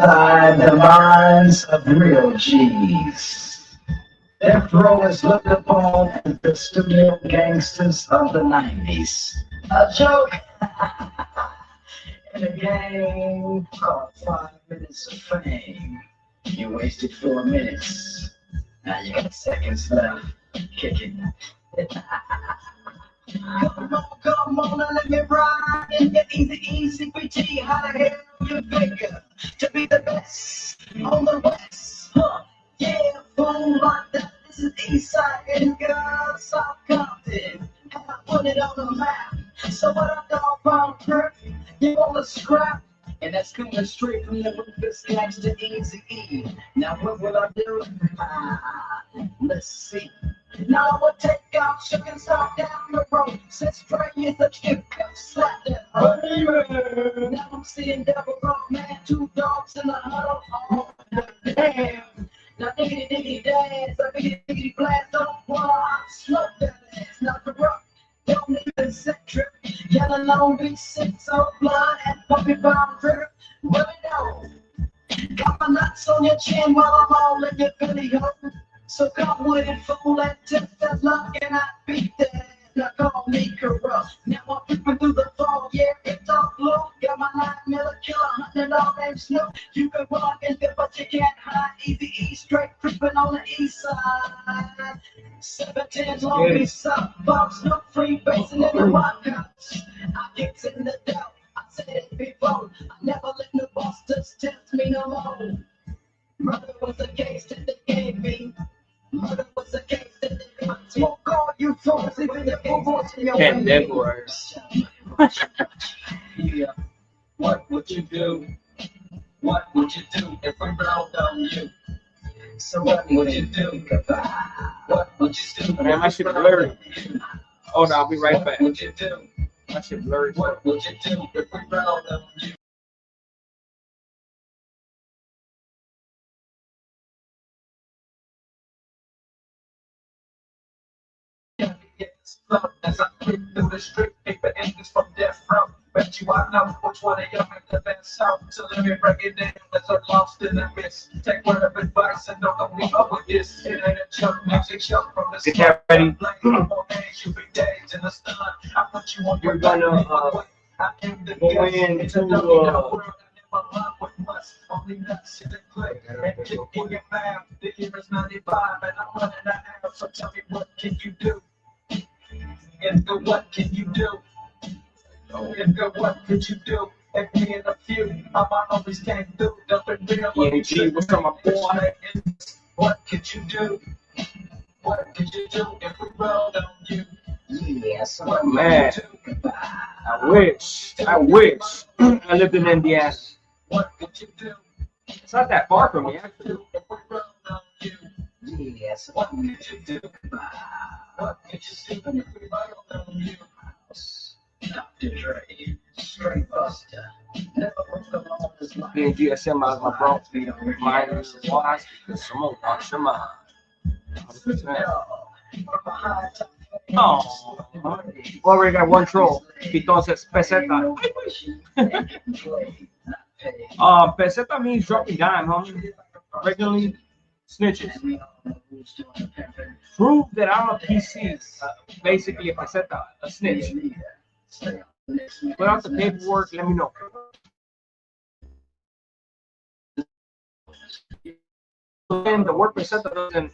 inside the minds of real G's. Death row is looked upon as the studio gangsters of the 90s. A joke in a game called 5 Minutes of Fame. You wasted 4 minutes. Now you got seconds left. Kick it. Come on, and let me ride in your easy PT. How the hell you figure to be the best on the West? Huh? Yeah, fool like that. This is Eastside and girl, South Compton. And I put it on the map. So what I dog pound grip, you wanna scrap? And that's coming straight from the Memphis Gangs to Easy E. Now what will I do? Let's see. Now I will take out sugar stop down the road. Since Trey is a kid, slap that hoe. Now I'm seeing double rock, man, 2 dogs in the huddle. Oh, damn. Now diggity dance, I diggity blast, don't wanna smoke that ass. Now the rock, don't need a set trip. Yellow Long Beach, 6 old blood, and puppy bomb drip. Well, no. Got my nuts on your chin while I'm all in your belly hole. So come with it, fool, and test that luck, and I beat that. Now call me corrupt. Now I'm creeping through the fog, yeah, it's all blue. Got my 9mm killer hunting all named Snoop. You can walk and get, but you can't hide. Easy E, straight creeping on the east side. 710 Long Beach South, Bob Snoop, free basing in the rock house. I get in the doubt, I said it before. I never let the busters test me no more. Murder was a case that they gave me. Murder was a case that they gave me. Smoke all you fools, even if you want to your endeavors. Yeah. What would you do? What would you do if we rolled on you? So what would you do? What would you do? Man, my shit blurry. Hold on, I'll be right back. What would you do? My shit blurry. What would you do if we rolled on you? As I kick through the street, paper endings from death row. Bet you I know which one of y'all make the best sound. So let me break it down as I'm lost in the mist. Take word of advice and don't go me over this. It ain't a joke, makes it choke from the Get that ready. You be days in the sun. I put you on You're gonna go into only nuts in the click and kick in your mouth. The year is 95 and I'm running out. So tell me what can you do? And go what can you do? And go what could you do? And me and a few, I always came through. Dumping real. Yeah, what's up, my boy? What could you do? What could you do if we rolled on you? Yes, Man, I wish I lived in Indiana. What could you do? It's not that far from me, actually. If we rolled on you? Yes, what could you do? What could you do if we rolled on you? Dr. Dre, straight buster. Never broke alone his life. Being GSM out of my bro. Mine is wise because someone watch your mind. Oh, we already got one troll. Entonces, peseta. Peseta means dropping dime, homie. Regularly, snitches. Prove that I'm a PC. Basically, a peseta, a snitch. Put out the paperwork, let me know. And the word peseta doesn't.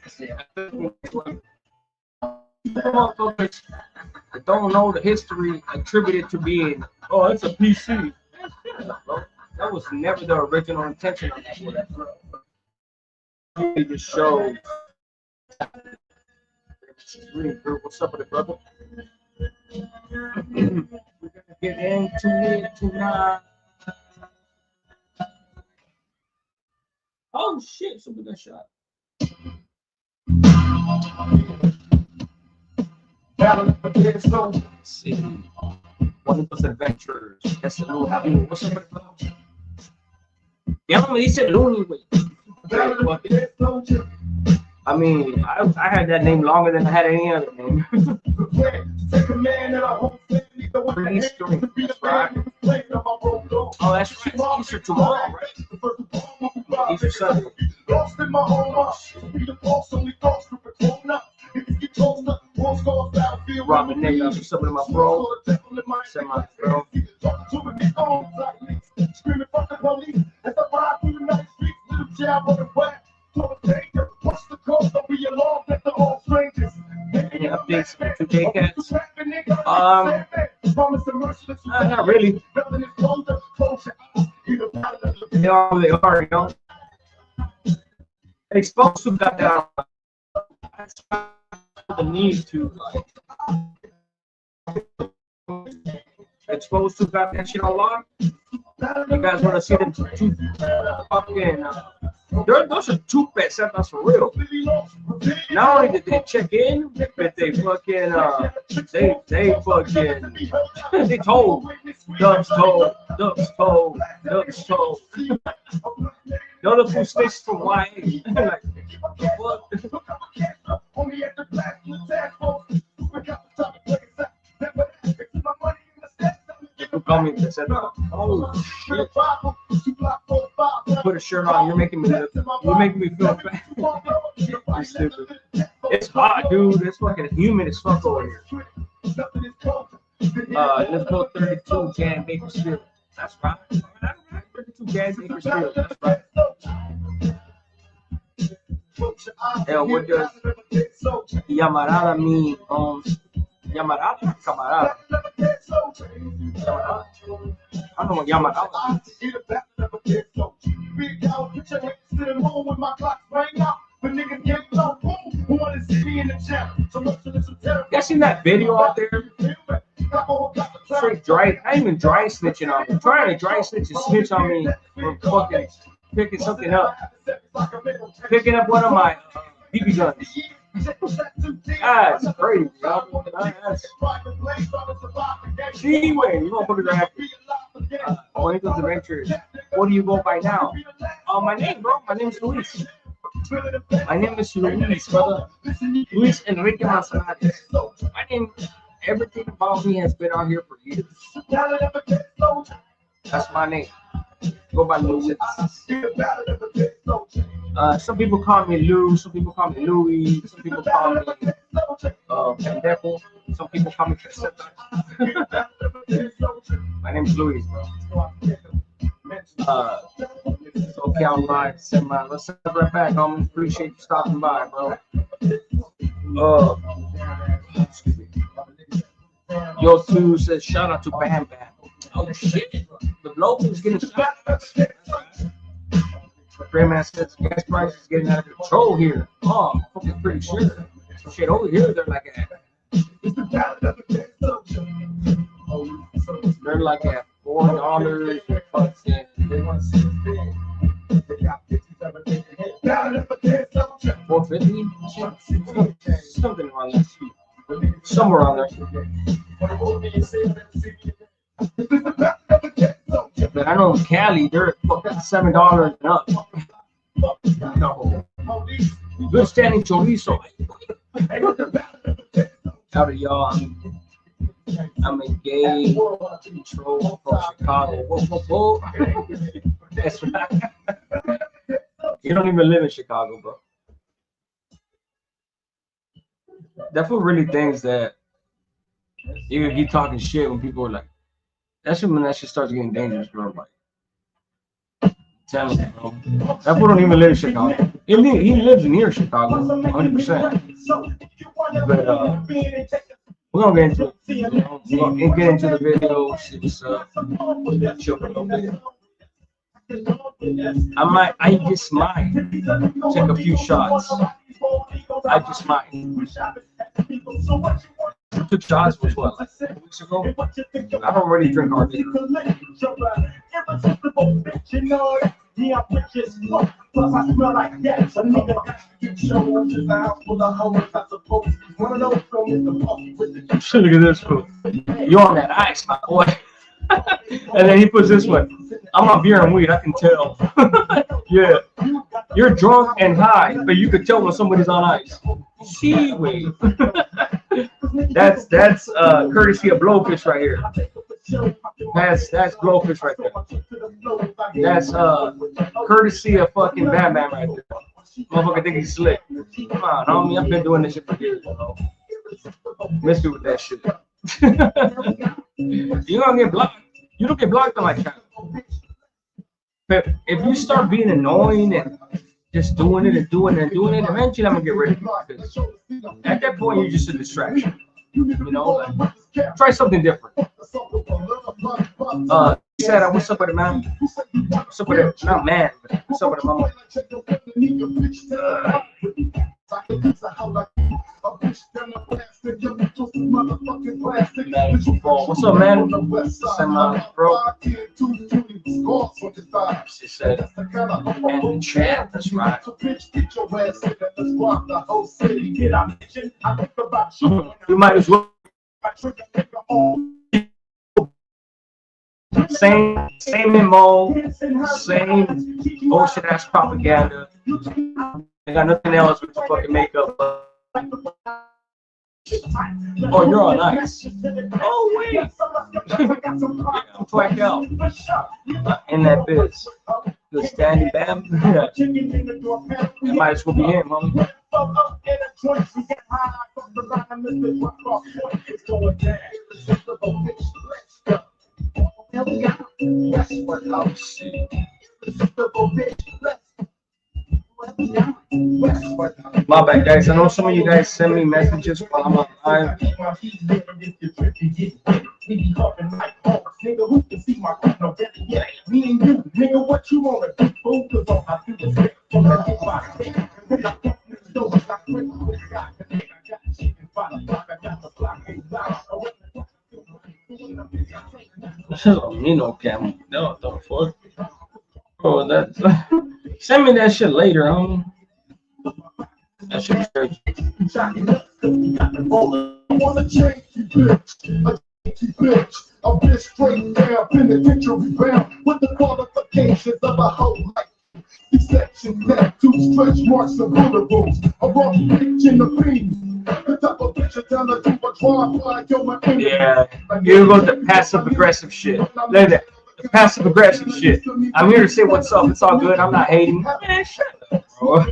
Motherfuckers that don't know the history attributed to being, oh, it's a PC. That was never the original intention of that word. It just shows. What's up with it, brother? We're gonna get into it tonight. Oh shit, somebody got shot. See, one of those adventures. That's a little happy. What's up, brother? Ya no me dice Looney, güey. I mean, I had that name longer than I had any other name. Take a man and a whole family Release 3. That's right. Oh, that's right. Easter tomorrow, right? Easter Sunday. Robin nigga, I'm subbing to my bro. Send my bro. Any updates for 2K cats? Not really. They are who they are, you know. Exposed to got down. The need to like. Exposed to got that shit on lock. You guys want to see them two fucking? Those are two pet setups for real. Not only did they check in, but they fucking they told Dubs told. The other two snitched from YA. Like, what? People call me and said, "Oh shit." Put a shirt on. You're making me feel bad. You're stupid. It's hot, dude. It's fucking humid as fuck over here. Let's go 32 Jan Bakersfield. That's right. 32 Jan Bakersfield. That's right. Hell, what does Yamarada mean? Yamarada? Camarada. Yamarada. I don't know what Yamarada You seen that video out there? Straight dry, not even dry snitching on me. Trying to dry snitch and snitch on me for fucking picking something up. Picking up one of my BB guns. That's crazy, bro. See, wait, you motherfuckers are happy. When it comes to ventures, what do you go by now? My name, bro. My name is Luis. My name is Luis, brother. Luis Enrique Manzanares. My name, everything about me has been out here for years. That's my name. Go by Luis. Some people call me Lou, some people call me Louis, some people call me Pendejo, some people call me Caseta. My name's Luis, bro. Okay, I'm live. Let's set right back, homie. Appreciate you stopping by, bro. Excuse me. Yo, too says shout out to Bam Bam. Oh shit, the bloke is getting shot. Grandman says gas prices is getting out of control here. Oh, I'm fucking pretty sure. Shit over here, they're like at $4. $4.50? Something around there. Somewhere around there. But I know in Cali, they're fucking $7 and up. No. Good standing chorizo. Howdy, y'all. I'm a gay control from Chicago. Whoa. That's right. You don't even live in Chicago, bro. That fool really thinks that you can keep talking shit when people are like, that's when that shit starts getting dangerous, bro. Like, tell me, bro. That fool don't even live in Chicago. He lives near Chicago, 100%. But we're gonna get into it. You know, we're gonna get into the video. Just chill for a little bit. I just might take a few shots. I just might. I took shots was what, like 4 weeks ago? I don't really drink hard liquor. Look at this fool. You on that ice, my boy. And then he puts this one. I'm on beer and weed, I can tell. Yeah. You're drunk and high, but you could tell when somebody's on ice. See, wait. That's courtesy of Blowfish right here. That's Blowfish right there. That's courtesy of fucking Batman right there. Motherfucker think he's slick. Come on, homie, I've been doing this shit for years, bro. Miss me with that shit. You gonna get blocked. You don't get blocked on my channel. But if you start being annoying and just doing it and doing it and doing it, eventually I'm gonna get rid of you. At that point, you're just a distraction. You know, like, try something different. Said, what's up with it, man? What's up with it? Not man, but what's up with it, mama? What's up, man? Bro. She said, and the chat, that's right. You might as well. Same MO, same bullshit ass propaganda. They got nothing else but the fucking makeup. Oh, you're on ice. Oh, wait. Yeah, I'm twacked out. In that biz. The standing bam. Yeah. It might as well be him, homie. My bad, guys. I know some of you guys send me messages while I'm on live. Me no camera. No, the fuck. Oh, that's. Send me that shit later, homie. That shit crazy. A bitch straight down, penitentiary bound with the qualifications of a whole life. Exception that two stretch marks and bullet wounds. A rough bitch in the beam. The type of bitch that down to a drive-by, yo, my enemy. Yeah, you go to passive aggressive shit. Look at that. Passive aggressive shit. I'm here to say what's up. It's all good. I'm not hating. Man, shut up, bro.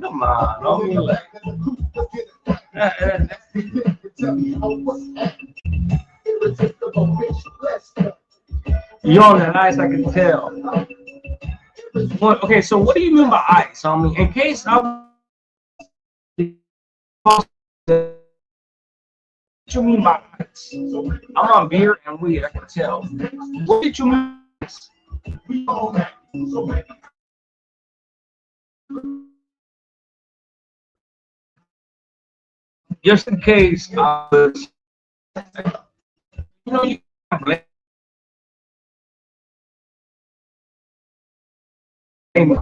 Come on, homie. You're on that ice, I can tell. Okay, so what do you mean by ice, homie? In case I. What you mean by ice? I'm on beer and weed, I can tell. What did you mean? Just in case I was, you know, you can't blame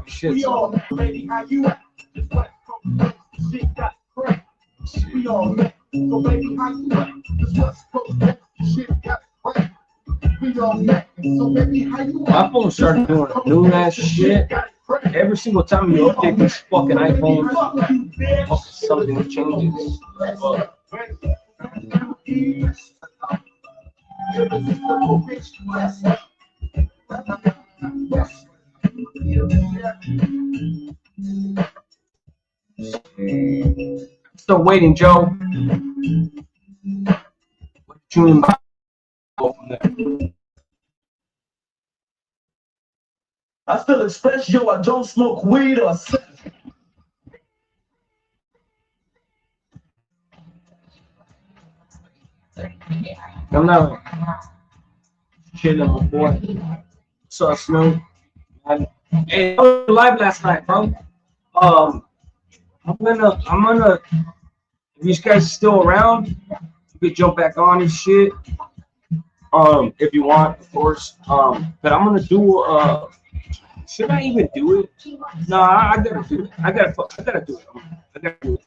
shit. My phone started doing new ass shit. Every single time you update this fucking iPhone, something changes. Still waiting, Joe. What do you mean by I still express, yo, I don't smoke weed or I'm not chilling, my boy. So Snoop. Hey, I was live last night, bro. I'm gonna. If you guys are still around, you could jump back on and shit. If you want, of course. But I'm gonna do. Should I even do it? No, I gotta do it. I gotta do it. I gotta do it.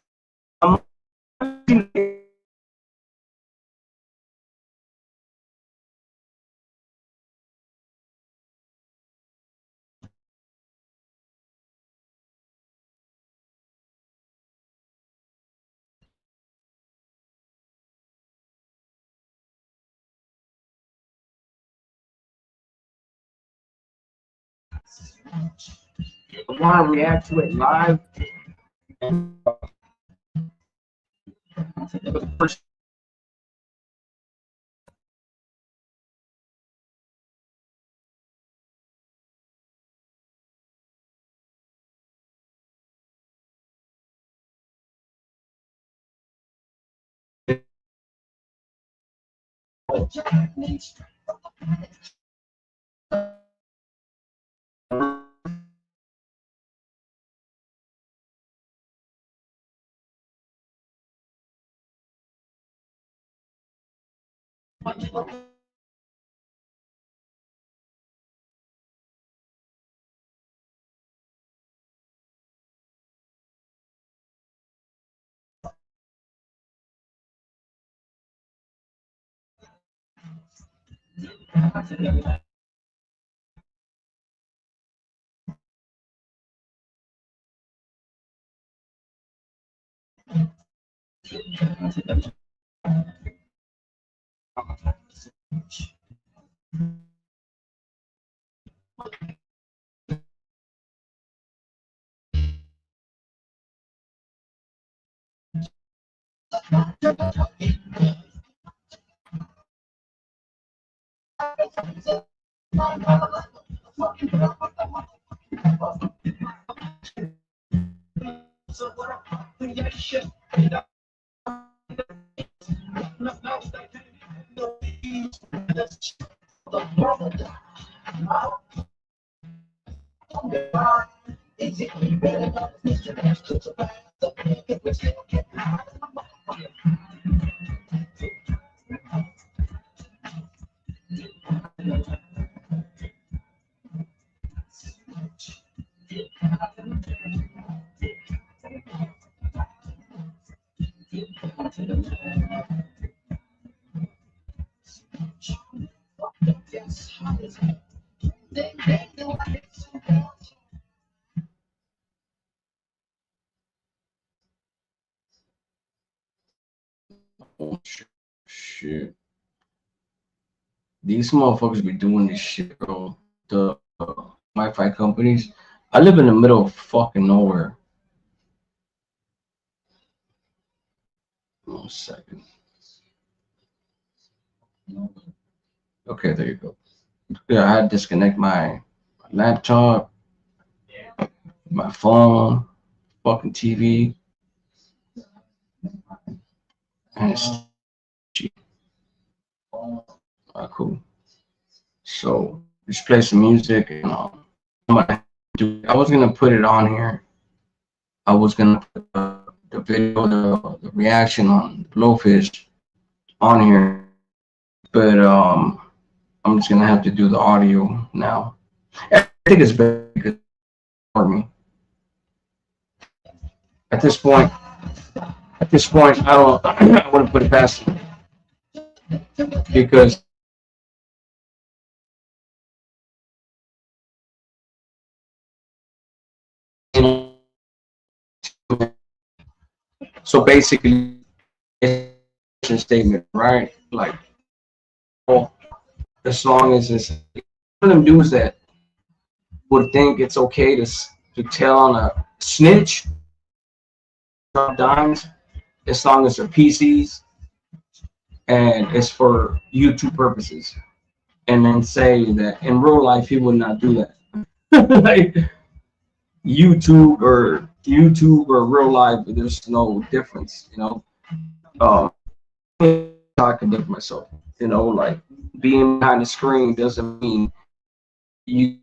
I'm I want to react to it live. For the first oh, shit. These motherfuckers be doing this shit, bro. The Wi-Fi companies. I live in the middle of fucking nowhere. 1 second. Okay, there you go. Yeah, I had to disconnect my laptop, my phone, fucking TV, and it's cool. So just play some music, and I was gonna put it on here. I was gonna put the video, the reaction on blowfish on here, but I'm just gonna have to do the audio now. I think it's better for me at this point. At this point, I don't. I want to put it past because you know. So basically, it's a statement, right? Like, well, as long as it's one of them dudes that would think it's okay to tell on a snitch, drop dimes, as long as they're PCs and it's for YouTube purposes, and then say that in real life he would not do that. Like YouTube or real life, there's no difference, you know. I contradict myself, you know, like being behind the screen doesn't mean you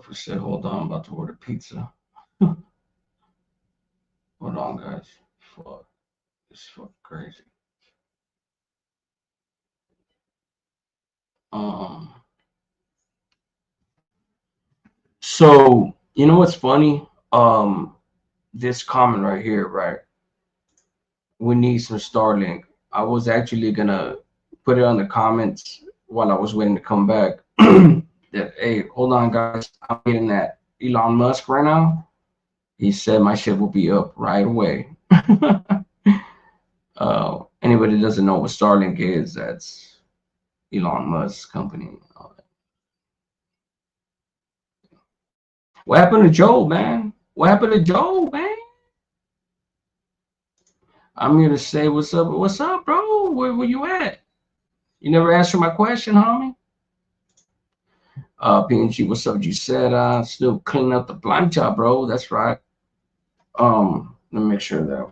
I said, hold on, I'm about to order pizza. Hold on, guys. Fuck. This is fucking crazy. So you know what's funny? This comment right here, right? We need some Starlink. I was actually gonna put it on the comments while I was waiting to come back. That hey, hold on, guys, I'm getting that Elon Musk right now. He said my shit will be up right away. Anybody that doesn't know what Starlink is, that's Elon Musk's company. What happened to Joe, man? What happened to Joe, man? I'm here to say what's up. What's up, bro? Where you at? You never answered my question, homie. PNG, what's up? You said still cleaning up the plancha, bro. That's right. Let me make sure that.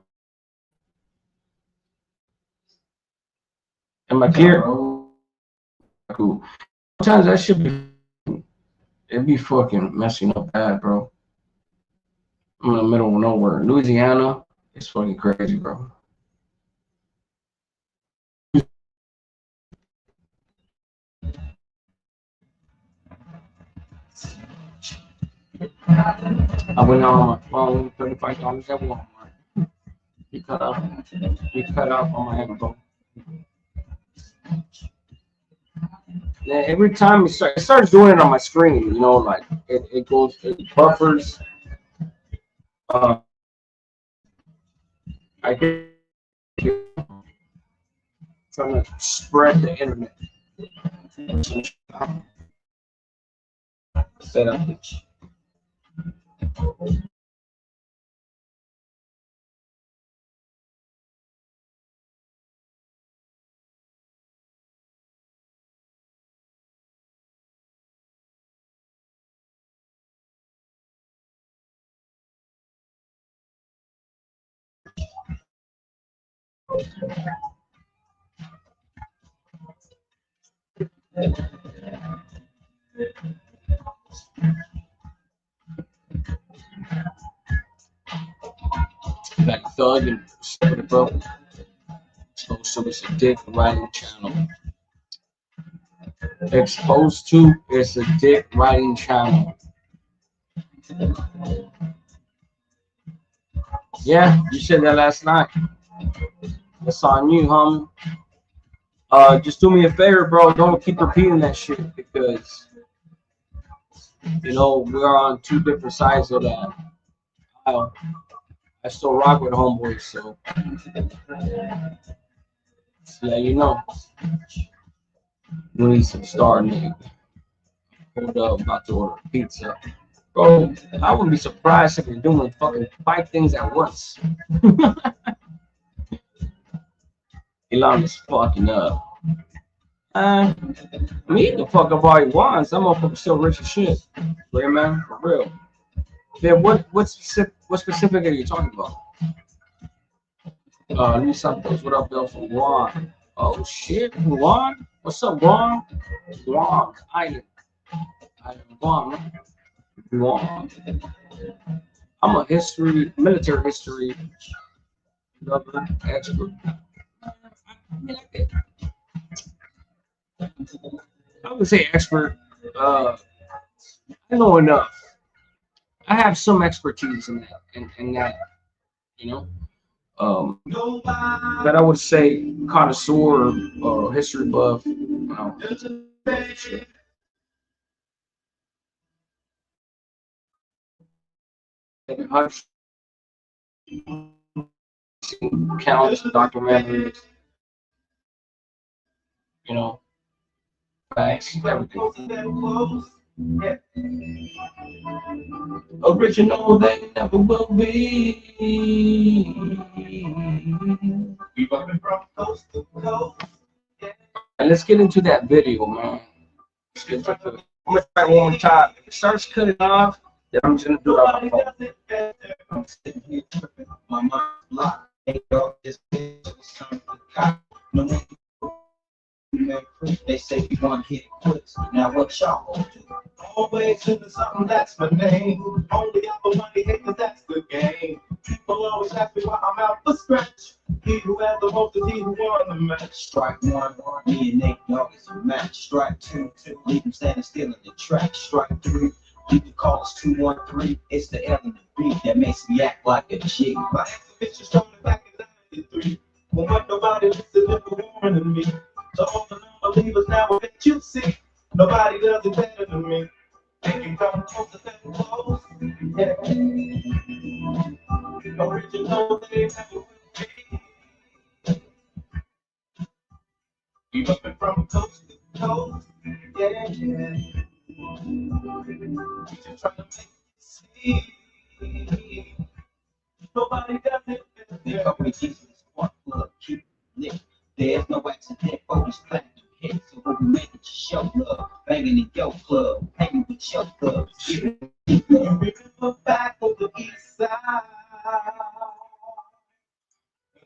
Am I clear? Cool. Sometimes that should be. It'd be fucking messing up bad, bro. I'm in the middle of nowhere. Louisiana, it's fucking crazy, bro. I went on my phone, $35 at Walmart. He cut off on my hand, bro. Yeah, every time it starts doing it on my screen, you know, like it goes, it buffers. I get trying to spread the internet. Set up. Like Thug and Stupid Bro. So it's a dick writing channel. Exposed to it's a dick writing channel. Yeah, you said that last night. It's on you, homie. Just do me a favor, bro. Don't keep repeating that shit because you know we're on two different sides of that. I still rock with homeboys, so yeah, you know. We need some star nigga. Hold up, about to order pizza. Bro, I wouldn't be surprised if you're doing fucking 5 things at once. Elon is fucking up. I mean, he can fuck up all he wants. That motherfucker's still rich as shit. Real man, for real. Then what specific are you talking about? Let me stop those. What up, Bill from Guam? Oh shit, Guam? What's up, Guam? Guam Island. Guam. Guam. I'm a military history lover, expert. I would say expert. I know enough. I have some expertise in that, you know. That I would say connoisseur or history buff. You know. Countless documentaries, you know, facts, everything. Original, they never will be. And let's get into that video, man. Let's get into it. I'm gonna try one more time. If it starts cutting off, then I'm just gonna do it on my phone. I'm sitting here tripping, my mind's blocked. They say we want to hit quick. Now what y'all gonna do? Always into something, that's my name. Only out for money, haters, that's the game. People always ask me why I'm out for scratch. He who has the most is he who won the match. Strike one, me and Nate Dogg is a match. Strike two, leave him standing still in the track. Strike three, you can call us 213. It's the L and the B that makes me act like a G. My exhibition started back in '93. When nobody listened to the woman than me. So all the non-believers now will bet you see. Nobody does it better than me. They can come closer than close. Yeah. Original, they never will be. We moving from coast to coast. Yeah. We just trying to make it see. Nobody does it better. The company keeps this one club, keep it lit. There's no accident for these platinum hits. So we'll be making your show love. Banging in your club, hanging with your clubs. Remember back on the east side.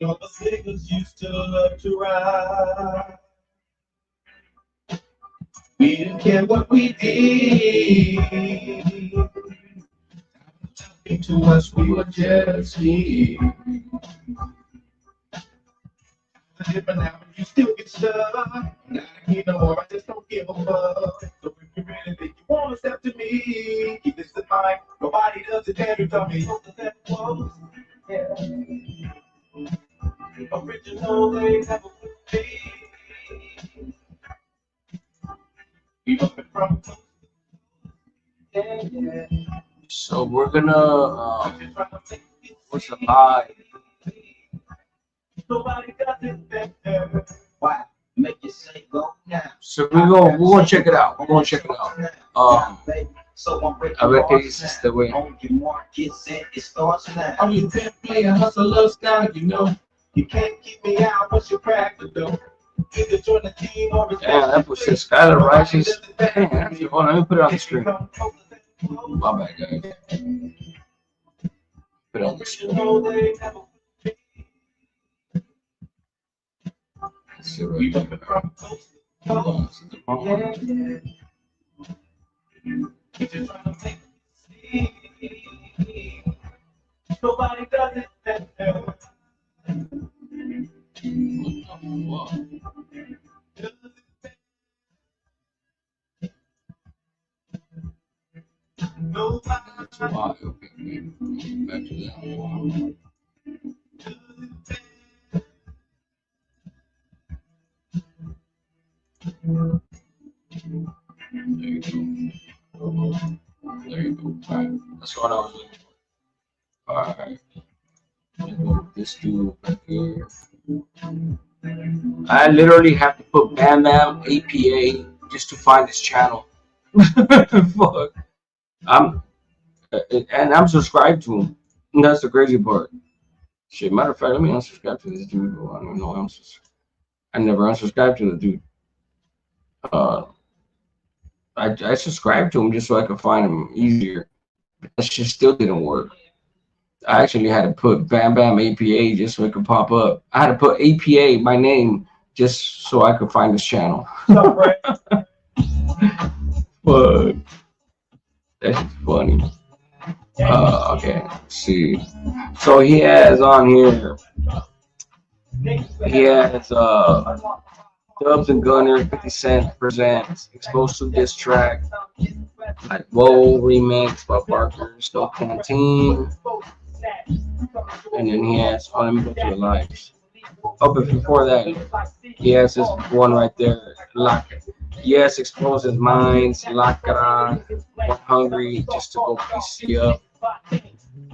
All the niggas used to love to ride. We didn't care what we did. Talking to us, we were just here. But now you still get stuck. Now you know I just don't give a fuck. So if you really think you want to step to me, keep this in mind. Nobody does it better than me. Close. Yeah. Original, they never would be. We moving from coast to coast. Yeah. So we're gonna what's the vibe? Nobody does it better. Why? Make you say go now. So we're gonna check it out. We're gonna check it out. I reckon this is the way. On your mark, get set, it starts now. I'm your 10th player, hustler style, you know. You can't keep me out once you crack the door. Either join the team or Yeah, that was just Skyla Rises. Hold on, let me put it on the screen. My bad, guys. Put it on the screen. Let's see right there. Hold on, this is the wrong Nobody does it better. That's why. Okay, back to that one. There you go. There you go. Alright, that's what I was looking for. Alright. This dude back here. I literally have to put Bam Bam APA just to find this channel. Fuck. I'm subscribed to him. And that's the crazy part. Shit, matter of fact, let me unsubscribe to this dude. I don't even know I'm I never unsubscribed to the dude. I subscribed to him just so I could find him easier. That shit still didn't work. I actually had to put Bam Bam APA just so it could pop up. I had to put APA, my name, just so I could find this channel. But that's funny. Okay, let's see. So he has on here. He has Dubs and Gunner, 50 Cent presents Explosive Diss Track, like Whoa Remix by Barker, Stoke Canteen, and then he has, let me go to the lives. Oh, but before that, he has this one right there, Lock. Yes, Explosive Minds, Lacra, Hungry, just to go PC up.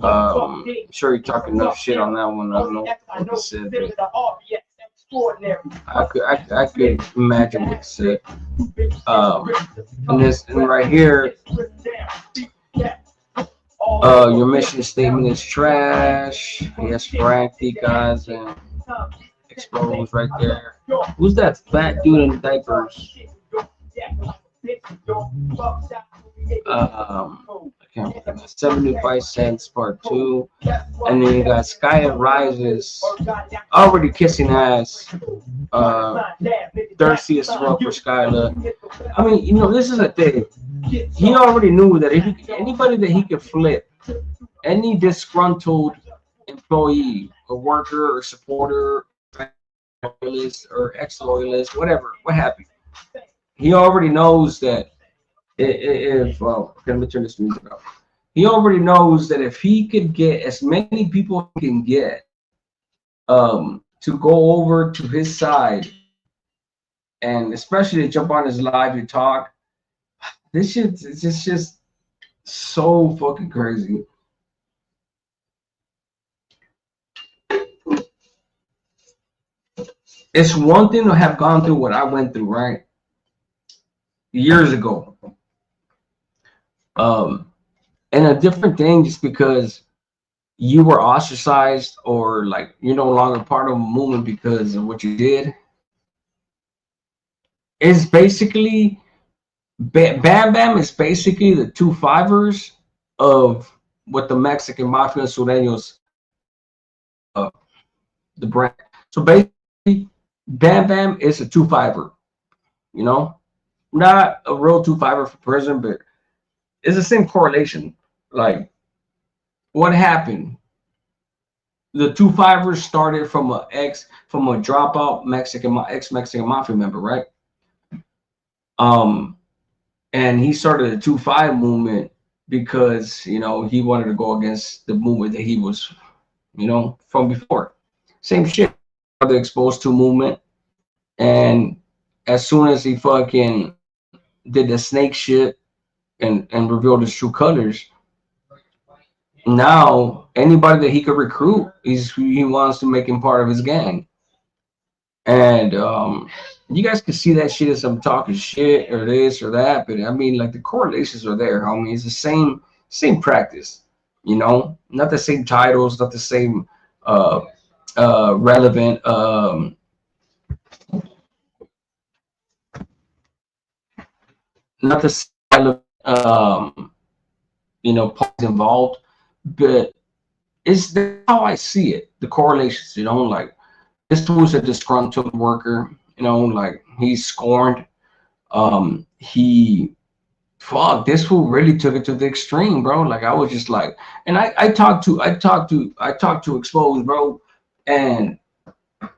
I'm sure he talked enough shit on that one. I don't know what he said, but I could imagine what he said. And right here, your mission statement is trash. Yes, Frank, D guys, and Exposed right there. Who's that fat dude in diapers? I can't remember, 75 cents part two, and then you got Skyla Rises, already kissing ass, thirsty as well for Skyla. I mean, you know, this is a thing. He already knew that if anybody that he could flip, any disgruntled employee, or worker, or supporter, loyalist, or ex-loyalist, whatever, what have you, he already knows that if let me turn this music off. He already knows that if he could get as many people he can get to go over to his side, and especially to jump on his live to talk, this shit is just so fucking crazy. It's one thing to have gone through what I went through, right? Years ago. And a different thing just because you were ostracized, or like you're no longer part of a movement because of what you did, is basically Bam Bam is basically the two fivers of what the Mexican Mafia Sureños, uh, the brand. So basically, Bam Bam is a two fiver, you know, not a real two fiver for prison, but it's the same correlation. Like, what happened? The two fivers started from a dropout Mexican ex-Mexican Mafia member, right? And he started the 2-5 movement because, you know, he wanted to go against the movement that he was, you know, from before. Same shit. The exposed to movement, and as soon as he fucking did the snake shit and revealed his true colors, now anybody that he could recruit, he wants to make him part of his gang. And you guys can see that shit as I'm talking shit or this or that, but I mean, like, the correlations are there, homie. It's the same practice, you know, not the same titles, not the same relevant not the same you know, parts involved, but it's how I see it, the correlations, you know, like, this was a disgruntled worker, you know, like, he's scorned. He fuck, this fool really took it to the extreme, bro. Like, I was just like, and I talked to Exposed, bro, and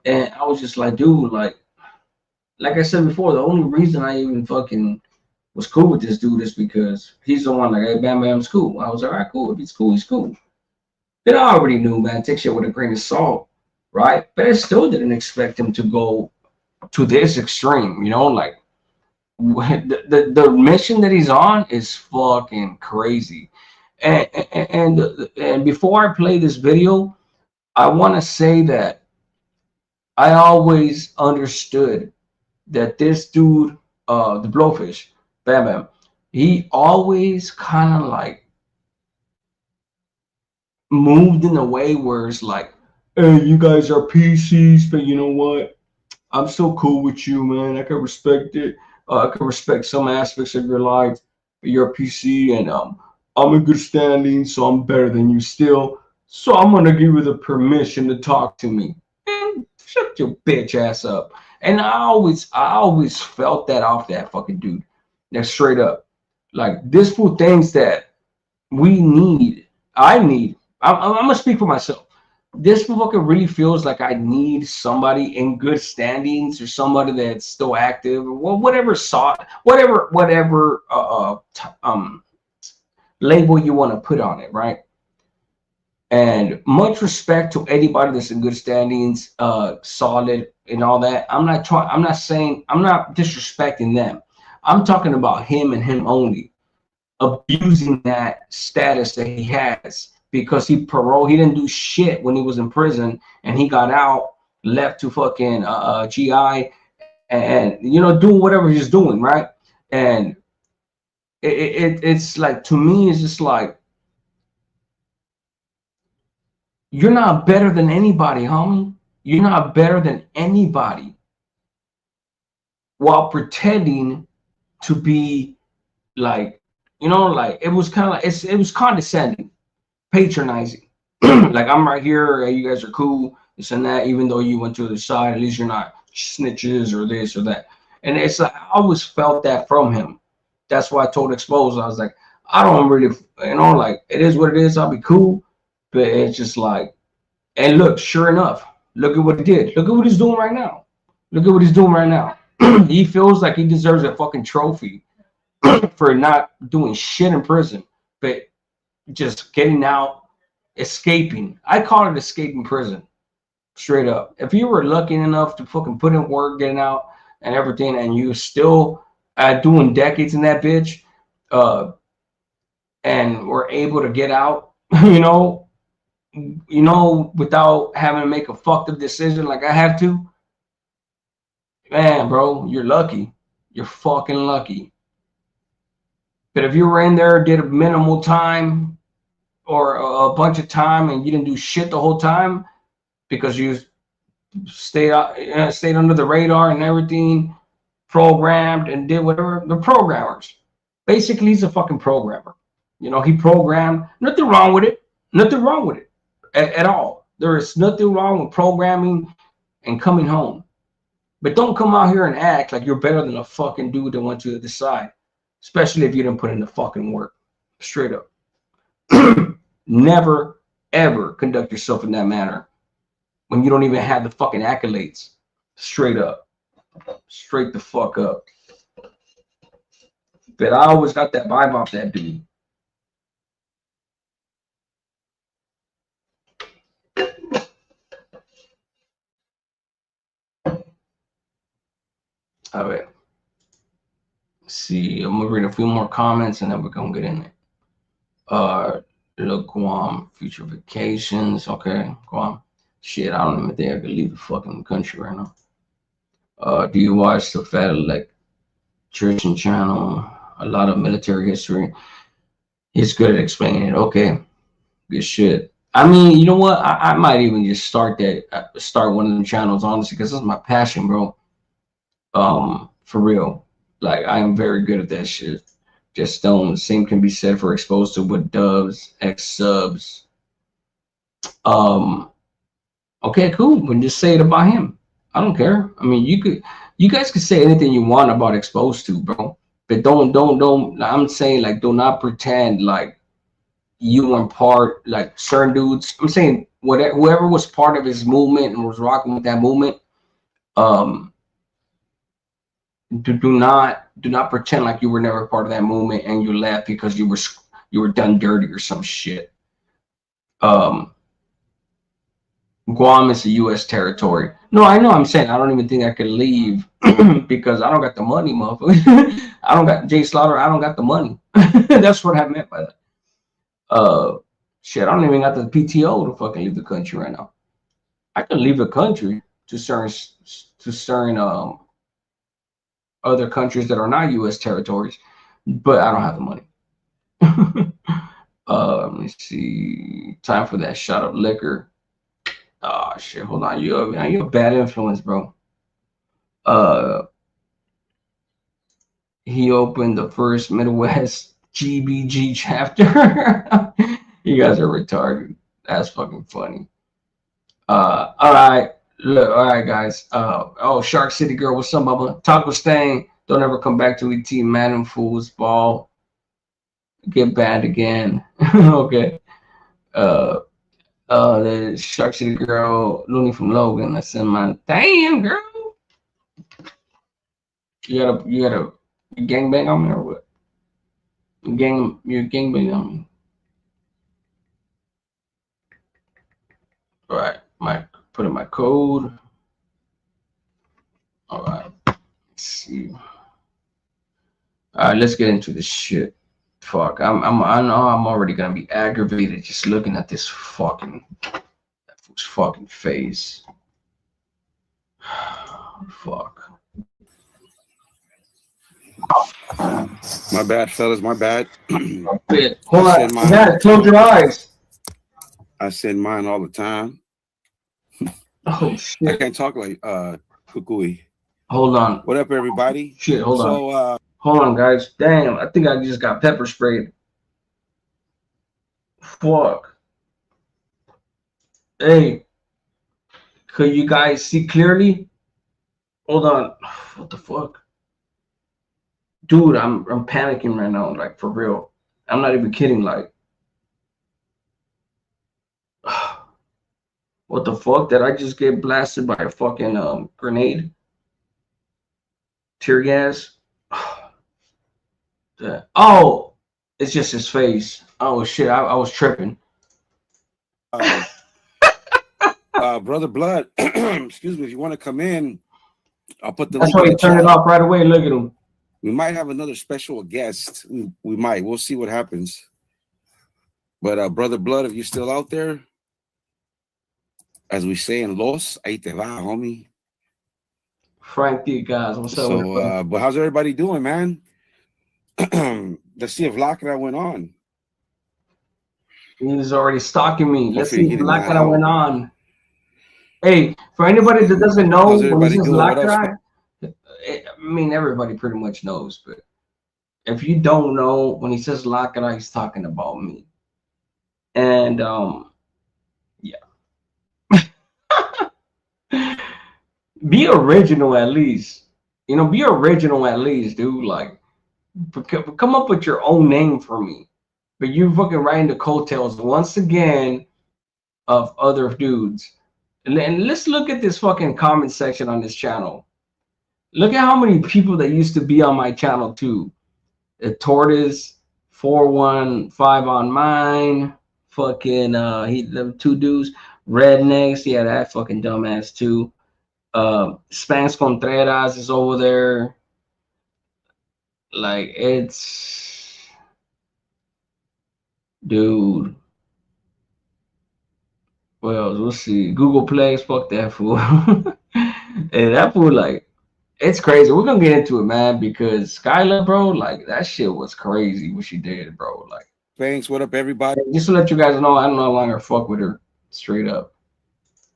I was just like, dude, like I said before, the only reason I even fucking was cool with this dude is because he's the one, like, hey, Bam Bam's cool. I was like, all right, cool. If he's cool, he's cool. Then I already knew, man, take shit with a grain of salt, right? But I still didn't expect him to go to this extreme, you know, like, the mission that he's on is fucking crazy. And before I play this video, I want to say that I always understood that this dude, the blowfish, Bam Bam, he always kind of like moved in a way where it's like, hey, you guys are PCs, but you know what? I'm still cool with you, man. I can respect it. I can respect some aspects of your life. You're a PC, and I'm in good standing, so I'm better than you still. So I'm gonna give you the permission to talk to me. Man, shut your bitch ass up. And I always felt that off that fucking dude. That's straight up. Like, this fool thinks that we need. I need. I'm gonna speak for myself. This motherfucker really feels like I need somebody in good standings, or somebody that's still active, or whatever label you want to put on it, right? And much respect to anybody that's in good standings, solid, and all that. I'm not disrespecting them. I'm talking about him and him only, abusing that status that he has, because he didn't do shit when he was in prison, and he got out, left to fucking GI, and, you know, doing whatever he's doing, right? And it's like, to me, it's just like, you're not better than anybody, homie. You're not better than anybody, while pretending to be like You know, like it was kind of like it was condescending, patronizing. Like I'm right here, you guys are cool, this and that. Even though you went to the side, at least you're not snitches or this or that. And it's like I always felt that from him. That's why I told Exposed, I was like, I don't really, you know, like it is what it is. I'll be cool, but it's just like, and look, sure enough, look at what he did. Look at what he's doing right now. Look at what he's doing right now. He feels like he deserves a fucking trophy for not doing shit in prison, but just getting out, escaping. I call it escaping prison, straight up. If you were lucky enough to fucking put in work, getting out and everything, and you still doing decades in that bitch, and were able to get out, without having to make a fucked up decision like I had to, man, bro, you're lucky. You're fucking lucky. But if you were in there, did a minimal time or a bunch of time, and you didn't do shit the whole time because you stayed under the radar and everything, programmed and did whatever, the programmers. Basically, he's a fucking programmer. You know, he programmed. Nothing wrong with it. Nothing wrong with it at all. There is nothing wrong with programming and coming home. But don't come out here and act like you're better than a fucking dude that went to the side, especially if you didn't put in the fucking work. Straight up. Never, ever conduct yourself in that manner when you don't even have the fucking accolades. Straight up. Straight the fuck up. But I always got that vibe off that dude. All right. Let's see, I'm gonna read a few more comments and then we're gonna get in it. Look, Guam, future vacations. Okay, Guam. Shit, I don't even think I could leave the fucking country right now. Do you watch the Fat Electrician channel? A lot of military history. He's good at explaining it. Okay, good shit. I mean, you know what? I might even just start one of them channels, honestly, because this is my passion, bro. For real. Like, I am very good at that shit. Just don't. Same can be said for Exposed to with dubs, X subs. Okay, cool. But just say it about him. I don't care. I mean, you guys can say anything you want about Exposed to, bro. But don't. I'm saying, like, do not pretend like you weren't part, like certain dudes. I'm saying whoever was part of his movement and was rocking with that movement, do not pretend like you were never part of that movement and you left because you were done dirty or some shit. Guam is a U.S. territory. No, I know. I'm saying I don't even think I could leave because I don't got the money, motherfucker. I don't got Jay Slaughter. I don't got the money. That's what I meant by that. Shit, I don't even got the PTO to fucking leave the country right now. I can leave the country to certain other countries that are not U.S. territories, but I don't have the money. Let me see. Time for that shot of liquor. Oh shit! Hold on, you're a bad influence, bro. He opened the first Midwest GBG chapter. You guys are retarded. That's fucking funny. All right. Look, all right, guys. Oh, Shark City Girl, what's up, Bubba? Taco Stain, don't ever come back to ET. Madden Fools Ball. Get banned again. Okay. The Shark City Girl, Looney from Logan. That's in my damn girl. You gotta gangbang on me or what? You gangbang on me. All right, put in my code. All right, let's see. All right, let's get into this shit. Fuck, I know I'm already gonna be aggravated just looking at this fucking face. Fuck. My bad, fellas. My bad. Hold on. Yeah, close your eyes. I send mine all the time. Oh shit! I can't talk like Kukui. Hold on. What up, everybody? Shit, hold on. Hold on, guys. Damn, I think I just got pepper sprayed. Fuck. Hey, could you guys see clearly? Hold on. What the fuck? Dude, I'm panicking right now, like for real. I'm not even kidding, like what the fuck? Did I just get blasted by a fucking grenade? Tear gas? Oh, it's just his face. Oh shit, I was tripping. Brother Blood, excuse me, if you want to come in, I'll put the That's link why in he the turned it chat. off right away. Look at him. We might have another special guest. We might. We'll see what happens. But Brother Blood, if you're still out there, as we say in Los, ahí te va, homie. Frank D, guys, what's up? So, but how's everybody doing, man? Let's see if Lacra went on. He's already stalking me. Let's Hopefully see he if did not Lacra out. went on. Hey, for anybody that doesn't know, How's when he everybody says doing? What else? Lacra, I mean, everybody pretty much knows, but if you don't know, when he says Lacra, he's talking about me. And yeah. Be original at least. You know, be original at least, dude. Like, come up with your own name for me. But you're fucking riding the coattails once again of other dudes. And let's look at this fucking comment section on this channel. Look at how many people that used to be on my channel too. The Tortoise 415 on mine. Fucking them two dudes. Rednecks, yeah, that fucking dumbass too. Spence Contreras is over there. Like, it's, dude. Well, let's see. Google Plays, fuck that fool. And that fool, like, it's crazy. We're gonna get into it, man, because Skyla, bro, like, that shit was crazy what she did, bro. Like, Thanks. What up, everybody? just to let you guys know, I no longer fuck with her, straight up.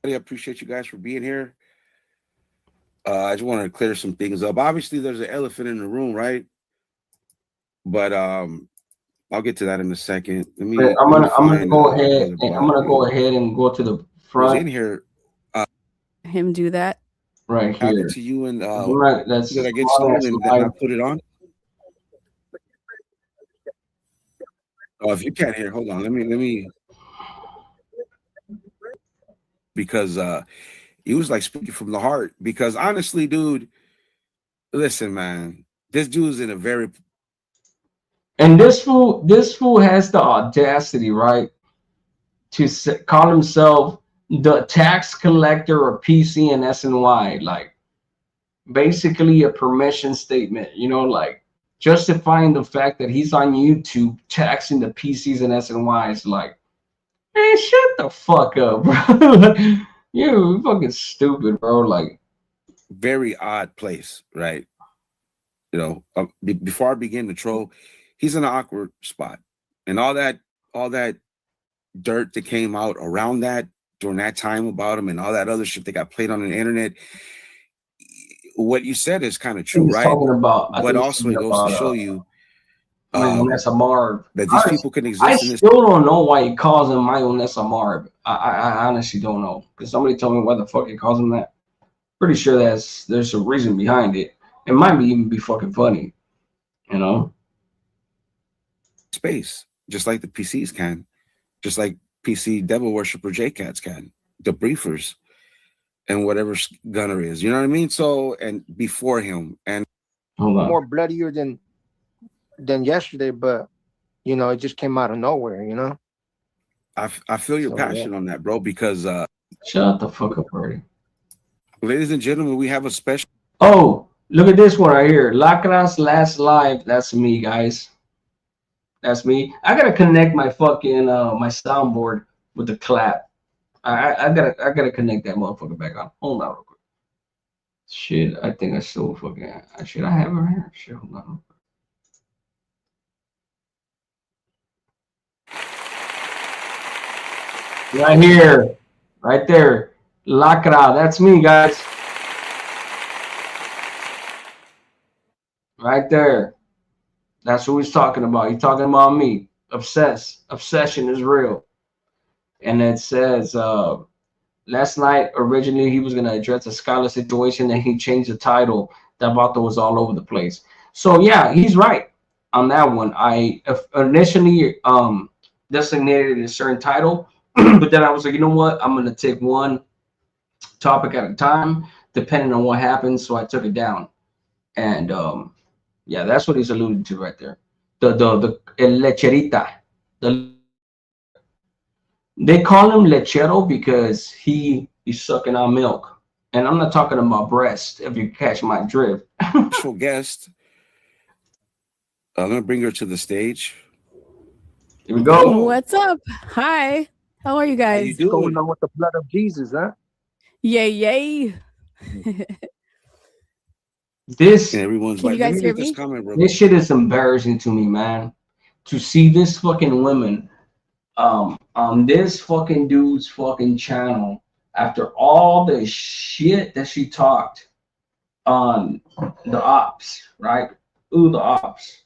I appreciate you guys for being here. I just wanted to clear some things up. Obviously, there's an elephant in the room, right? But I'll get to that in a second. I'm gonna go ahead and go to the front. In here, him do that right here. Happened to you and that's did I get stolen and then not put it on? Oh, if you can't hear, hold on. Let me because he was like speaking from the heart. Because honestly, dude, listen, man, this dude's in a very and this fool has the audacity, right, to call himself the tax collector of PC and SNY, like basically a permission statement, you know, like justifying the fact that he's on YouTube taxing the PCs and SNYs. Like, man, shut the fuck up, bro. You fucking stupid, bro. Like, very odd place, right? You know, before I begin to troll, he's in an awkward spot, and all that dirt that came out around that during that time about him and all that other shit that got played on the internet. What you said is kind of true, right? But also it goes to show you Mayonesa Marv. that these people can exist. I still don't know why he calls him Mayonesa Marv. I honestly don't know, because somebody told me why the fuck he calls him that. Pretty sure there's a reason behind it. It might even be fucking funny, you know. Space, just like the PCs can, just like PC devil worshiper J-Cats can, the briefers, and whatever Gunner is. You know what I mean? So, and before him, and more bloodier than yesterday, but you know, it just came out of nowhere. You know. I feel your passion on that, bro. Because shut the fuck up, already. Ladies and gentlemen, we have a special. Oh, look at this one right here. Lacra's last live. That's me, guys. That's me. I gotta connect my fucking my soundboard with the clap. I gotta connect that motherfucker back on. Hold on real quick. Shit, I think I still fucking. Should I have her here? Shit, hold on. Right here, right there. Lacra, that's me, guys. Right there. That's what he's talking about. He's talking about me. Obsession is real. And it says, last night, originally, he was going to address the Skyla situation, and he changed the title. That Vato was all over the place. So, yeah, he's right on that one. I initially designated a certain title, but then I was like, you know what? I'm going to take one topic at a time, depending on what happens. So I took it down. And yeah, that's what he's alluding to right there. The el lecherita. The, they call him lechero because he's sucking on milk. And I'm not talking about breast, if you catch my drift. Special guest. I'm gonna bring her to the stage. Here we go. What's up? Hi. How are you How you guys? doing? Going on with the blood of Jesus, huh? Yay, yay. This And everyone's Can like, you guys let me hear read this me? comment real this quick. shit is embarrassing to me, man. To see this fucking women on this fucking dude's fucking channel after all the shit that she talked on the ops, right? Ooh, the ops.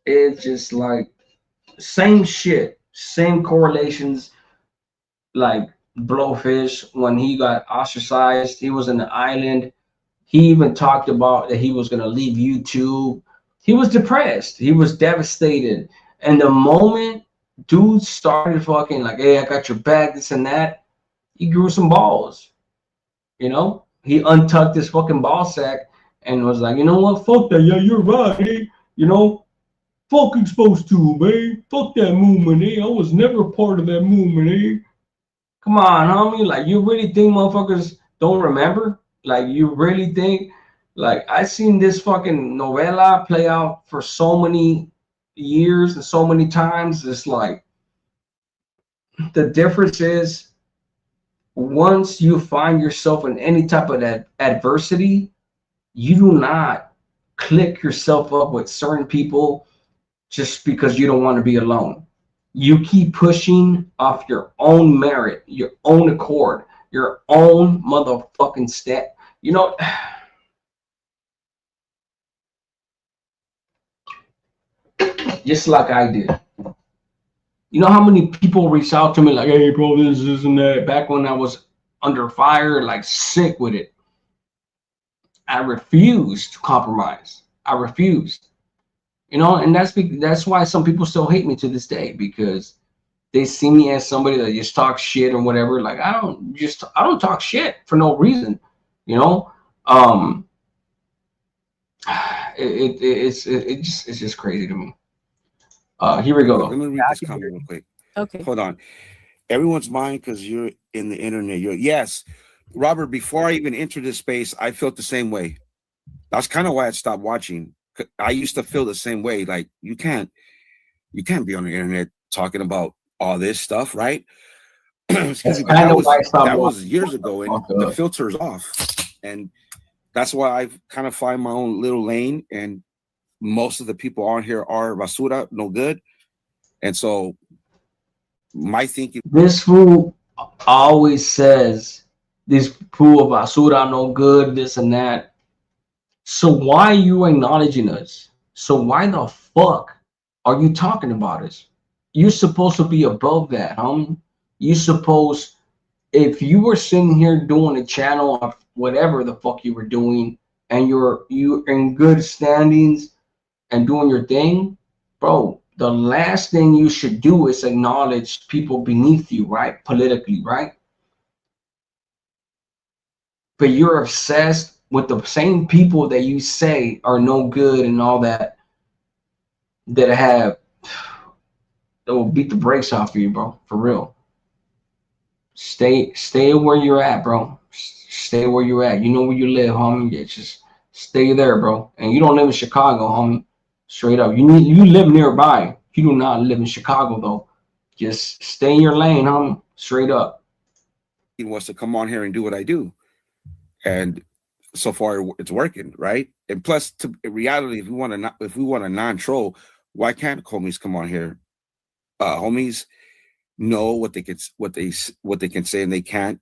It's just like same shit, same correlations. Like Blowfish, when he got ostracized, he was in the island. He even talked about that he was gonna leave YouTube. He was depressed. He was devastated. And the moment dude started fucking like, hey, I got your back, this and that, he grew some balls. You know, he untucked his fucking ball sack and was like, you know what, fuck that, yeah, you're right, eh? You know, fucking supposed to, man. Fuck that movement, eh? I was never part of that movement, eh? Come on, homie. Like, you really think motherfuckers don't remember? Like, you really think? Like, I seen this fucking novela play out for so many years and so many times. It's like the difference is once you find yourself in any type of adversity, you do not click yourself up with certain people just because you don't want to be alone. You keep pushing off your own merit, your own accord, your own motherfucking step. You know, just like I did. You know how many people reach out to me like, hey, bro, this and that. Back when I was under fire, like sick with it. I refused to compromise. I refused. You know, and that's why some people still hate me to this day, because they see me as somebody that just talks shit or whatever. Like I don't talk shit for no reason, you know. It's just crazy to me. Here we go Let though. me read this comment real quick. Okay. Hold on. Everyone's mind because you're in the internet. Yes, Robert. Before I even entered this space, I felt the same way. That's kind of why I stopped watching. I used to feel the same way. Like you can't be on the internet talking about all this stuff, right? Excuse me, but that was years ago, and the filter's off, and that's why I kind of find my own little lane. And most of the people on here are basura, no good, and so my thinking. This fool always says this fool of basura, no good, this and that. So why are you acknowledging us? So why the fuck are you talking about us? You're supposed to be above that, homie. You supposed, if you were sitting here doing a channel of whatever the fuck you were doing, and you're in good standings and doing your thing, bro, the last thing you should do is acknowledge people beneath you, right? Politically, right? But you're obsessed with the same people that you say are no good and all that, that will beat the brakes off of you, bro. For real. Stay where you're at, bro. Stay where you're at. You know where you live, homie. Yeah, just stay there, bro. And you don't live in Chicago, homie. Straight up. You live nearby. You do not live in Chicago though. Just stay in your lane, homie. Straight up. He wants to come on here and do what I do, and so far it's working, right? And plus, to in reality, if we want a non-troll, why can't homies come on here? Homies know what they can say and they can't.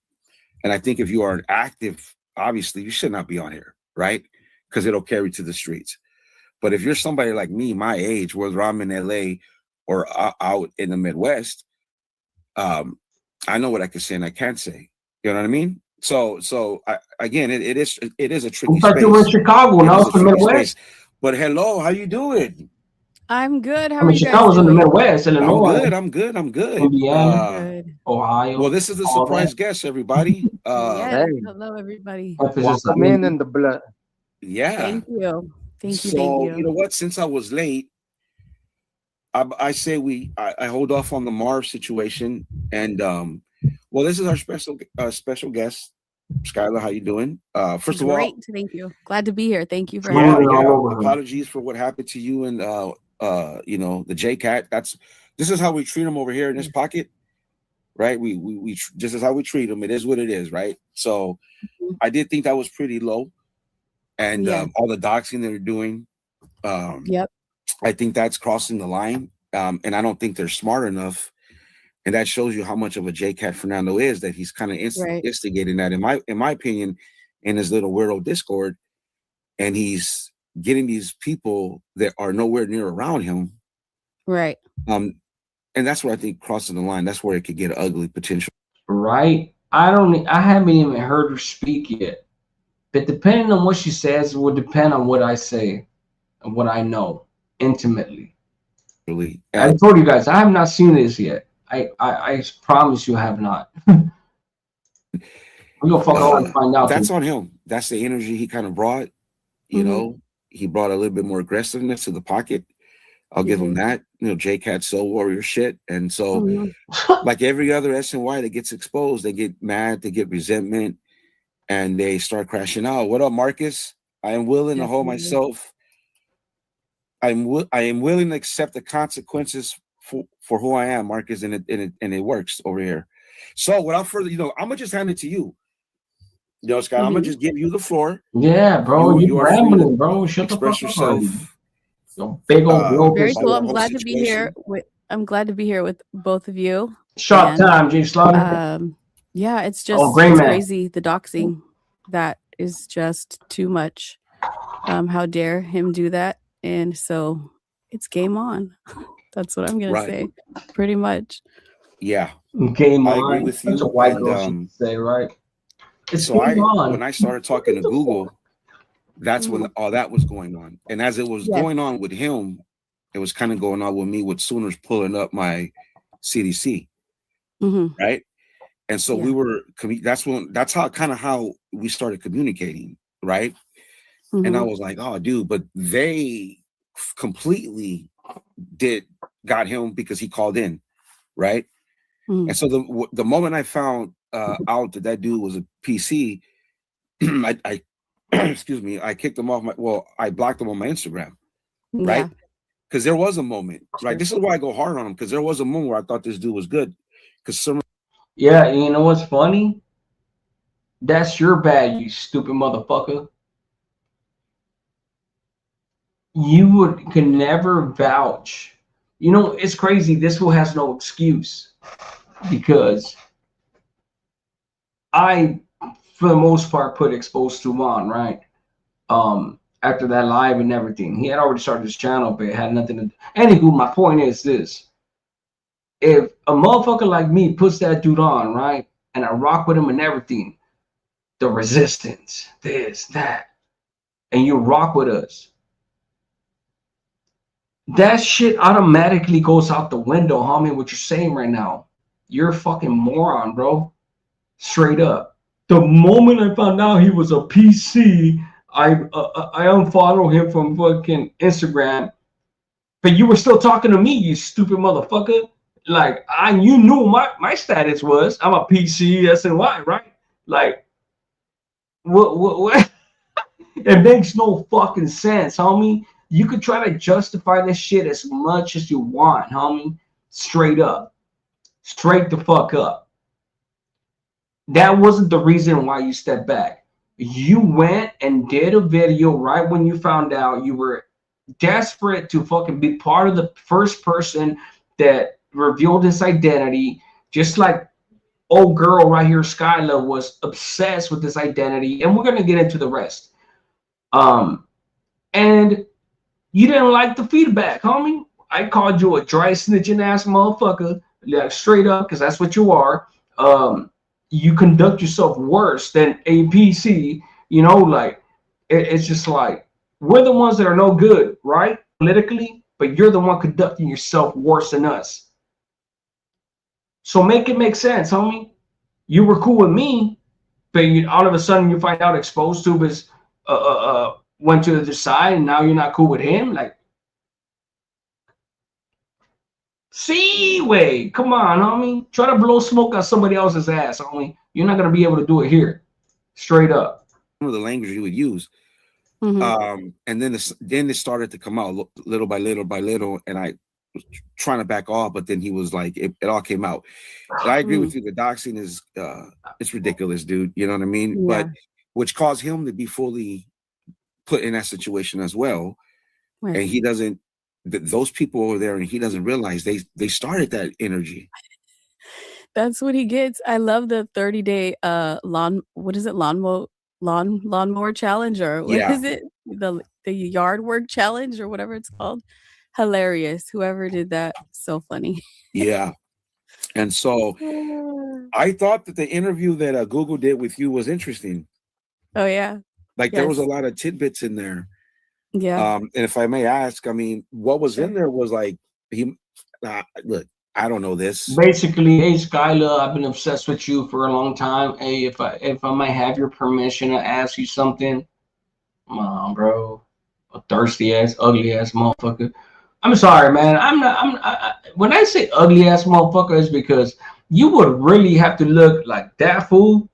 And I think if you are an active, obviously you should not be on here, right? Because it'll carry to the streets. But if you're somebody like me, my age, whether I'm in LA or out in the Midwest, I know what I can say and I can't say. You know what I mean? So again, it is a tricky In fact, you were in space. Chicago, It now is it's a the tricky Midwest. space. But hello, how you doing? I'm good. How I are mean, you guys Chicago's in the doing? Midwest, I'm Illinois, good. I'm good. I'm good. Indiana, Good. Ohio. Well, this is the all that. surprise guest, everybody. Yes. Hey, Hello, everybody. Emphasis welcome on in Indy. the blood. Yeah. Thank you. Thank you. Thank So you know you. what? Since I was late, I say I hold off on the Marv situation, and well, this is our special guest, Skyla. How you doing? First of all, Great. Thank you. Glad to be here. Thank you for yeah, having Smoothing me. all yeah. over her. Apologies for what happened to you and you know, the J Cat. This is how we treat him over here in this pocket, right? This is how we treat him. It is what it is, right? So I did think that was pretty low, and Yes. all the doxing they're doing, Yep. I think that's crossing the line, and I don't think they're smart enough. And that shows you how much of a J Cat Fernando is, that he's kind of Right. instigating that, in my opinion, in his little weirdo Discord, and he's getting these people that are nowhere near around him. Right. And that's where I think crossing the line, that's where it could get ugly potential. Right? I haven't even heard her speak yet. But depending on what she says, it will depend on what I say and what I know intimately. Really. I told you guys, I have not seen this yet. I promise you I have not. We're gonna fuck around and find out. That's on him. That's the energy he kind of brought. You know, he brought a little bit more aggressiveness to the pocket. I'll give him that. You know, J Cat Soul Warrior shit. And so, like every other SNY that gets exposed, they get mad, they get resentment, and they start crashing out. What up, Marcus? I am willing to hold myself. I am willing to accept the consequences for who I am, Marcus, and it works over here. So without further, you know, I'm gonna just hand it to you. Yo, Scott, I'm gonna just give you the floor. Yeah, bro, You you're are free rambling, to bro. Shut the express fuck up already. yourself. Yo, big old Very pistol. cool. I'm glad to be here with both of you. Short time, Jay Slaughter. Yeah, it's just great it's man. crazy. The doxing, that is just too much. How dare him do that? And so it's game on. That's what I'm gonna say. Pretty much. Yeah. Game I on. agree with you. That's a white girl should say, right? It's so game on. when I started talking to Google, that's when all that was going on. And as it was going on with him, it was kind of going on with me with Sooners pulling up my CDC. Right. And so we were, that's how we started communicating. Right. And I was like, oh, dude, but they completely got him because he called in. Right. And so the moment I found out that dude was a PC, I excuse me, I kicked him off I blocked him on my Instagram, right? Because there was a moment, right? This is why I go hard on him, because there was a moment where I thought this dude was good. Yeah, you know what's funny? That's your bad, you stupid motherfucker. You can never vouch. You know, it's crazy. This fool has no excuse because I, for the most part, put exposed to on, right? After that live and everything. He had already started his channel, but it had nothing to do. Anywho, my point is this. If a motherfucker like me puts that dude on, right, and I rock with him and everything, the resistance, this, that, and you rock with us, that shit automatically goes out the window, homie. What you're saying right now, you're a fucking moron, bro. Straight up. The moment I found out he was a PC, I unfollowed him from fucking Instagram. But you were still talking to me, you stupid motherfucker. Like you knew my status was I'm a PC SNY, right? Like what? It makes no fucking sense, homie. You could try to justify this shit as much as you want, homie. Straight up. Straight the fuck up. That wasn't the reason why you stepped back. You went and did a video right when you found out. You were desperate to fucking be part of the first person that revealed his identity, just like old girl right here, Skyla, was obsessed with this identity, and we're gonna get into the rest. And You didn't like the feedback, homie. I called you a dry snitching ass motherfucker, like straight up, because that's what you are. You conduct yourself worse than APC. You know, like it's just like we're the ones that are no good, right? Politically, but you're the one conducting yourself worse than us. So make it make sense, homie. You were cool with me, but all of a sudden you find out exposed to is went to the other side, and now you're not cool with him. Like, see, wait, come on, homie. Try to blow smoke on somebody else's ass, homie. You're not gonna be able to do it here, straight up. Some of the language you would use. And then it started to come out little by little, and I was trying to back off, but then he was like, it all came out. And I agree with you. The doxing is it's ridiculous, dude. You know what I mean? Yeah. But which caused him to be fully put in that situation as well. Right. And he doesn't. Those people over there, and he doesn't realize they started that energy. That's what he gets. I love the 30-day lawnmower challenge, or what is it? The yard work challenge, or whatever it's called. Hilarious. Whoever did that, so funny. Yeah. And so I thought that the interview that Google did with you was interesting. Oh yeah. Like there was a lot of tidbits in there. Yeah. And if I may ask, I mean, what was in there was like look, I don't know this. Basically, hey Skyla, I've been obsessed with you for a long time. Hey, if I might have your permission to ask you something, come on, bro, a thirsty ass, ugly ass motherfucker. I'm sorry, man. When I say ugly ass motherfucker, it's because you would really have to look like that fool,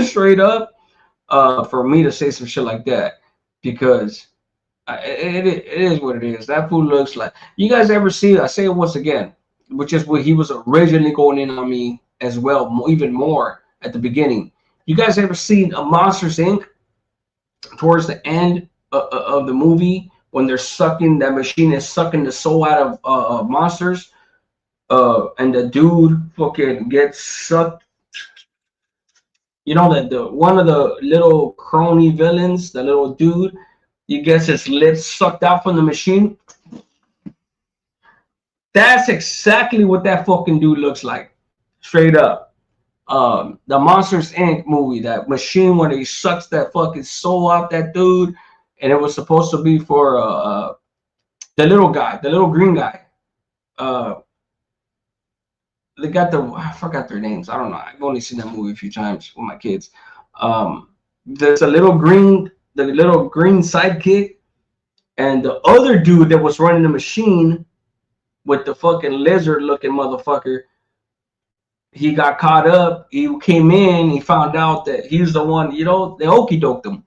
straight up, for me to say some shit like that. Because it is what it is. That fool looks like. You guys ever see? I say it once again, which is what he was originally going in on me as well, even more at the beginning. You guys ever seen a Monsters Inc. towards the end of the movie when they're sucking, that machine is sucking the soul out of monsters, and the dude fucking gets sucked. You know that the one of the little crony villains, the little dude, he gets his lips sucked out from the machine. That's exactly what that fucking dude looks like, straight up. The Monsters Inc. movie, that machine where he sucks that fucking soul out that dude, and it was supposed to be for the little guy, the little green guy. They got I forgot their names. I don't know. I've only seen that movie a few times with my kids. There's the little green sidekick, and the other dude that was running the machine with the fucking lizard looking motherfucker. He got caught up. He came in. He found out that he's the one. You know, they okey doked him.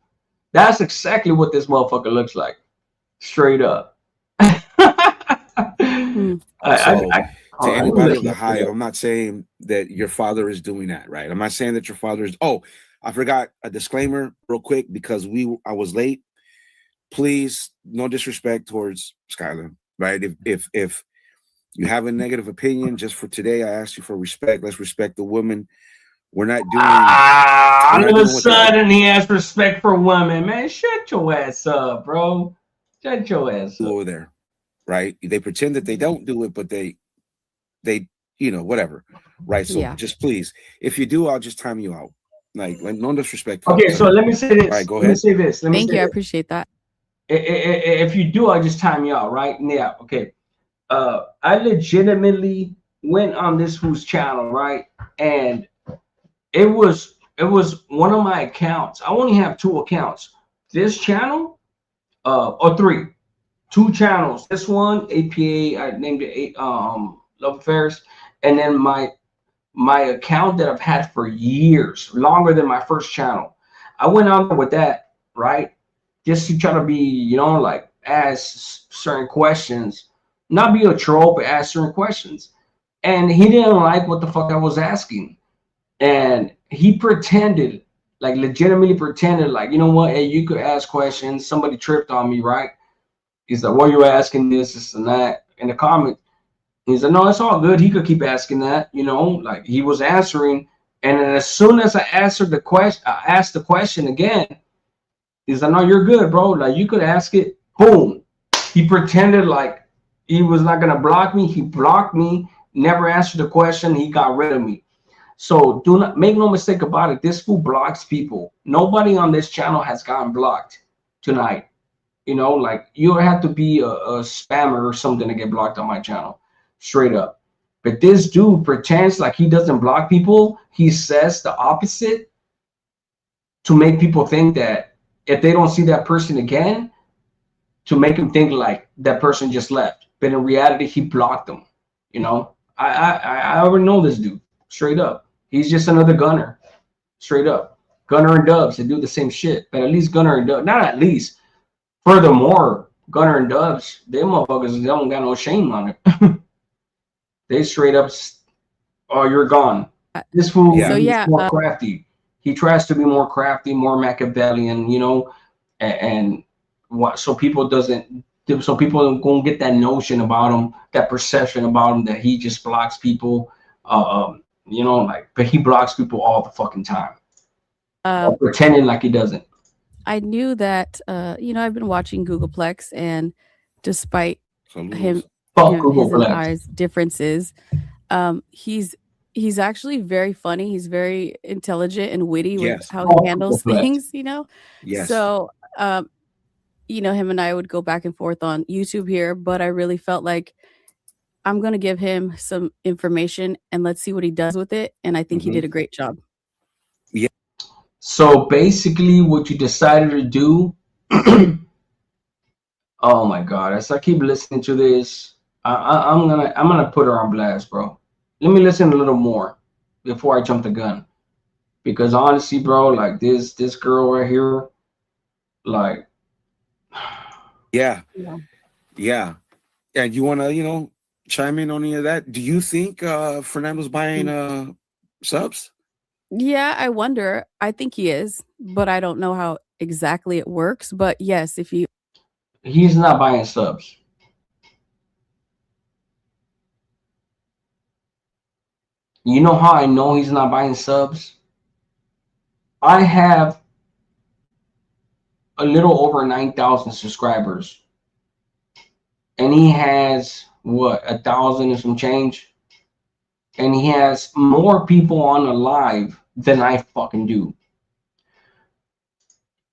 That's exactly what this motherfucker looks like, straight up. To anybody of the hive, I'm not saying that your father is doing that, right? I'm not saying that your father is. Oh, I forgot a disclaimer real quick because I was late. Please, no disrespect towards Skyla, right? If you have a negative opinion, just for today, I ask you for respect. Let's respect the woman. We're not doing. All of a sudden, he has respect for women, man. Shut your ass up, bro. Shut your ass up. Over there, right? They pretend that they don't do it, but they, you know, whatever, right? So just please, if you do, I'll just time you out. Like no disrespect. Okay, so let me say this. All right, go ahead. Let me say this. Thank you. I appreciate that. If you do, I'll just time you out, right? Yeah. Okay. I legitimately went on this fool's channel, right? And it was one of my accounts. I only have 2 accounts. This channel, or 3, 2 channels. This one, APA, I named it Love Affairs, and then my account that I've had for years, longer than my first channel. I went on with that, right? Just to try to be, you know, like ask certain questions. Not be a troll, but ask certain questions. And he didn't like what the fuck I was asking. And he pretended, like legitimately pretended, like, you know what, hey, you could ask questions. Somebody tripped on me, right? He's like, well, you're asking this and that in the comment. He's like, no, it's all good. He could keep asking that, you know, like he was answering. And then as soon as I answered the question, I asked the question again. He's like, no, you're good, bro. Like you could ask it. Boom. He pretended like he was not gonna block me. He blocked me, never answered the question. He got rid of me. So do not make no mistake about it. This fool blocks people. Nobody on this channel has gotten blocked tonight. You know, like you have to be a spammer or something to get blocked on my channel, straight up. But this dude pretends like he doesn't block people. He says the opposite to make people think that if they don't see that person again, to make him think like that person just left. But in reality, he blocked them. You know, I already know this dude, straight up. He's just another gunner, straight up. Gunner and Dubs, they do the same shit. But at least Gunner and Dubs, not at least. Furthermore, Gunner and Dubs, they motherfuckers, they don't got no shame on it. They straight up, oh, you're gone. This fool is more crafty. He tries to be more crafty, more Machiavellian, you know, and what? So people don't get that notion about him, that perception about him that he just blocks people. You know, like, but he blocks people all the fucking time, pretending like he doesn't. I knew that, you know, I've been watching Googleplex, and despite him, his and I's differences, he's actually very funny. He's very intelligent and witty with how he handles things, you know? Yes. So, you know, him and I would go back and forth on YouTube here, but I really felt like I'm going to give him some information and let's see what he does with it. And I think he did a great job. Yeah. So basically what you decided to do, oh my God, as I keep listening to this, I'm gonna put her on blast, bro. Let me listen a little more before I jump the gun. Because honestly, bro, like this girl right here, like yeah. And you wanna, you know, chime in on any of that? Do you think Fernando's buying subs? Yeah, I wonder. I think he is, but I don't know how exactly it works. But yes, if he's not buying subs. You know how I know he's not buying subs? I have a little over 9,000 subscribers. And he has, what, 1,000 and some change? And he has more people on the live than I fucking do.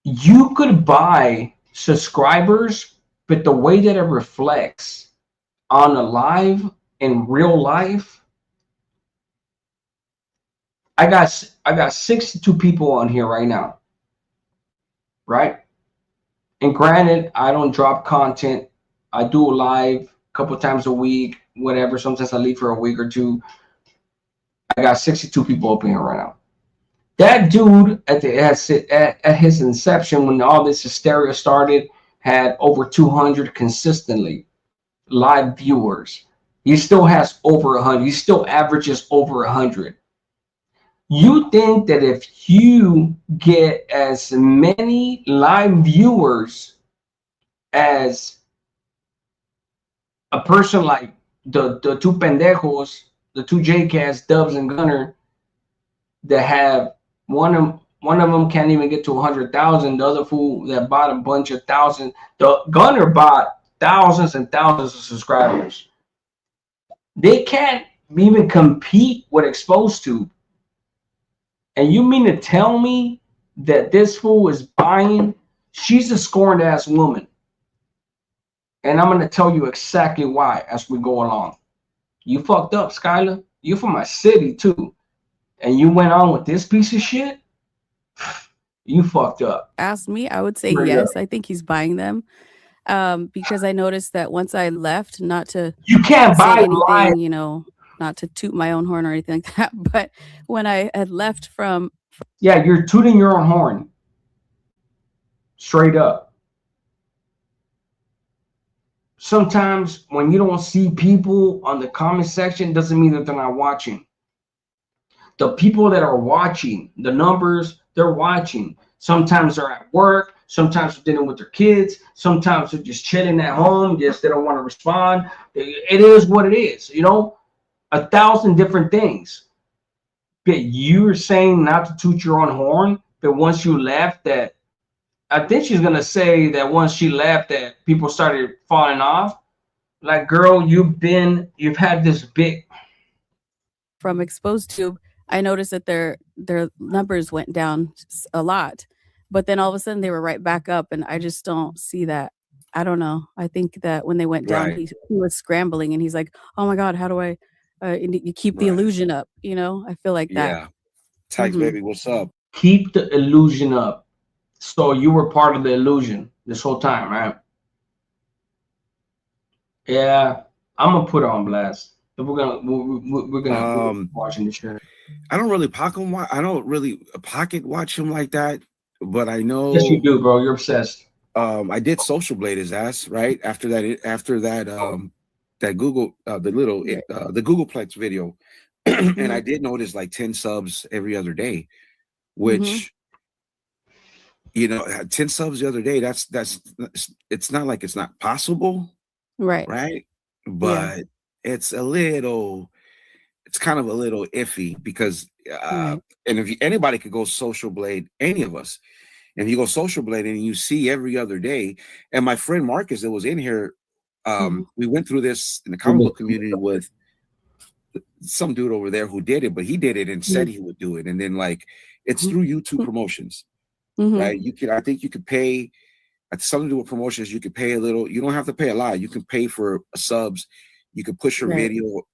You could buy subscribers, but the way that it reflects on a live in real life, I got 62 people on here right now, right? And granted, I don't drop content. I do a live a couple times a week, whatever. Sometimes I leave for a week or two. I got 62 people up in here right now. That dude at his inception, when all this hysteria started, had over 200 consistently live viewers. He still has over 100. He still averages over 100. You think that if you get as many live viewers as a person like the two pendejos, the two JCats, Dubs and Gunner, that have one of them can't even get to 100,000. The other fool that bought a bunch of thousands, the Gunner bought thousands and thousands of subscribers. They can't even compete with ExposedTube. And you mean to tell me that this fool is buying? She's a scorned ass woman. And I'm going to tell you exactly why as we go along. You fucked up, Skyla. You from my city too. And you went on with this piece of shit? You fucked up. Asked me, I would say yes. I think he's buying them. Because I noticed that once I left, not to you can't buy anything, live. You know, not to toot my own horn or anything like that, but when I had left from yeah, you're tooting your own horn. Straight up. Sometimes when you don't see people on the comment section, doesn't mean that they're not watching. The people that are watching, the numbers, they're watching. Sometimes they're at work. Sometimes they're dealing with their kids. Sometimes they're just chilling at home. Just they don't want to respond. It is what it is, you know, 1,000 different things. But you're saying not to toot your own horn, but once you left that I think she's gonna say that once she left, that people started falling off. Like, girl, you've had this big. From Exposed Tube, I noticed that their numbers went down a lot, but then all of a sudden they were right back up, and I just don't see that. I don't know. I think that when they went down, Right. he was scrambling, and he's like, "Oh my god, how do I?" You keep the Right. illusion up. I feel like that. Yeah. Tax baby, what's up? Keep the illusion up. So you were part of the illusion this whole time, right? Yeah, I'm gonna put her on blast. We're gonna watching the show. I don't really pocket watch him like that, but I know. Yes, you do, bro. You're obsessed. I did social blade his ass right after that that Google the Googleplex video, and I did notice like 10 subs every other day, which 10 subs the other day. That's it's not like it's not possible, right? But it's kind of a little iffy because and if anybody could go social blade, any of us. And you go social blade and you see every other day. And my friend Marcus that was in here, we went through this in the comic book community with some dude over there who did it, but he did it and said he would do it. And then like it's through YouTube promotions, right? I think you could pay something to do with promotions. You could pay a little. You don't have to pay a lot. You can pay for subs. You can push your video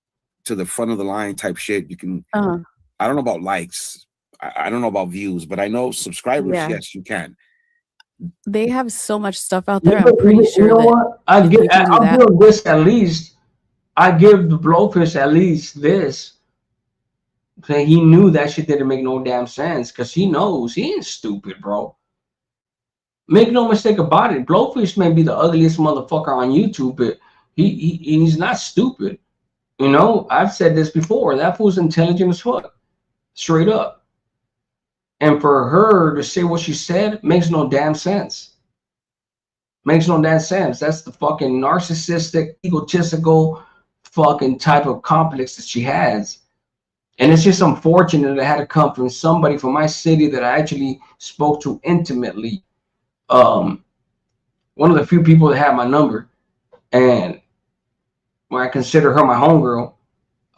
to the front of the line type shit. You can. I don't know about likes. I don't know about views, but I know subscribers. Yes, you can. They have so much stuff out there. I'm pretty sure. You know what? I'll give this at least. I give the blowfish at least this. He knew that shit didn't make no damn sense because he knows he ain't stupid, bro. Make no mistake about it. Blowfish may be the ugliest motherfucker on YouTube, but he's not stupid. I've said this before. That fool's intelligent as fuck, straight up. And for her to say what she said makes no damn sense. Makes no damn sense. That's the fucking narcissistic, egotistical fucking type of complex that she has. And it's just unfortunate that it had to come from somebody from my city that I actually spoke to intimately. One of the few people that had my number. And when I consider her my homegirl,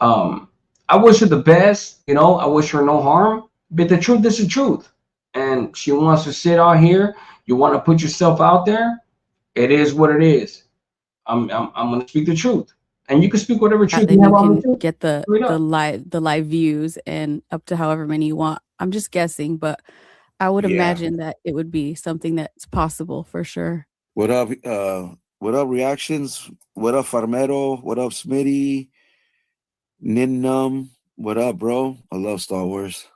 I wish her the best. I wish her no harm. But the truth is the truth. And she wants to sit out here. You want to put yourself out there. It is what it is. I'm going to speak the truth. And you can speak whatever truth you have on. You can get the live views and up to however many you want. I'm just guessing, but I would imagine that it would be something that's possible for sure. What up? What up, reactions? What up, Farmero? What up, Smitty? Ninnum? What up, bro? I love Star Wars.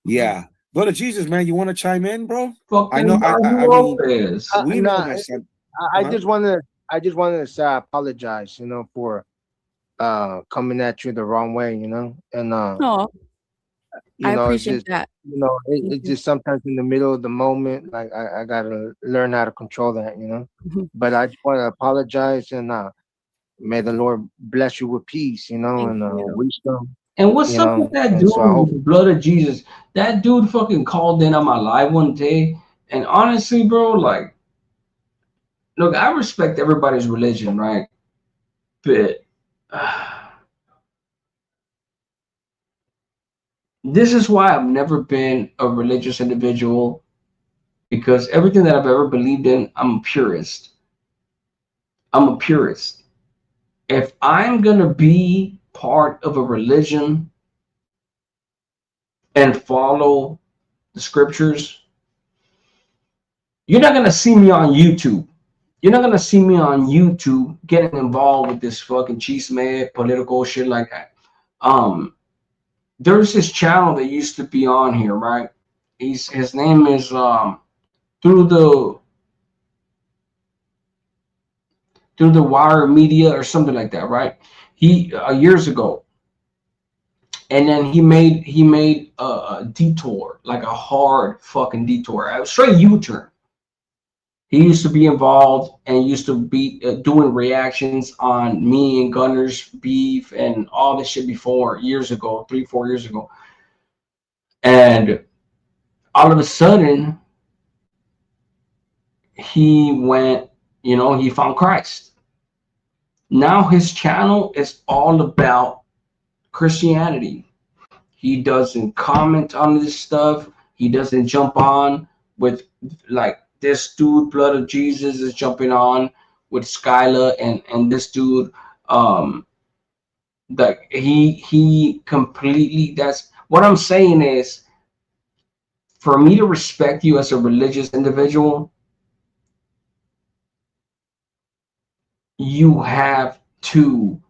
Yeah, brother Jesus, man, you want to chime in, bro? I know. I just wanted to say I apologize, for coming at you the wrong way, and I appreciate that. It's just sometimes in the middle of the moment, like I gotta learn how to control that, But I just want to apologize, and may the Lord bless you with peace, and wisdom. And what's up with that dude with the blood of Jesus? That dude fucking called in on my live one day. And honestly, bro, like, look, I respect everybody's religion, right? But this is why I've never been a religious individual, because everything that I've ever believed in, I'm a purist. I'm a purist. If I'm going to be part of a religion and follow the scriptures, you're not going to see me on YouTube. You're not going to see me on YouTube getting involved with this fucking chisme, political shit like that. There's this channel that used to be on here, right? His name is Through the Wire Media or something like that, right? He years ago. And then he made a detour, like a hard fucking detour, a straight U-turn. He used to be involved and used to be doing reactions on me and Gunner's beef and all this shit before, years ago, 3-4 years ago. And all of a sudden, he went, you know, he found Christ. Now his channel is all about Christianity. He doesn't comment on this stuff. He doesn't jump on with like this dude, Blood of Jesus, is jumping on with Skyla and this dude. That he completely. That's what I'm saying is, for me to respect you as a religious individual, you have to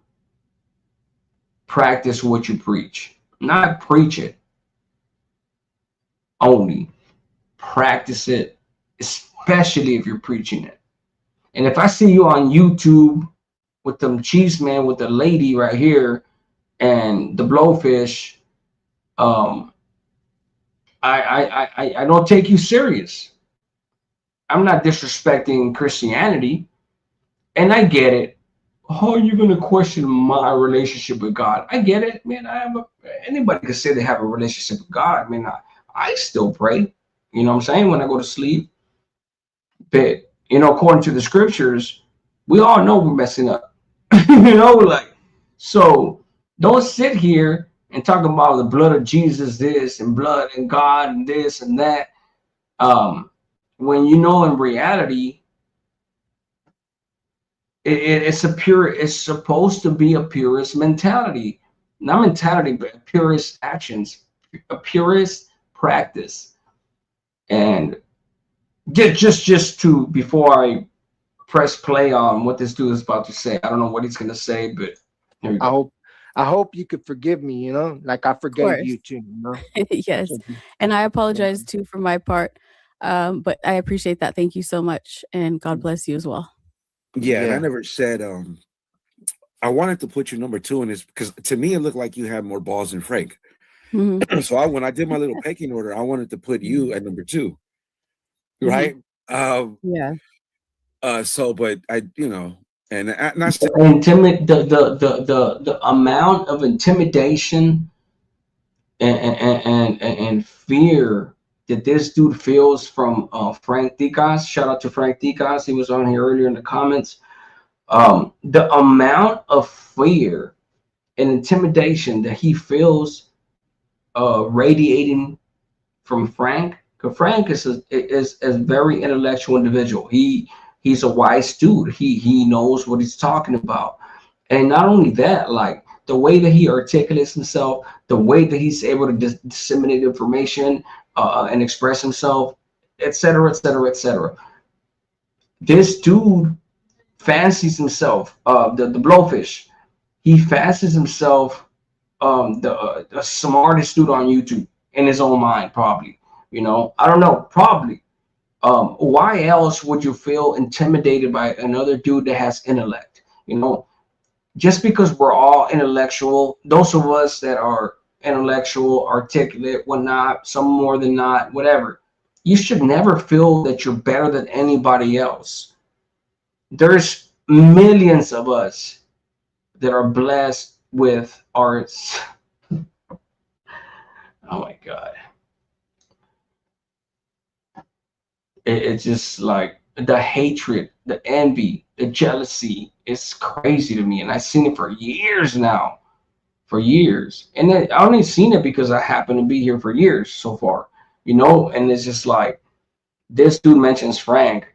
practice what you preach. Not preach it only, practice it, especially if you're preaching it. And if I see you on YouTube with them cheese man with the lady right here and the blowfish, I don't take you serious. I'm not disrespecting Christianity, and I get it. How are you going to question my relationship with God? I get it, man. Anybody can say they have a relationship with God. I mean, I still pray. You know what I'm saying? When I go to sleep. But, you know, according to the scriptures, we all know we're messing up. You know, like, so don't sit here and talk about the blood of Jesus, this and blood and God and this and that. When you know in reality, it's supposed to be a purist mentality, not mentality, but purist actions, a purist practice. And just to, before I press play on what this dude is about to say, I don't know what he's gonna say, but here we go. I hope you could forgive me, you know, like I forgave you too, you know. Yes, and I apologize too for my part, but I appreciate that. Thank you so much, and God bless you as well. Yeah, and I never said I wanted to put you number 2 in this because to me it looked like you had more balls than Frank. Mm-hmm. So when I did my little pecking order, I wanted to put you at number 2, right? Yeah. So, but I, you know, and I said, the amount of intimidation and fear that this dude feels from Frank Dicas. Shout out to Frank Dicas. He was on here earlier in the comments. The amount of fear and intimidation that he feels radiating from Frank. Because Frank is a very intellectual individual. He's a wise dude. He knows what he's talking about. And not only that, like the way that he articulates himself, the way that he's able to disseminate information and express himself, etc., etc., etc. This dude fancies himself, the blowfish. He fancies himself the smartest dude on YouTube in his own mind, probably. You know, I don't know, probably. Why else would you feel intimidated by another dude that has intellect? You know, just because we're all intellectual, those of us that are intellectual, articulate, whatnot, some more than not, whatever, you should never feel that you're better than anybody else. There's millions of us that are blessed with arts. Oh my God. It's just like the hatred, the envy, the jealousy. It's crazy to me. And I've seen it for years now. For years. And then I only seen it because I happen to be here for years so far. You know, and it's just like this dude mentions Frank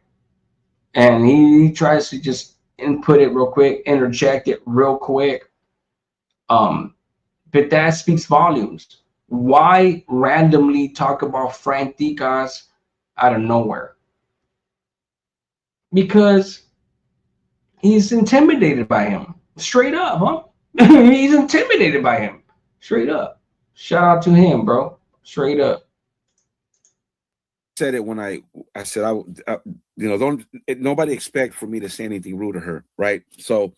and he tries to just input it real quick, interject it real quick. But that speaks volumes. Why randomly talk about Frank Dicas out of nowhere? Because he's intimidated by him. Straight up, huh? He's intimidated by him. Straight up. Shout out to him, bro. Straight up. Said it when I said you know, don't nobody expect for me to say anything rude to her, right? So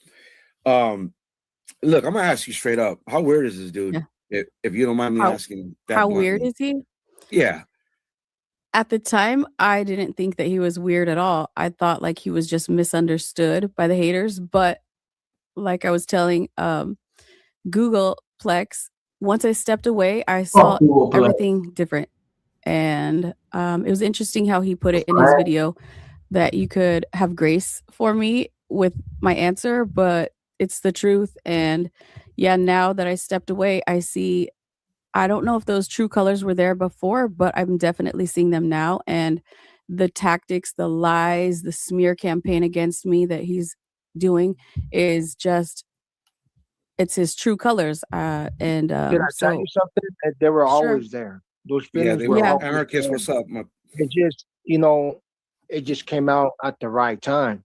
look, I'm gonna ask you straight up, how weird is this dude? Yeah. If you don't mind me asking that. How weird is he? Yeah. At the time, I didn't think that he was weird at all. I thought like he was just misunderstood by the haters. But like I was telling Google Plex, once I stepped away, I saw everything different. And it was interesting how he put it in his video. that you could have grace for me with my answer, but it's the truth. And yeah, now that I stepped away, I don't know if those true colors were there before, but I'm definitely seeing them now. And the tactics, the lies, the smear campaign against me that he's doing is just, it's his true colors. Did I tell you So something? That they were sure. always there. Those Yeah, feelings they were were Yeah. always anarchists. there. What's up? It just, it just came out at the right time,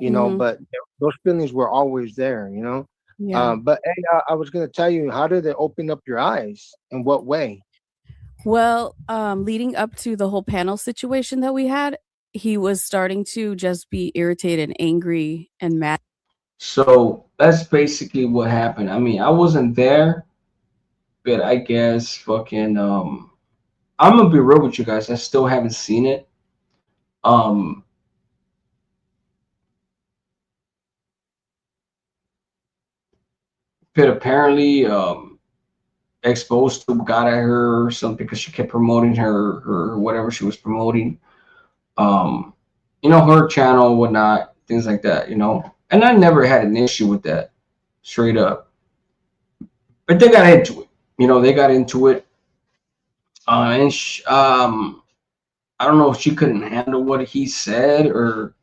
Hmm. but those feelings were always there, Yeah. But hey, I was gonna tell you, how did it open up your eyes? In what way? Well, leading up to the whole panel situation that we had, he was starting to just be irritated and angry and mad. So that's basically what happened. I mean, I wasn't there, but I guess fucking I'm gonna be real with you guys. I still haven't seen it. Um, but apparently, exposed to got at her or something because she kept promoting her whatever she was promoting. Um, her channel, whatnot, things like that. And I never had an issue with that, straight up. But they got into it. They got into it. And I don't know if she couldn't handle what he said or.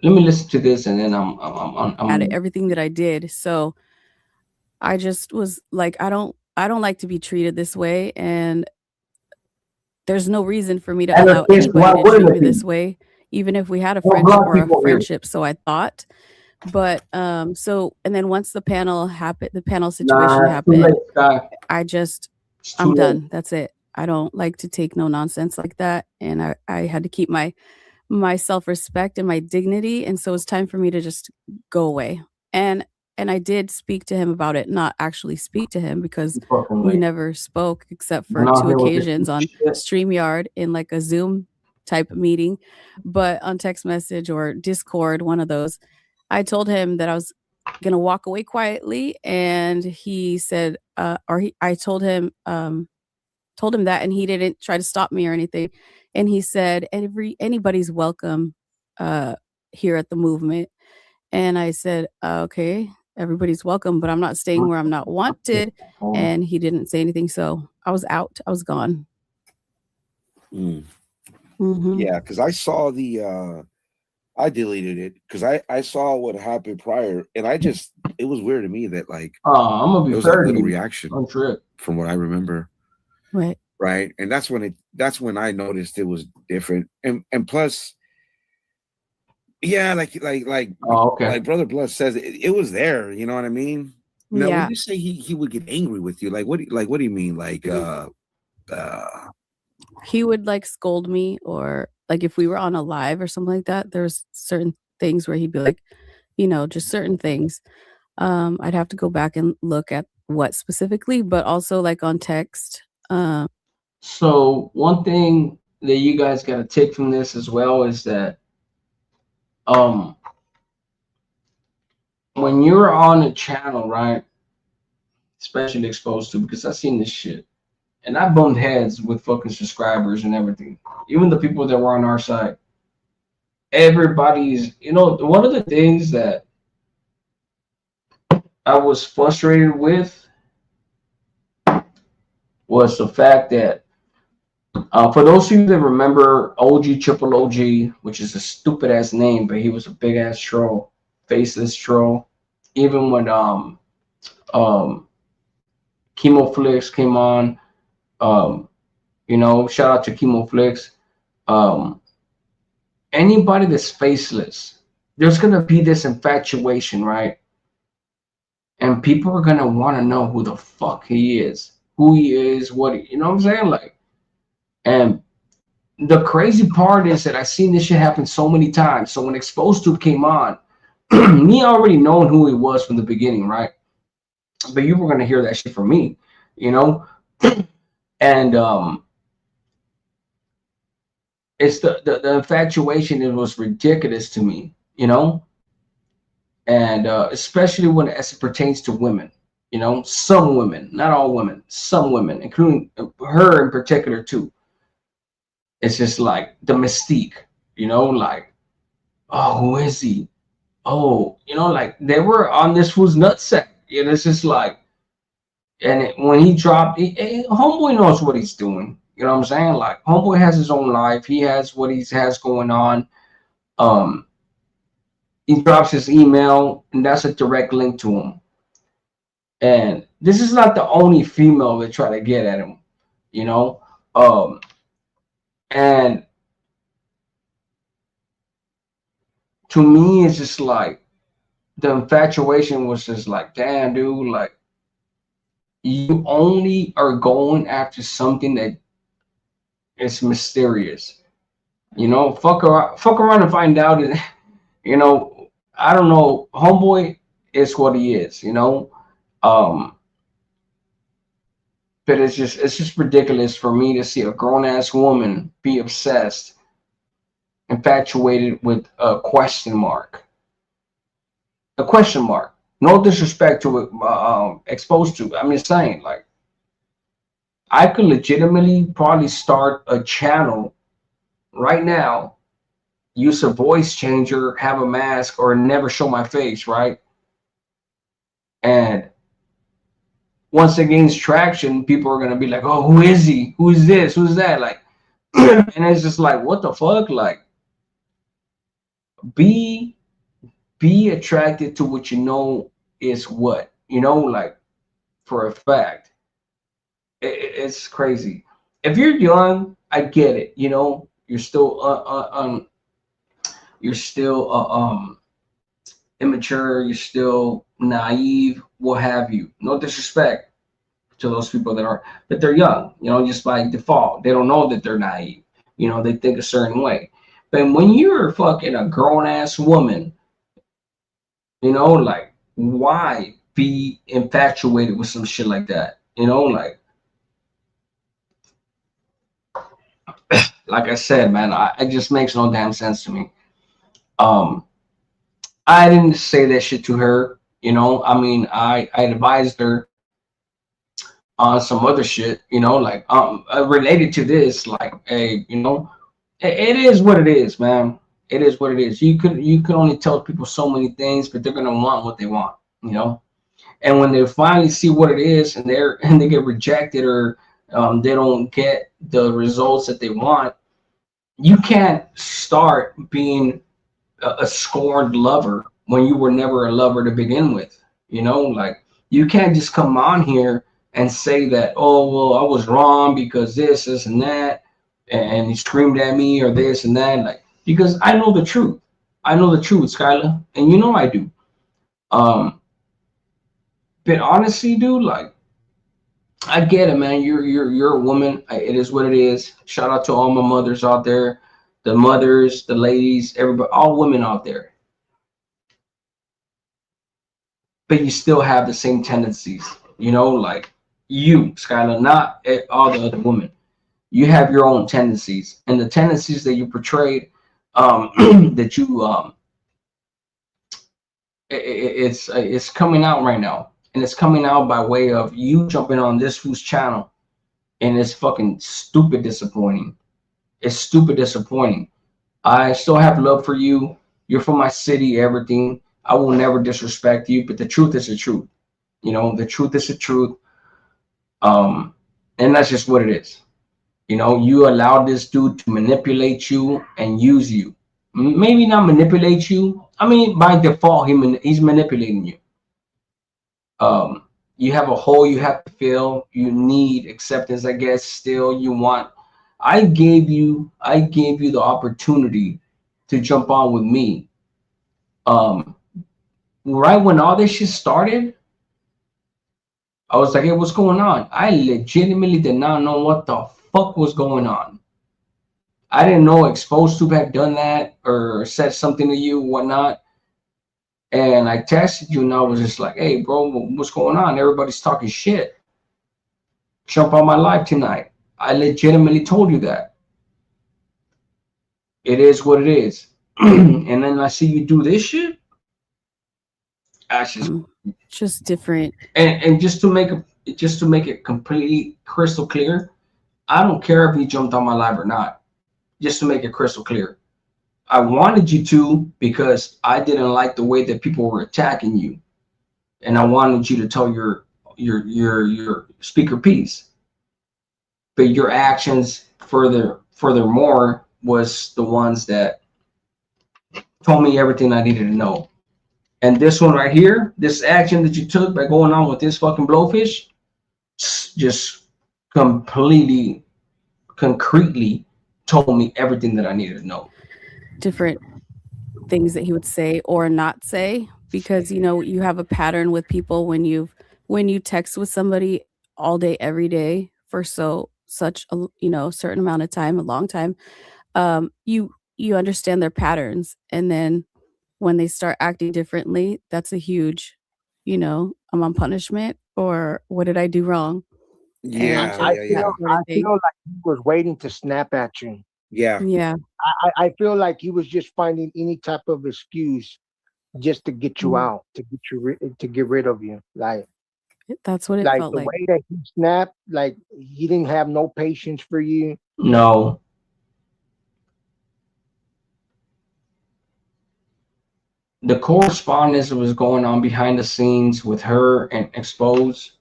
Let me listen to this, and then At everything that I did. So I just was like, I don't like to be treated this way, and there's no reason for me to and allow kids, why anybody to treat wouldn't me it be? this way, even if we had a No friendship black or a people here. friendship. So I thought, but so and then once the panel situation Nah, it's too late, happened, Sky. It's too I'm late. done. That's it. I don't like to take no nonsense like that, and I had to keep my self-respect and my dignity, and so it's time for me to just go away. And I did speak to him about it, not actually speak to him because It's fucking we late. never spoke except I'm for out two here with this occasions on shit. StreamYard in like a Zoom type meeting, but on text message or Discord, one of those. I told him that I was gonna walk away quietly, and he said, I told him that, and he didn't try to stop me or anything. And he said, anybody's welcome here at the movement. And I said, okay, everybody's welcome, but I'm not staying where I'm not wanted. And he didn't say anything. So I was out. I was gone. Mm. Hmm. Yeah, because I saw I deleted it because I saw what happened prior, and it was weird to me that like I'm gonna be there was like fair to little you. reaction On trip. from what I remember. Right. And that's when I noticed it was different. And plus, yeah, Oh, okay. like Brother Blood says, it was there, you know what I mean? Now when Yeah. you say he would get angry with you, like what do you mean? Like He would like scold me, or like if we were on a live or something like that, there's certain things where he'd be like, just certain things. I'd have to go back and look at what specifically, but also like on text. So one thing that you guys got to take from this as well is that when you're on a channel, right, especially exposed to, because I've seen this shit, and I bumped heads with fucking subscribers and everything, even the people that were on our side. Everybody's, one of the things that I was frustrated with was the fact that for those of you that remember OG Triple OG, which is a stupid ass name, but he was a big ass troll, faceless troll. Even when Chemo Flicks came on, shout out to Chemo Flicks. Anybody that's faceless, there's gonna be this infatuation, right? And people are gonna want to know who the fuck he is, you know what I'm saying, like. And the crazy part is that I've seen this shit happen so many times. So when Exposed Tube came on, me already knowing who he was from the beginning, right? But you were gonna hear that shit from me, and it's the infatuation. It was ridiculous to me, and especially when as it pertains to women, some women, not all women, some women, including her in particular too. it's just like the mystique, you know, like, oh, who is he? Oh, you know, like they were on this fool's nutsack. And it's just like, and when he dropped, Homeboy knows what he's doing. You know what I'm saying? Like, Homeboy has his own life. He has what he has going on. He drops his email, and that's a direct link to him. And this is not the only female that try to get at him, you know. And to me, it's just like the infatuation was just like, damn, dude, like you only are going after something that is mysterious. You know, fuck around and find out. You know, I don't know. Homeboy is what he is. You know, but it's just ridiculous for me to see a grown ass woman be obsessed, infatuated with a question mark. A question mark. No disrespect to it, exposed to. I'm just saying, like, I could legitimately probably start a channel right now, use a voice changer, have a mask, or never show my face, right? And once it gains traction, people are gonna be like, "Oh, who is he? Who is this? Who's that?" Like, and it's just like, what the fuck? Like, be attracted to what you know is what, you know, like, for a fact. It's crazy. If you're young, I get it. You know, you're still immature. You're still naive. What have you? No disrespect to those people that they're young. You know, just by default, they don't know that they're naive. You know, they think a certain way. But when you're fucking a grown ass woman, you know, like, why be infatuated with some shit like that? You know, like I said, man, it just makes no damn sense to me. I didn't say that shit to her, you know. I mean, I advised her on some other shit, you know, like related to this, like, hey, you know, it is what it is, man. It is what it is. You could only tell people so many things, but they're gonna want what they want, you know. And when they finally see what it is, and they get rejected, or they don't get the results that they want, you can't start being a scorned lover when you were never a lover to begin with. You know, like, you can't just come on here and say that, oh, well, I was wrong because this and that, and he screamed at me, or this and that. Like, because I know the truth. I know the truth, Skyla, and you know I do. But honestly, dude, like, I get it, man. You're a woman. It is what it is. Shout out to all my mothers out there, the mothers, the ladies, everybody, all women out there. But you still have the same tendencies, you know, like you, Skylar, not all the other women. You have your own tendencies, and the tendencies that you portrayed, that you, it's coming out right now. And it's coming out by way of you jumping on this fool's channel, and it's fucking stupid disappointing. It's stupid disappointing. I still have love for you. You're from my city, everything. I will never disrespect you, but the truth is the truth. You know, the truth is the truth. And that's just what it is. You know, you allowed this dude to manipulate you and use you. Maybe not manipulate you. I mean, by default, he's manipulating you. You have a hole you have to fill. You need acceptance, I guess. Still, you want. I gave you the opportunity to jump on with me. Right when all this shit started, I was like, hey, what's going on? I legitimately did not know what the fuck was going on. I didn't know Exposed Tube had done that or said something to you, whatnot. And I texted you, and I was just like, hey, bro, what's going on? Everybody's talking shit. Jump on my live tonight. I legitimately told you that. It is what it is. And then I see you do this shit. That's just different. And just to make it completely crystal clear, I don't care if you jumped on my live or not. just to make it crystal clear. I wanted you to because I didn't like the way that people were attacking you, and I wanted you to tell your speaker piece. But your actions furthermore was the ones that told me everything I needed to know. And this one right here, this action that you took by going on with this fucking blowfish, just completely, concretely told me everything that I needed to know. Different things that he would say or not say, because you know you have a pattern with people when you text with somebody all day every day for such a certain amount of time, a long time. You understand their patterns, and then when they start acting differently, that's a huge, I'm on punishment, or what did I do wrong? Yeah, I yeah. feel like he was waiting to snap at you. Yeah. Yeah. I feel like he was just finding any type of excuse just to get you out, to get rid of you. Like that's what it like felt the like. way that he snapped, like he didn't have no patience for you. No. The correspondence that was going on behind the scenes with her and Expose,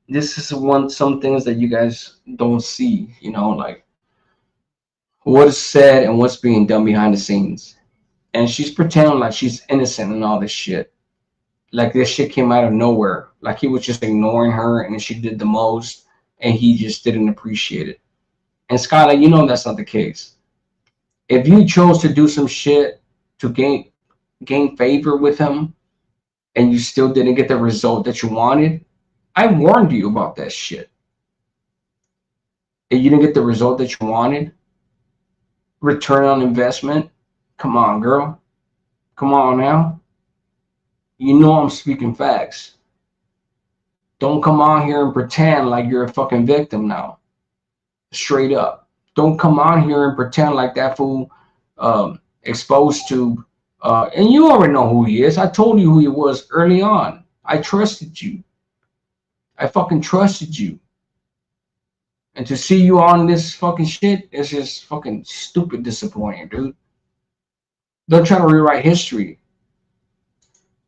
this is some things that you guys don't see, like what is said and what's being done behind the scenes. And she's pretending like she's innocent and all this shit. Like this shit came out of nowhere. Like he was just ignoring her and she did the most and he just didn't appreciate it. And Skyla, you know that's not the case. If you chose to do some shit to gain favor with him and you still didn't get the result that you wanted, I warned you about that shit. And you didn't get the result that you wanted, return on investment, come on, girl. Come on now. You know I'm speaking facts. Don't come on here and pretend like you're a fucking victim now. Straight up. Don't come on here and pretend like that fool exposed to, and you already know who he is. I told you who he was early on. I trusted you. I fucking trusted you. And to see you on this fucking shit is just fucking stupid disappointing, dude. Don't try to rewrite history.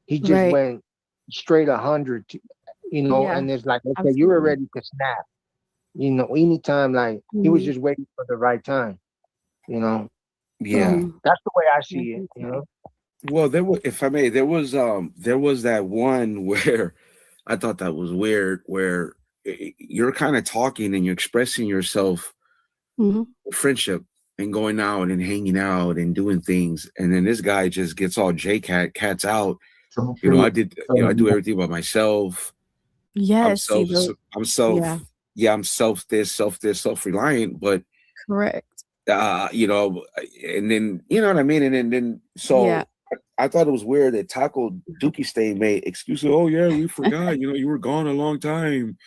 He just went straight 100, and it's like, okay, absolutely. You were ready to snap. Anytime, like he was just waiting for the right time. Yeah, that's the way I see it. Well, there was, if I may, there was that one where I thought that was weird, where you're kind of talking and you're expressing yourself, friendship, and going out and hanging out and doing things, and then this guy just gets all cats out. I do everything by myself. Yes, I'm self-reliant, but correct. And then you know what I mean, and then so I thought it was weird that Taco Dookie Stain made excuses. Oh yeah, we forgot. You were gone a long time.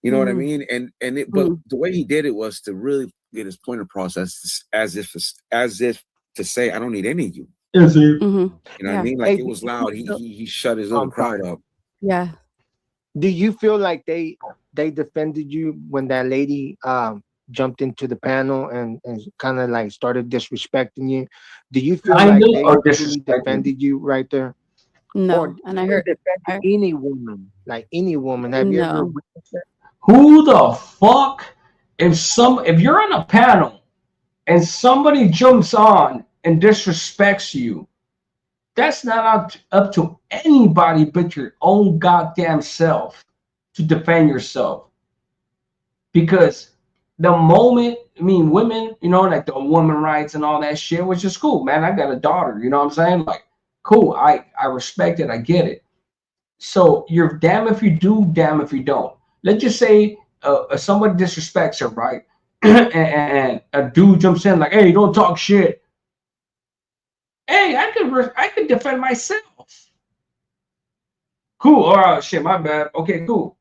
You know what I mean? But the way he did it was to really get his point across, as if to say, I don't need any of you. Yes, you know what I mean? Like it was loud. He shut his little crowd up. Yeah. Do you feel like they defended you when that lady jumped into the panel and kind of like started disrespecting you? Do you feel like they really defended you right there? No. And I heard any woman, like any woman. Have you ever witnessed that? Who the fuck? If you're on a panel and somebody jumps on and disrespects you, that's not up to anybody but your own goddamn self to defend yourself. Because the moment, women, like the woman rights and all that shit, which is cool, man. I got a daughter, you know what I'm saying? Like, cool, I respect it, I get it. So you're damn if you do, damn if you don't. Let's just say somebody disrespects her, right? and a dude jumps in like, hey, don't talk shit. Hey, I could defend myself. Cool. Oh shit, my bad. Okay, cool.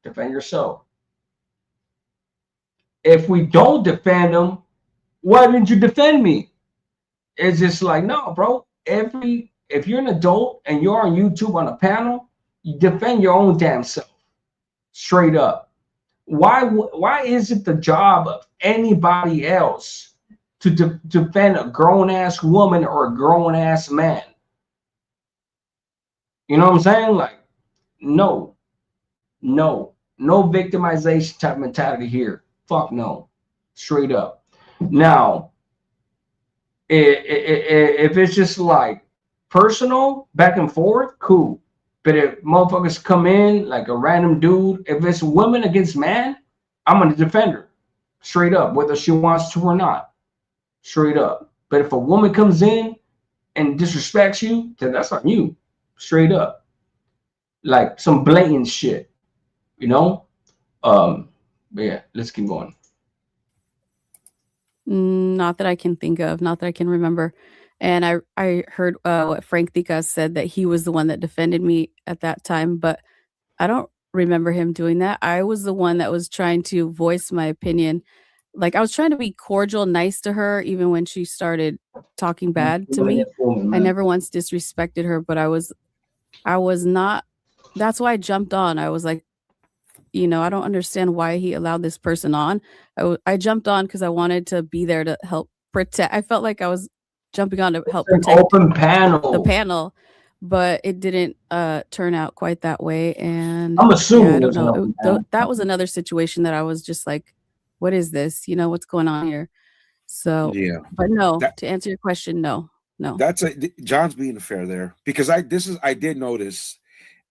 Defend yourself. If we don't defend them, why didn't you defend me? It's just like, no, bro. If you're an adult and you're on YouTube on a panel, you defend your own damn self. Straight up. why is it the job of anybody else to defend a grown-ass woman or a grown-ass man? You know what I'm saying? Like, no victimization type mentality here. Fuck no, straight up. Now, if it's just like personal back and forth, cool. But if motherfuckers come in like a random dude, if it's woman against man, I'm gonna defend her straight up, whether she wants to or not, straight up. But if a woman comes in and disrespects you, then that's on you, straight up. Like some blatant shit, you know. But yeah, let's keep going. Not that I can think of, not that I can remember. And I heard what Frank Ticas said, that he was the one that defended me at that time, but I don't remember him doing that. I was the one that was trying to voice my opinion. Like, I was trying to be cordial, nice to her, even when she started talking bad to me. I never once disrespected her, but I was not. That's why I jumped on. I was like, you know, I don't understand why he allowed this person on. I jumped on because I wanted to be there to help protect. I felt like I was jumping on to help protect open panel. The panel, but it didn't turn out quite that way. And I'm assuming I don't know. That was another situation that I was just like, what is this? You know, what's going on here? So yeah, but no, to answer your question, no. That's John's being fair there, because I did notice,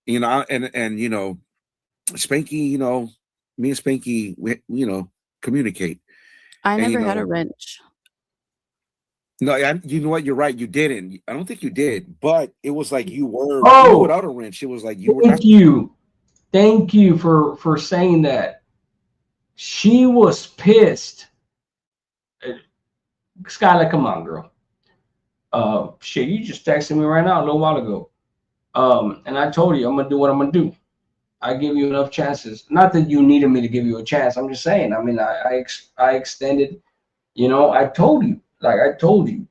you know, and you know, Spanky, you know, me and Spanky, we, you know, communicate. I never had a wrench. No, you know what? You're right. You didn't. I don't think you did, but it was like you were without a wrench. It was like you were. Thank you for saying that. She was pissed. Skyla, come on, girl. Shit, you just texted me right now a little while ago. And I told you I'm gonna do what I'm gonna do. I give you enough chances. Not that you needed me to give you a chance. I'm just saying. I mean, I extended. You know, I told you. Like I told you.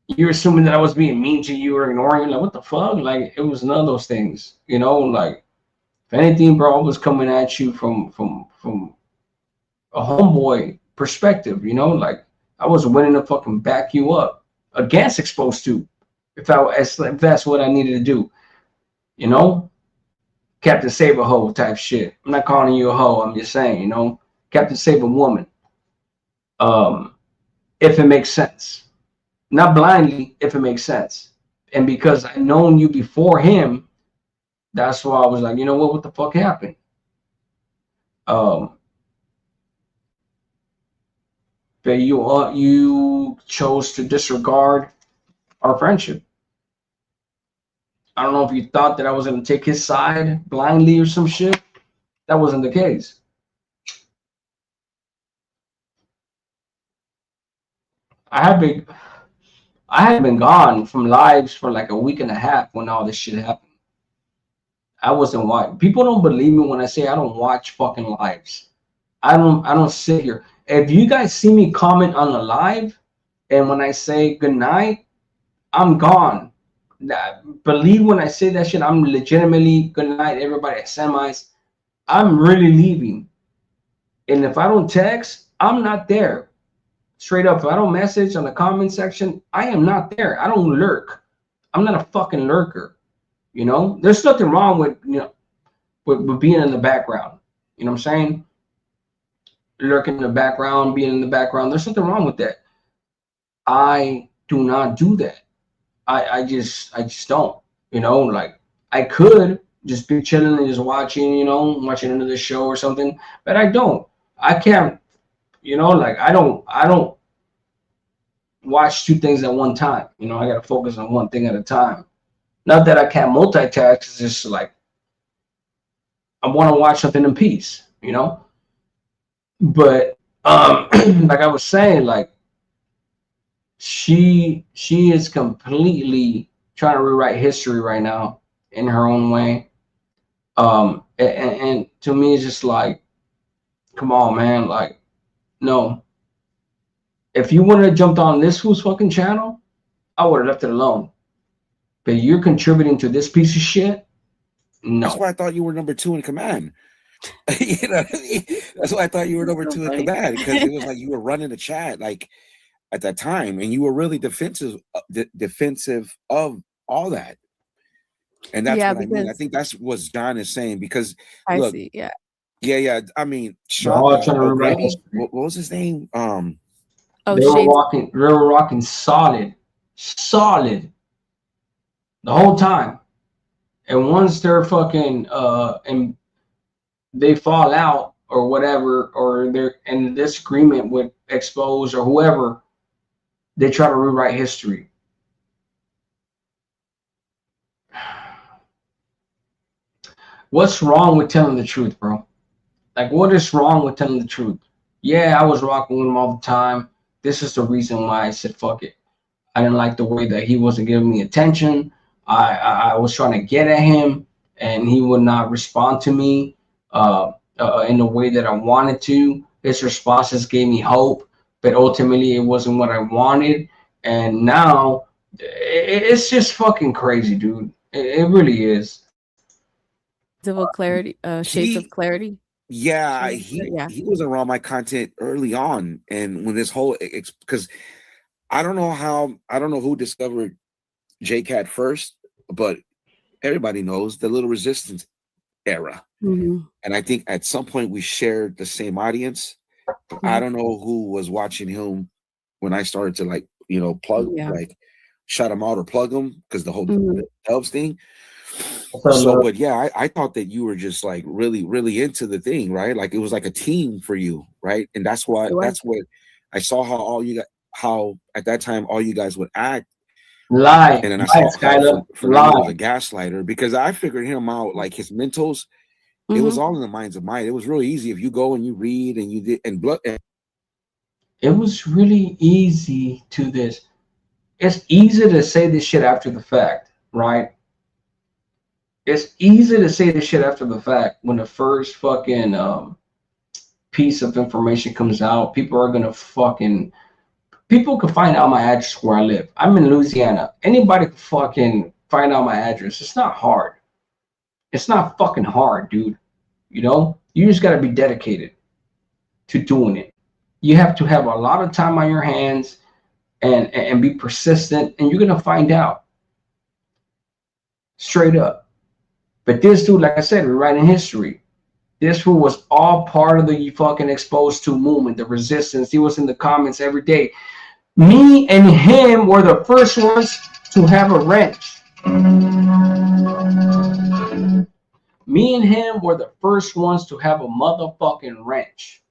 You're assuming that I was being mean to you or ignoring you. Like, what the fuck? Like, it was none of those things. You know, like, if anything, bro, I was coming at you from a homeboy perspective. You know, like, I was willing to fucking back you up against exposed to, if that's what I needed to do. You know, Captain Save a hoe type shit. I'm not calling you a hoe. I'm just saying, you know, Captain Save a woman. If it makes sense, not blindly, if it makes sense. And because I known you before him, that's why I was like, you know what the fuck happened? But you chose to disregard our friendship. I don't know if you thought that I was going to take his side blindly or some shit. That wasn't the case. I had been gone from lives for like a week and a half when all this shit happened. I wasn't watching. People don't believe me when I say I don't watch fucking lives. I don't sit here. If you guys see me comment on the live, and when I say good night, I'm gone. Believe when I say that shit, I'm legitimately good night, everybody at semis. I'm really leaving. And if I don't text, I'm not there. Straight up, if I don't message on the comment section, I am not there. I don't lurk. I'm not a fucking lurker. You know, there's nothing wrong with, you know, with being in the background. You know what I'm saying? Lurking in the background, being in the background. There's nothing wrong with that. I do not do that. I just don't, you know, like I could just be chilling and just watching, you know, watching another show or something, but I don't. I can't, you know, like I don't watch two things at one time. You know, I got to focus on one thing at a time. Not that I can't multitask. It's just like I want to watch something in peace, you know. But like I was saying, like she is completely trying to rewrite history right now in her own way. And to me, it's just like, come on, man. Like, no. If you wouldn't have jumped on this who's fucking channel, I would have left it alone. But you're contributing to this piece of shit? No. That's why I thought you were number 2 in command. You know what I mean? That's why I thought you were number 2 in command, because it was like you were running the chat like at that time, and you were really defensive of all that. And that's what I mean. I think that's what John is saying, because I look, see. Yeah. Yeah. I mean, what was his name? They were rocking solid the whole time. And once they're fucking and they fall out or whatever, or they're in disagreement with Expose or whoever, they try to rewrite history. What's wrong with telling the truth, bro? Like, what is wrong with telling the truth? Yeah, I was rocking with him all the time. This is the reason why I said fuck it. I didn't like the way that he wasn't giving me attention. I was trying to get at him, and he would not respond to me in the way that I wanted to. His responses gave me hope, but ultimately it wasn't what I wanted. And now it's just fucking crazy, dude. It really is. Clarity, shades of clarity. Yeah, he was around my content early on, and when this whole, because I don't know who discovered JCat first, but everybody knows the Little Resistance era. Mm-hmm. And I think at some point we shared the same audience. Mm-hmm. I don't know who was watching him when I started to plug, shut him out or plug him, because the whole Dubs thing. So, but yeah, I thought that you were just like really, really into the thing, right? Like it was like a team for you, right? And that's what I saw how at that time all you guys would act. Lie. And then I saw Skyla was a gaslighter, because I figured him out, like his mentals. It was all in the minds of mind. It was really easy if you go and you read and you did and blood. It was really easy to this. It's easy to say this shit after the fact, right? It's easy to say this shit after the fact. When the first fucking piece of information comes out, people can find out my address where I live. I'm in Louisiana. Anybody can fucking find out my address. It's not hard. It's not fucking hard, dude. You know, you just got to be dedicated to doing it. You have to have a lot of time on your hands and be persistent, and you're going to find out. Straight up. But this dude, like I said, we're writing history. This fool was all part of the fucking Exposed to movement, the resistance. He was in the comments every day. Me and him were the first ones to have a wrench. Me and him were the first ones to have a motherfucking wrench.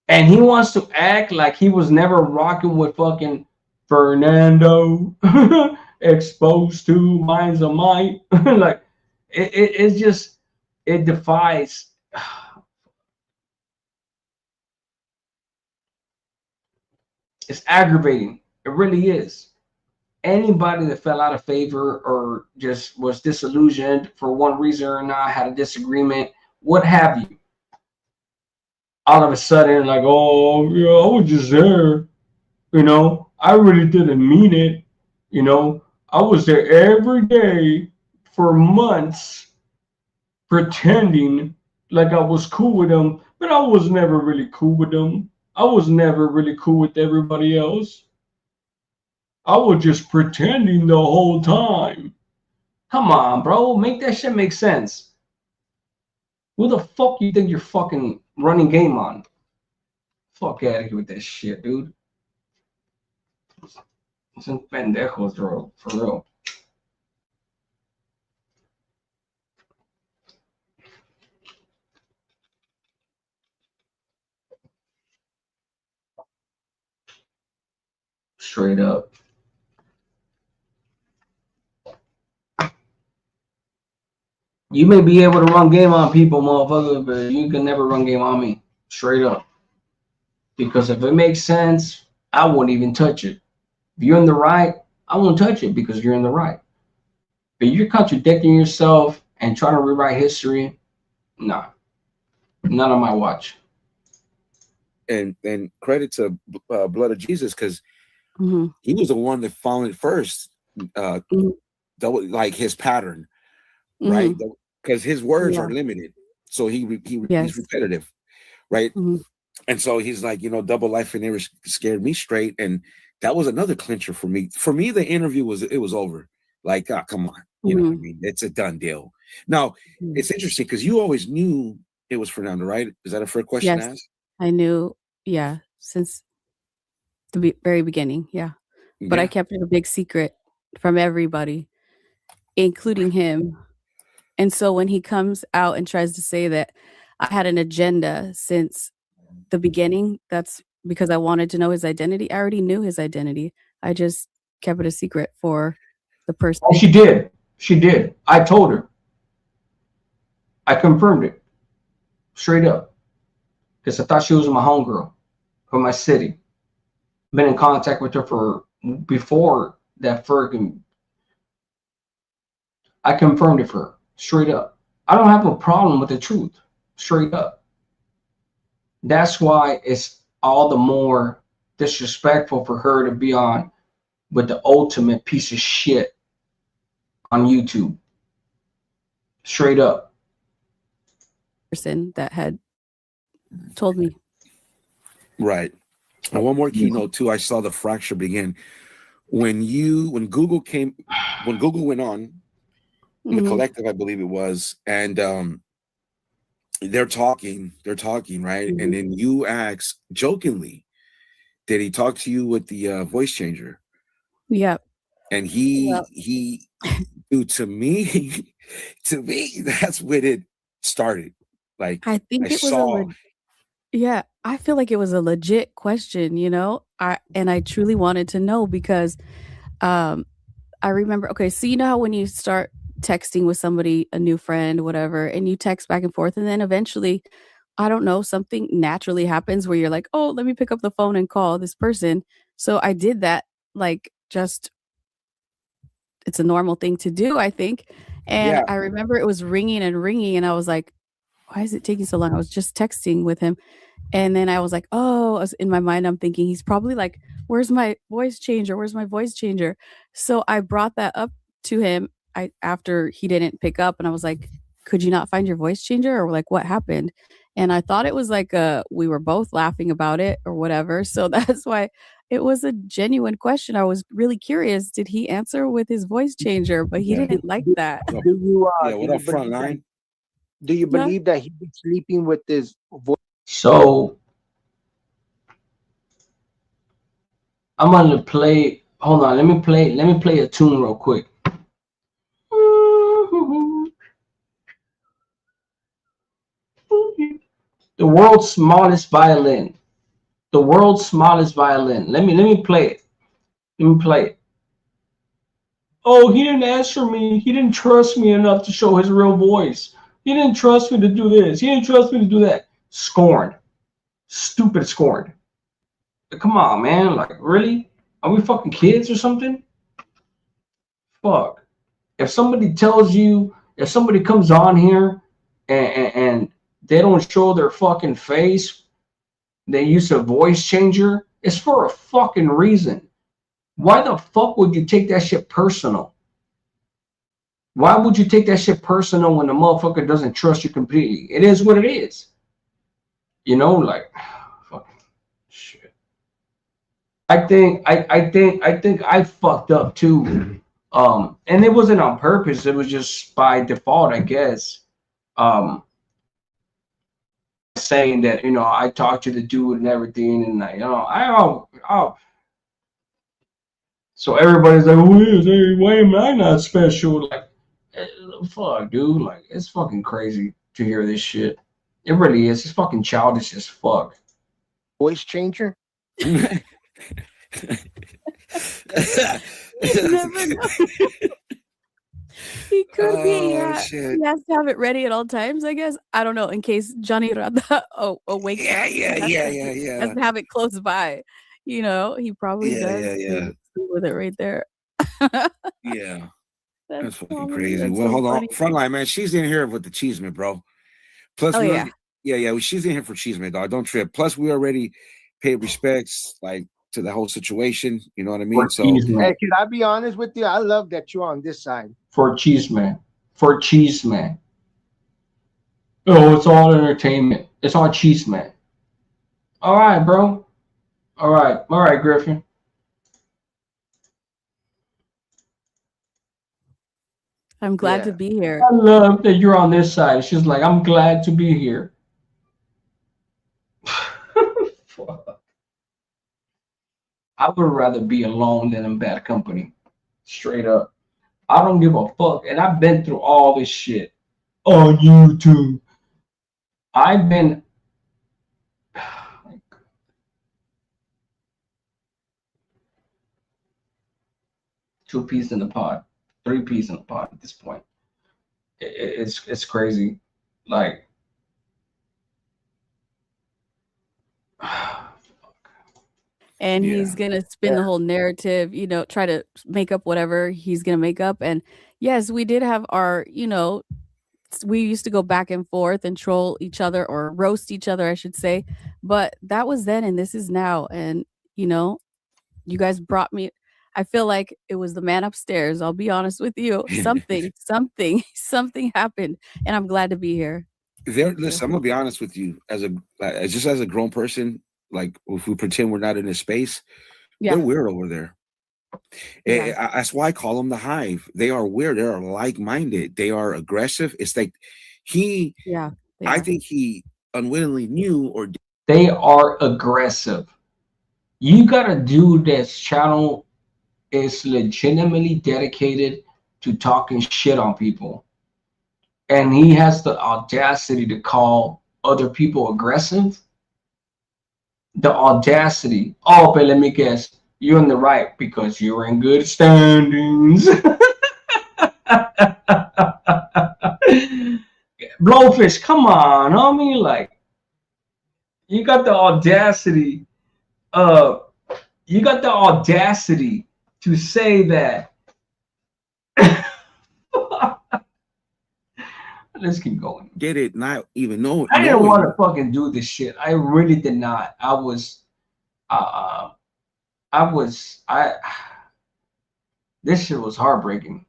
And he wants to act like he was never rocking with fucking Fernando. Exposed to Minds of Might. Like it's just, it defies. It's aggravating. It really is. Anybody that fell out of favor or just was disillusioned for one reason or not, had a disagreement, what have you, all of a sudden like, oh yeah, I was just there, I really didn't mean it, I was there every day for months pretending like I was cool with them, but I was never really cool with them. I was never really cool with everybody else. I was just pretending the whole time. Come on, bro. Make that shit make sense. Who the fuck you think you're fucking running game on? Fuck out of here with that shit, dude. Some pendejos, bro. For real. Straight up. You may be able to run game on people, motherfucker, but you can never run game on me. Straight up. Because if it makes sense, I won't even touch it. If you're in the right, I won't touch it because you're in the right. But you're contradicting yourself and trying to rewrite history. Nah. Not on my watch. And credit to Blood of Jesus, because he was the one that found it first. Like his pattern, right? Because his words are limited, so he's repetitive, right? And so he's like, double life and never scared me straight, and that was another clincher for me. For me, the interview was over. Like, come on, you know what I mean? It's a done deal. Now, it's interesting because you always knew it was Fernando, right? Is that a fair question to ask? I knew, since the very beginning, but I kept it a big secret from everybody, including him. And so when he comes out and tries to say that I had an agenda since the beginning, that's because I wanted to know his identity. I already knew his identity. I just kept it a secret for the person. Oh, she did. I told her. I confirmed it. Straight up. Because I thought she was my homegirl from my city. Been in contact with her for before that Ferguson. I confirmed it for her. Straight up. I don't have a problem with the truth. Straight up. That's why it's all the more disrespectful for her to be on with the ultimate piece of shit on YouTube. Straight up. Person that had told me. Right. And one more keynote too. I saw the fracture begin when Google went on the collective, I believe it was, and they're talking, right? And then you ask jokingly, did he talk to you with the voice changer? Yep. And he dude, to me, that's when it started. Like, I think it was I feel like it was a legit question, I truly wanted to know because I remember, okay, so you know how when you start texting with somebody, a new friend, whatever, and you text back and forth, and then eventually, I don't know, something naturally happens where you're like, oh, let me pick up the phone and call this person. So I did that, like, just, it's a normal thing to do, I think. And I remember it was ringing, and I was like, why is it taking so long? I was just texting with him. And then I was like, in my mind, I'm thinking he's probably like, where's my voice changer? Where's my voice changer? So I brought that up to him after he didn't pick up. And I was like, could you not find your voice changer? Or like, what happened? And I thought it was like, we were both laughing about it or whatever. So that's why it was a genuine question. I was really curious. Did he answer with his voice changer? But he didn't like that. Do you, what up, front line? Do you believe that he was sleeping with his voice? So I'm gonna play. Hold on, let me play a tune real quick. The world's smallest violin. The world's smallest violin. Let me play it. Let me play it. Oh, he didn't answer me. He didn't trust me enough to show his real voice. He didn't trust me to do this. He didn't trust me to do that. Scorned. Stupid scorned. Come on, man. Like, really? Are we fucking kids or something? Fuck. If somebody tells you, if somebody comes on here and they don't show their fucking face, they use a voice changer, it's for a fucking reason. Why the fuck would you take that shit personal? Why would you take that shit personal when the motherfucker doesn't trust you completely? It is what it is. Like, fucking shit. I think I fucked up too. And it wasn't on purpose. It was just by default, I guess. Saying that, I talked to the dude and everything, and so everybody's like, why am I not special? Like, fuck, dude. Like, it's fucking crazy to hear this shit. It really is. It's fucking childish as fuck. Voice changer? You never know. He could be. Yeah. Shit. He has to have it ready at all times, I guess. I don't know, in case Johnny Rada awakes. Yeah. He has to have it close by. He probably does. Yeah. With it right there. Yeah. That's fucking crazy. Well, so hold on. Frontline, man. She's in here with the cheeseman, bro. Plus, she's in here for cheeseman, dog. Don't trip. Plus, we already paid respects, like, to the whole situation. You know what I mean? So, hey, can I be honest with you? I love that you're on this side. For cheeseman. for Cheese Man. Oh, it's all entertainment. It's all Cheese Man. All right, bro. All right, Griffin. I'm glad to be here. I love that you're on this side. She's like, I'm glad to be here. I would rather be alone than in bad company. Straight up. I don't give a fuck. And I've been through all this shit on YouTube. I've been two peas in the pod, three peas in the pod at this point. It's crazy. Like and he's gonna spin the whole narrative, you know, try to make up whatever he's gonna make up. And yes, we did have our, you know, we used to go back and forth and troll each other or roast each other, I should say. But that was then and this is now. And, you know, you guys brought me, I feel like it was the man upstairs. I'll be honest with you. Something happened. And I'm glad to be here. Listen, I'm gonna be honest with you. As a grown person, like if we pretend we're not in this space, they're weird over there. That's why I call them the hive. They are weird. They are like-minded. They are aggressive. It's like I think he unwittingly knew or they are aggressive. You got a dude that's channel is legitimately dedicated to talking shit on people. And he has the audacity to call other people aggressive. The audacity. Oh, but let me guess. You're in the right because you're in good standings. Blowfish, come on, homie. Like, you got the audacity. You got the audacity to say that. Let's keep going. Get it? Not even know. I didn't want to fucking do this shit. I really did not. This shit was heartbreaking.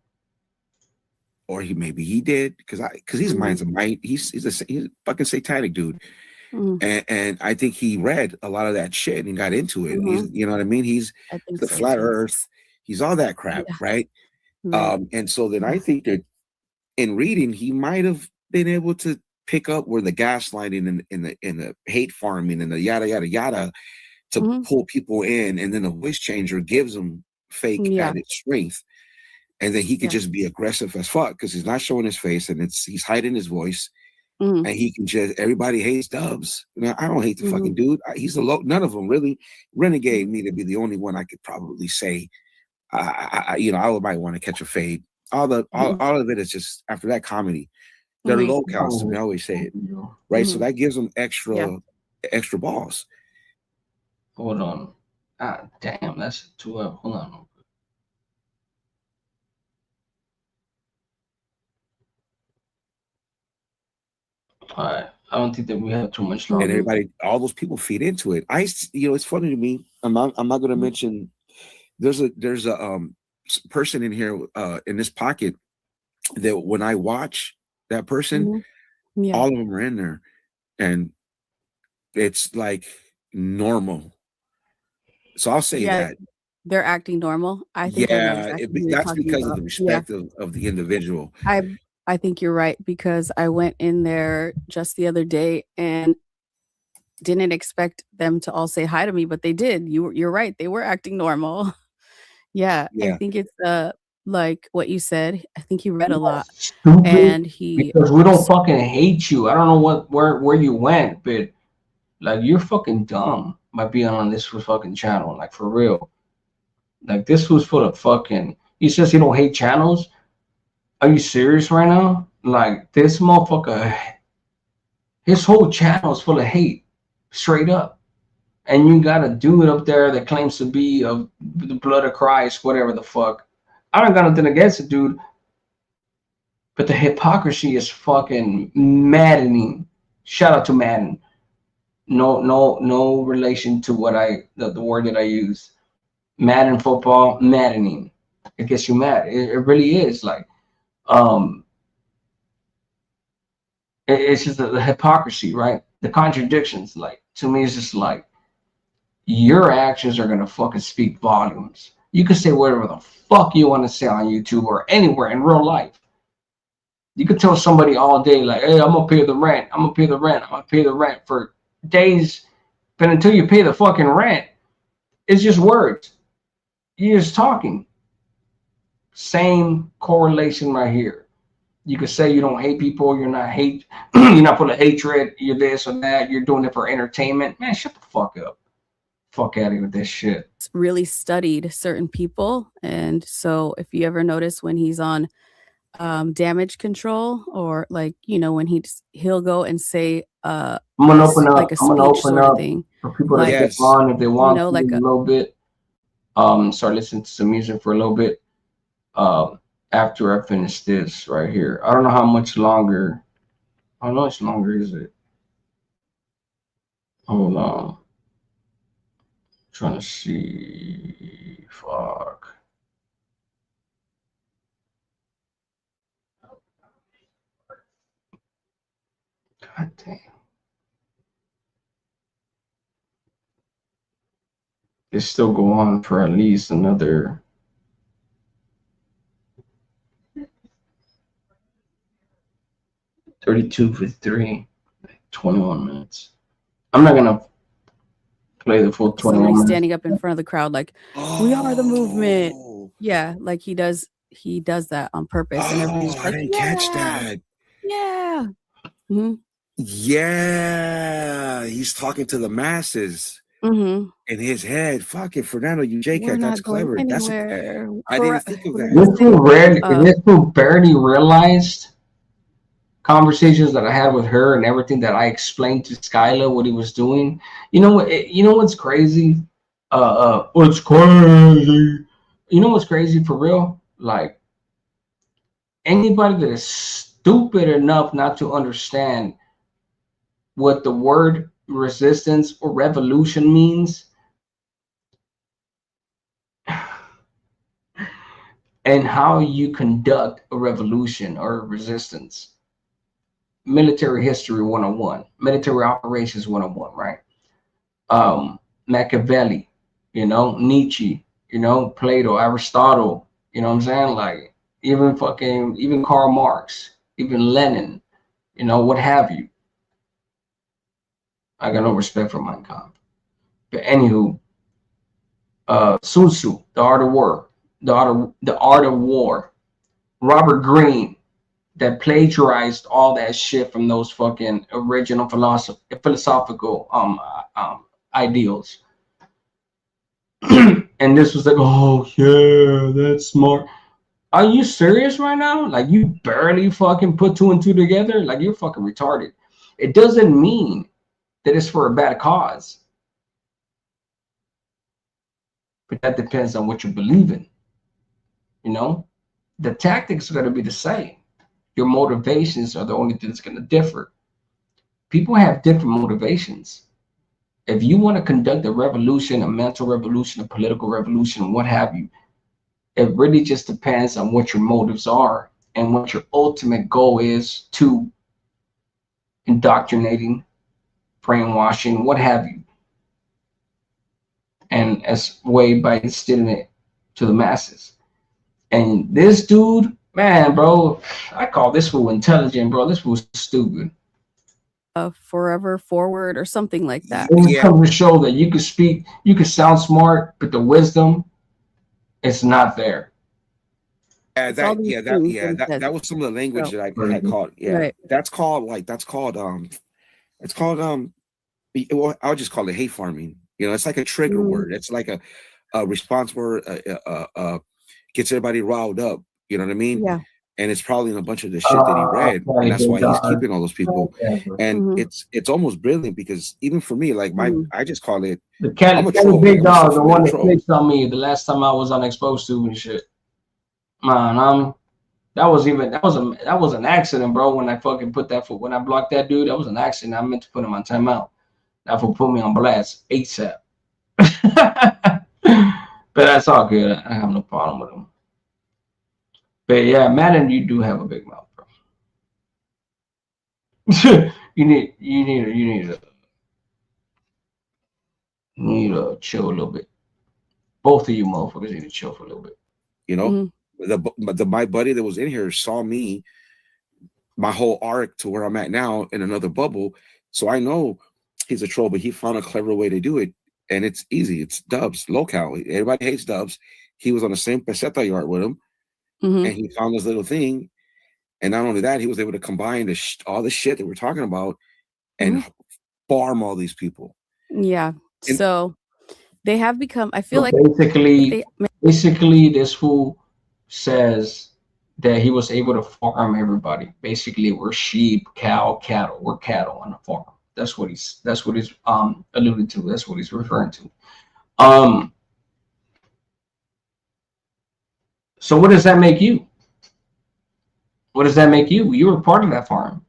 Or maybe he did because his mind's a mind. He's a fucking satanic dude. And I think he read a lot of that shit and got into it. He's, you know what I mean? He's the flat earth. He's all that crap, right? And so then I think that in reading, he might have been able to pick up where the gaslighting and the hate farming and the yada yada yada to pull people in, and then a voice changer gives him fake added strength, and then he could just be aggressive as fuck because he's not showing his face and he's hiding his voice. And he can just, everybody hates Dubs. Now, I don't hate the fucking dude. He's none of them really. Renegade me to be the only one I could probably say, I might want to catch a fade. All of it is just after that comedy. They're low counts to me. I always say it, right? So that gives them extra balls. Hold on. Damn, that's 12. Hold on. All right. I don't think that we have too much longer. And everybody, all those people feed into it. It's funny to me. I'm not going to mention. There's a person in here in this pocket that when I watch that person, all of them are in there, and it's like normal. So I'll say that they're acting normal. I think that's because of the respect of the individual. I think you're right because I went in there just the other day and didn't expect them to all say hi to me, but they did. You're right. They were acting normal. I think it's like what you said. I think he read a lot, and because we don't fucking hate you. I don't know where you went, but like you're fucking dumb by being on this fucking channel. Like for real. Like this was full of fucking. He says he don't hate channels. Are you serious right now? Like this motherfucker, his whole channel is full of hate, straight up. And you got a dude up there that claims to be of the blood of Christ, whatever the fuck. I don't got nothing against it, dude. But the hypocrisy is fucking maddening. Shout out to Madden. No relation to what the word that I use. Madden football, maddening. It gets you mad. It really is like. It's just the hypocrisy, right? The contradictions. Like, to me, it's just like your actions are gonna fucking speak volumes. You can say whatever the fuck you want to say on YouTube or anywhere in real life. You could tell somebody all day, like, hey, I'm gonna pay the rent, I'm gonna pay the rent, I'm gonna pay the rent for days, but until you pay the fucking rent, it's just words. You're just talking. Same correlation right here. You could say you don't hate people, you're not you're not full of hatred, you're this or that, you're doing it for entertainment. Man, shut the fuck up. Fuck out of here with this shit. Really studied certain people, and so if you ever notice when he's on damage control, or like, you know, when he'll go and say I'm gonna open up, like a speech sort of thing for people like, to get on if they want, you know, like a little bit. Start listening to some music for a little bit. After I finish this right here. I don't know how much longer. How much longer is it? Hold on. Trying to see. Fuck. God damn. It still go on for at least another 32 for 21 minutes. I'm not gonna play the full 21 somebody minutes. standing up in front of the crowd like, we are the movement. Yeah, like he does that on purpose. And everybody's I like, didn't catch that. Yeah. Mm-hmm. Yeah, he's talking to the masses in his head. Fucking Fernando, you J-Cat, that's clever. I didn't think of that. This who barely realized conversations that I had with her and everything that I explained to Skyla what he was doing. You know what? You know what's crazy? What's crazy? You know what's crazy for real? Like, anybody that is stupid enough not to understand what the word resistance or revolution means, and how you conduct a revolution or a resistance. Military history 101, military operations 101, right? Machiavelli, you know, Nietzsche, you know, Plato, Aristotle, you know what I'm saying? Like, even Karl Marx, even Lenin, you know, what have you. I got no respect for Mein Kampf. But anywho, Sun Tzu, The Art of War, the art of War, Robert Greene, that plagiarized all that shit from those fucking original philosophical ideals. And this was like, oh yeah, that's smart. Are you serious right now? Like, you barely fucking put two and two together? Like, you're fucking retarded. It doesn't mean that it's for a bad cause. But that depends on what you believe in. You know? The tactics are going to be the same. Your motivations are the only thing that's going to differ. People have different motivations. If you want to conduct a revolution, a mental revolution, a political revolution, what have you, it really just depends on what your motives are and what your ultimate goal is to indoctrinating, brainwashing, what have you. And as way by instilling it to the masses. And this dude, man, bro, I call this fool intelligent, bro. This fool's stupid. Forever forward or something like that. It comes to show that you can speak, you can sound smart, but the wisdom, it's not there. That was some of the language that I had called. Yeah, right. That's called well, I'll just call it hate farming. You know, it's like a trigger word. It's like a response word. Gets everybody riled up. You know what I mean? Yeah. And it's probably in a bunch of the shit that he read, and that's why he's keeping all those people. And it's almost brilliant, because even for me, like I just call it. The big dog, the one that clicked on me the last time I was on Exposed to and shit. Man, that was an accident, bro. When I fucking when I blocked that dude, that was an accident. I meant to put him on timeout. That fool put me on blast ASAP. But that's all good. I have no problem with him. But yeah, Madden, you do have a big mouth, bro. you need to chill a little bit. Both of you motherfuckers need to chill for a little bit. You know, my buddy that was in here saw me, my whole arc to where I'm at now in another bubble. So I know he's a troll, but he found a clever way to do it. And it's easy. It's Dubs, local. Everybody hates Dubs. He was on the same peseta yard with him. And he found this little thing. And not only that, he was able to combine all the shit that we're talking about and farm all these people. Yeah. And so they have become, I feel like basically this fool says that he was able to farm everybody. Basically, we're sheep, cow, cattle. We're cattle on a farm. That's what he's alluded to. That's what he's referring to. So what does that make you? What does that make you? You were part of that farm.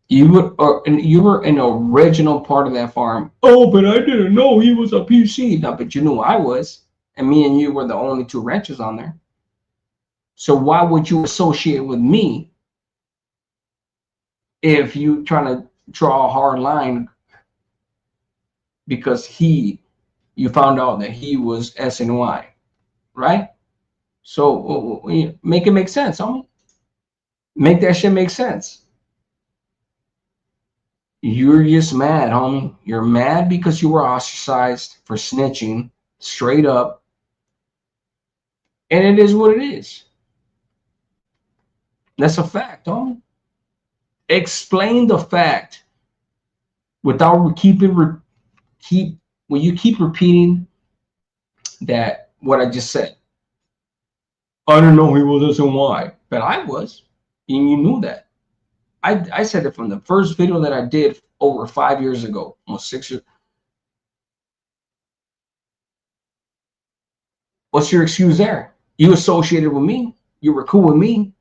You were an original part of that farm. Oh, but I didn't know he was a PC. No, but you knew I was, and me and you were the only two ranchers on there. So why would you associate with me if you trying to draw a hard line because you found out that he was S and Y, right? So make it make sense, homie. Make that shit make sense. You're just mad, homie. You're mad because you were ostracized for snitching straight up. And it is what it is. That's a fact, homie. Explain the fact without when you keep repeating that what I just said. I don't know he was S&Y, but I was, and you knew that. I said it from the first video that I did over 5 years ago, almost 6 years. What's your excuse there? You associated with me. You were cool with me.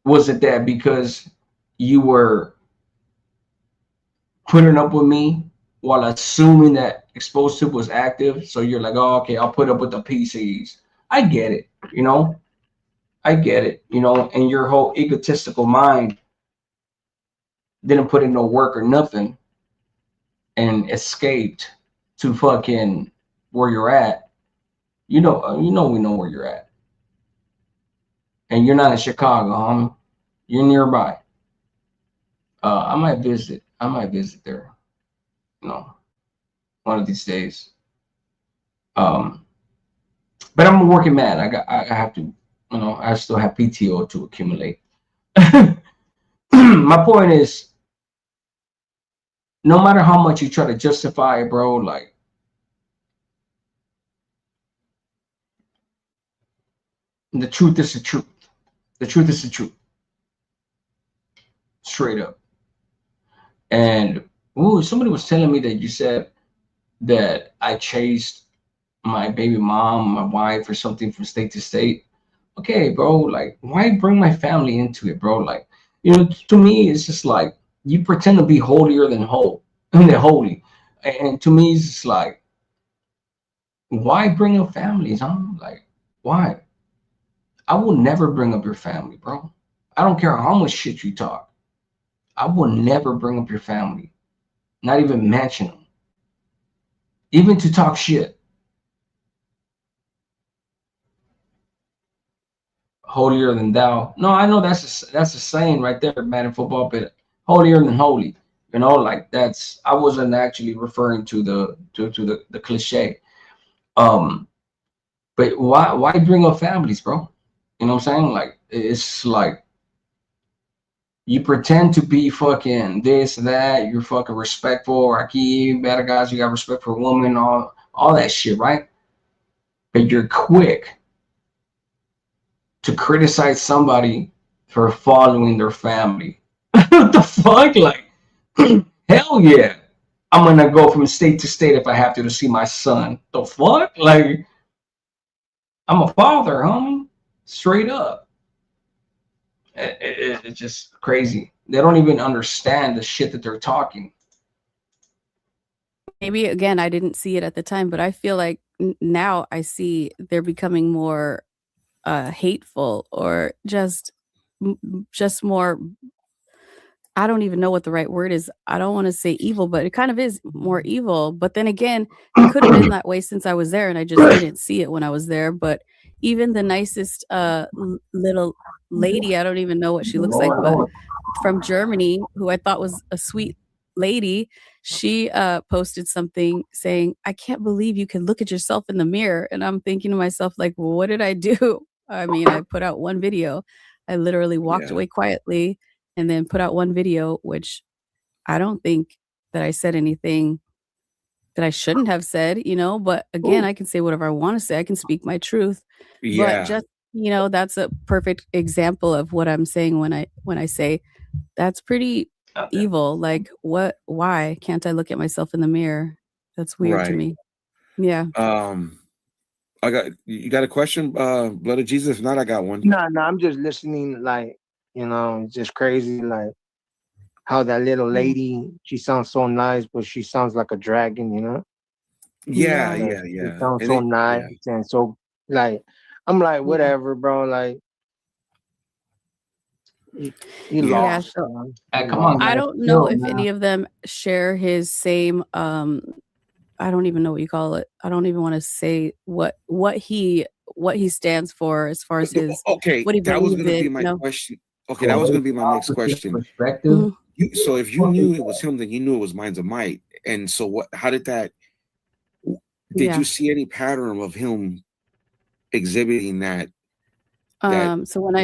Was it that because you were putting up with me while assuming that explosive was active? So you're like, oh, okay, I'll put up with the PCs. I get it, you know. I get it, you know, and your whole egotistical mind didn't put in no work or nothing and escaped to fucking where you're at. We know where you're at. And you're not in Chicago, homie. You're nearby. I might visit there, you know, one of these days. But I'm a working man. I have to, you know, I still have PTO to accumulate. My point is, no matter how much you try to justify it, bro, like, the truth is the truth. The truth is the truth. Straight up. And somebody was telling me that you said that I chased my baby mom, my wife, or something from state to state. Okay, bro, like, why bring my family into it, bro? Like, you know, to me, it's just like you pretend to be holier than holy. And to me, it's just like, why bring up families, huh? Like, why? I will never bring up your family, bro. I don't care how much shit you talk. I will never bring up your family. Not even mention them. Even to talk shit. Holier than thou. No, I know that's a saying right there, man, in football, but holier than holy. You know, like I wasn't actually referring to the cliche. But why bring up families, bro? You know what I'm saying? Like, it's like you pretend to be fucking this, that, you're fucking respectful, Rocky, better guys, you got respect for women, all that shit, right? But you're quick to criticize somebody for following their family. What the fuck? Like, hell yeah. I'm gonna go from state to state if I have to see my son. The fuck? Like, I'm a father, homie. Straight up. It's just crazy. They don't even understand the shit that they're talking. Maybe, again, I didn't see it at the time, but I feel like now I see they're becoming more hateful or just more, I don't even know what the right word is. I don't want to say evil, but it kind of is more evil. But then again, it could have been that way since I was there and I just didn't see it when I was there. But even the nicest little lady, I don't even know what she looks like, but from Germany, who I thought was a sweet lady, she posted something saying, I can't believe you can look at yourself in the mirror. And I'm thinking to myself, like, well, what did I do? I mean, I put out one video. I literally walked away quietly and then put out one video, which I don't think that I said anything that I shouldn't have said, but again, I can say whatever I want to say. I can speak my truth. Yeah. But just, that's a perfect example of what I'm saying when I say that's pretty evil. Like, why can't I look at myself in the mirror? That's weird to me. Yeah. You got a question, Blood of Jesus? If not, I got one. No, I'm just listening, like, it's just crazy, like how that little lady, she sounds so nice, but she sounds like a dragon, Yeah. She sounds so nice and so, like, I'm like, whatever, bro, like, you lost. So, come on, I don't know if any of them share his same I don't even know what you call it. I don't even want to say what he stands for as far as his what he that was going to be my question. Okay, that was going to be my next question. Perspective. So if you knew it was him, then you knew it was Minds of Might. And so what? How did that? Did you see any pattern of him exhibiting that? So when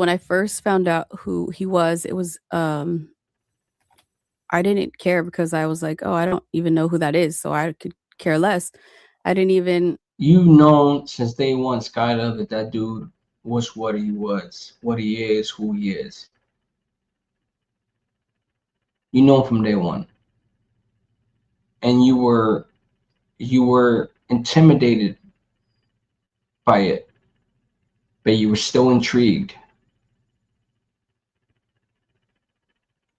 I first found out who he was, it was I didn't care because I was like, oh, I don't even know who that is, so I could care less. I didn't even. You've known since day one, Skyla, that dude was what he was, what he is, who he is. You know from day one, and you were intimidated by it, but you were still intrigued.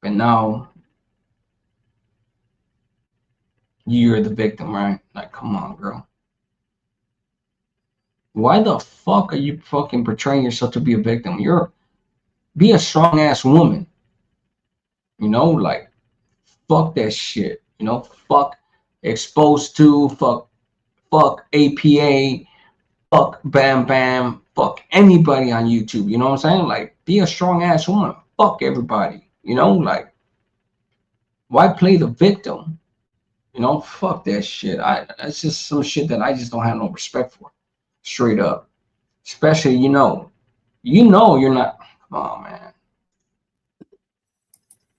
But now you're the victim, right? Like, come on, girl. Why the fuck are you fucking portraying yourself to be a victim? Be a strong ass woman. Like, fuck that shit. Fuck exposed to, fuck APA, fuck Bam Bam, fuck anybody on YouTube. You know what I'm saying? Like, be a strong ass woman. Fuck everybody. Like, why play the victim? Fuck that shit. That's just some shit that I just don't have no respect for. Straight up. Especially, you're not. Oh man.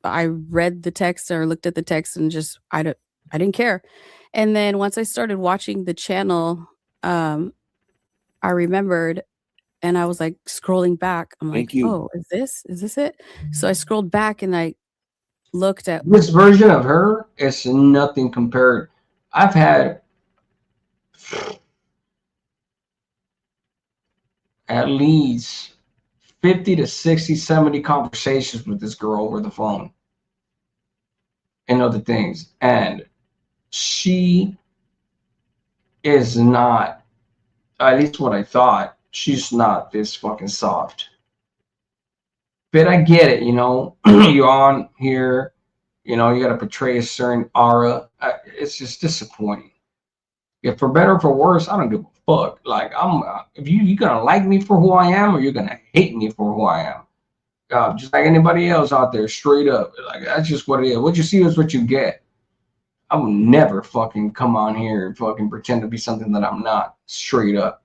I read the text or looked at the text and just I didn't care. And then once I started watching the channel, I remembered and I was like scrolling back. I'm like, oh, is this it? So I scrolled back and I looked at this version of her. It's nothing compared. I've had at least 50 to 60, 70 conversations with this girl over the phone and other things. And she is not, at least what I thought, she's not this fucking soft. But I get it, you're on here, you got to portray a certain aura. It's just disappointing. If for better or for worse, I don't give a fuck. Like, if you're gonna like me for who I am, or you're gonna hate me for who I am. Just like anybody else out there, straight up. Like, that's just what it is. What you see is what you get. I will never fucking come on here and fucking pretend to be something that I'm not. Straight up,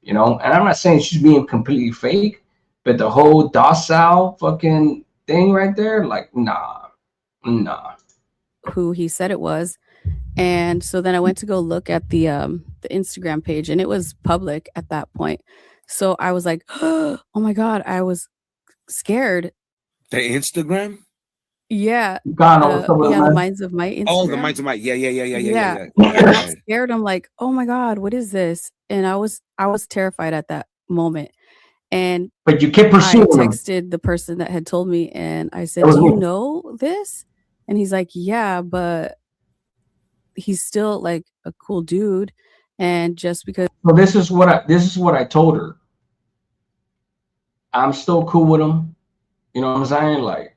And I'm not saying she's being completely fake, but the whole docile fucking thing right there, like, nah. Who he said it was. And so then I went to go look at the Instagram page and it was public at that point. So I was like, oh my God, I was scared. The Instagram? Yeah. The Minds of Might Instagram. Oh, the Minds of Might. Yeah. I got scared. I'm like, oh my God, what is this? And I was terrified at that moment. But you kept pursuing. I texted the person that had told me and I said, do you know this? And he's like, yeah, but he's still like a cool dude. And just because. So this is what I told her. I'm still cool with him. You know what I'm saying? Like,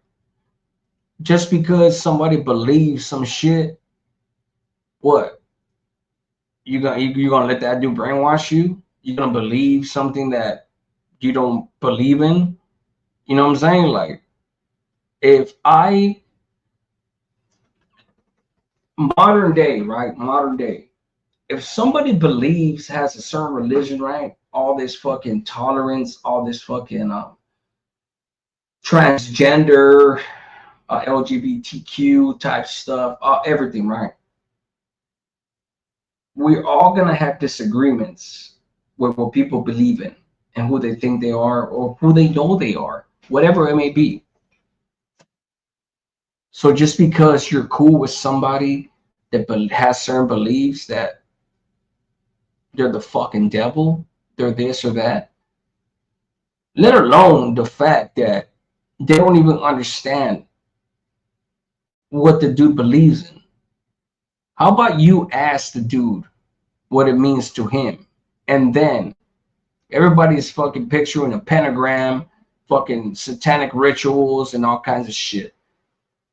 just because somebody believes some shit, what? You gonna let that dude brainwash you? You gonna believe something that you don't believe in? You know what I'm saying? Like, if modern day, right? Modern day, if somebody believes, has a certain religion, right? All this fucking tolerance, all this fucking transgender, LGBTQ type stuff, everything, right? We're all gonna have disagreements with what people believe in and who they think they are or who they know they are, whatever it may be. So just because you're cool with somebody that has certain beliefs that they're the fucking devil, they're this or that, let alone the fact that they don't even understand what the dude believes in. How about you ask the dude what it means to him? And then everybody's fucking picturing a pentagram, fucking satanic rituals and all kinds of shit.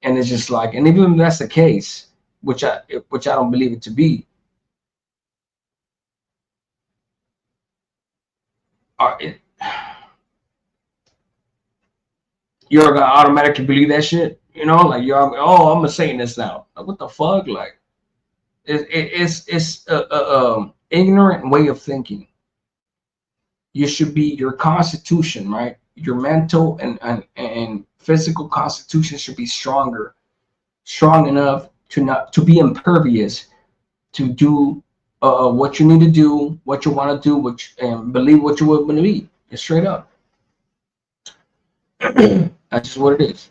And it's just like, and even if that's the case, which I don't believe it to be, you're gonna automatically believe that shit, you know? Like I'm a Satanist now. Like, what the fuck? Like, it's a ignorant way of thinking. You should be your constitution, right? Your mental and physical constitution should be strong enough to be impervious to do what you need to do, what you want to do, and believe what you would believe. It's straight up. That's just what it is.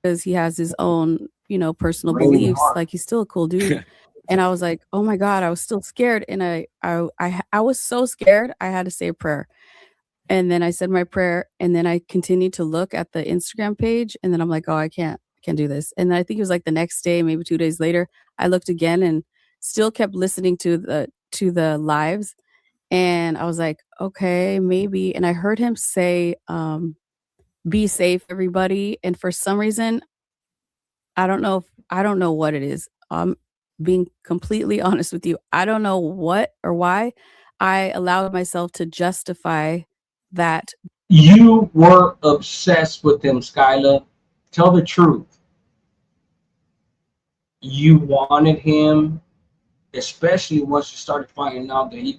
Because he has his own, personal beliefs. Like, he's still a cool dude. And I was like, oh my God, I was still scared. And I was so scared, I had to say a prayer. And then I said my prayer, and then I continued to look at the Instagram page, and then I'm like, oh, I can't do this. And then I think it was like the next day, maybe 2 days later, I looked again and still kept listening to the lives. And I was like, okay, maybe. And I heard him say, be safe, everybody. And for some reason, I don't know what it is. Being completely honest with you, I don't know what or why I allowed myself to justify that. You were obsessed with him, Skyla. Tell the truth. You wanted him, especially once you started finding out that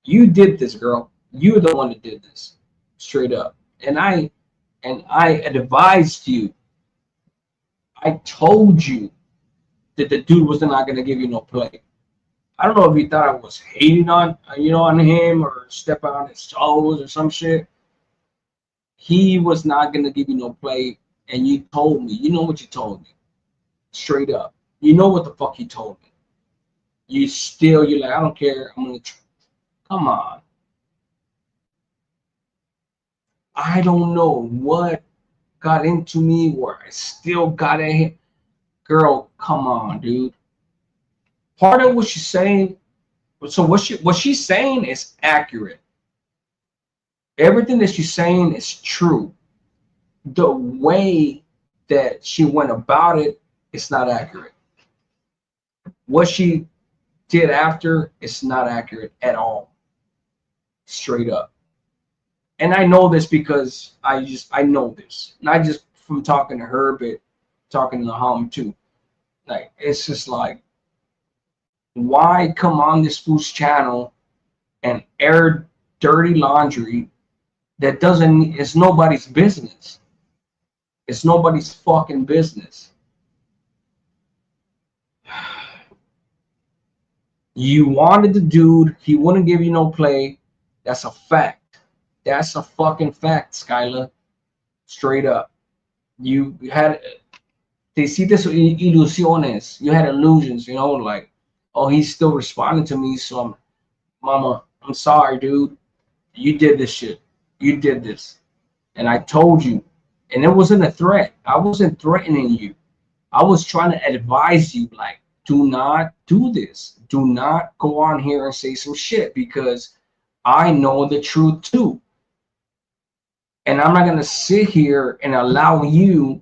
you did this, girl. You're the one that did this, straight up. And I advised you. I told you that the dude was not going to give you no play. I don't know if he thought I was hating on him or stepping on his toes or some shit. He was not going to give you no play, and you told me. You know what you told me, straight up. You know what the fuck you told me. You're like, I don't care. I'm gonna. Come on. I don't know what got into me where I still got at him. Girl, come on, dude. Part of what she's saying, so what she's saying is accurate. Everything that she's saying is true. The way that she went about it is not accurate. What she did after is not accurate at all. Straight up. And I know this because I know this. Not just from talking to her, but talking to the home too. Like, it's just like, why come on this fool's channel and air dirty laundry that it's nobody's business. It's nobody's fucking business. You wanted the dude, he wouldn't give you no play. That's a fact. That's a fucking fact, Skyla. Straight up. You had, te hiciste ilusiones. You had illusions, like, oh, he's still responding to me, so Mama, I'm sorry, dude. You did this shit. You did this. And I told you. And it wasn't a threat. I wasn't threatening you. I was trying to advise you, like, do not do this. Do not go on here and say some shit, because I know the truth too. And I'm not going to sit here and allow you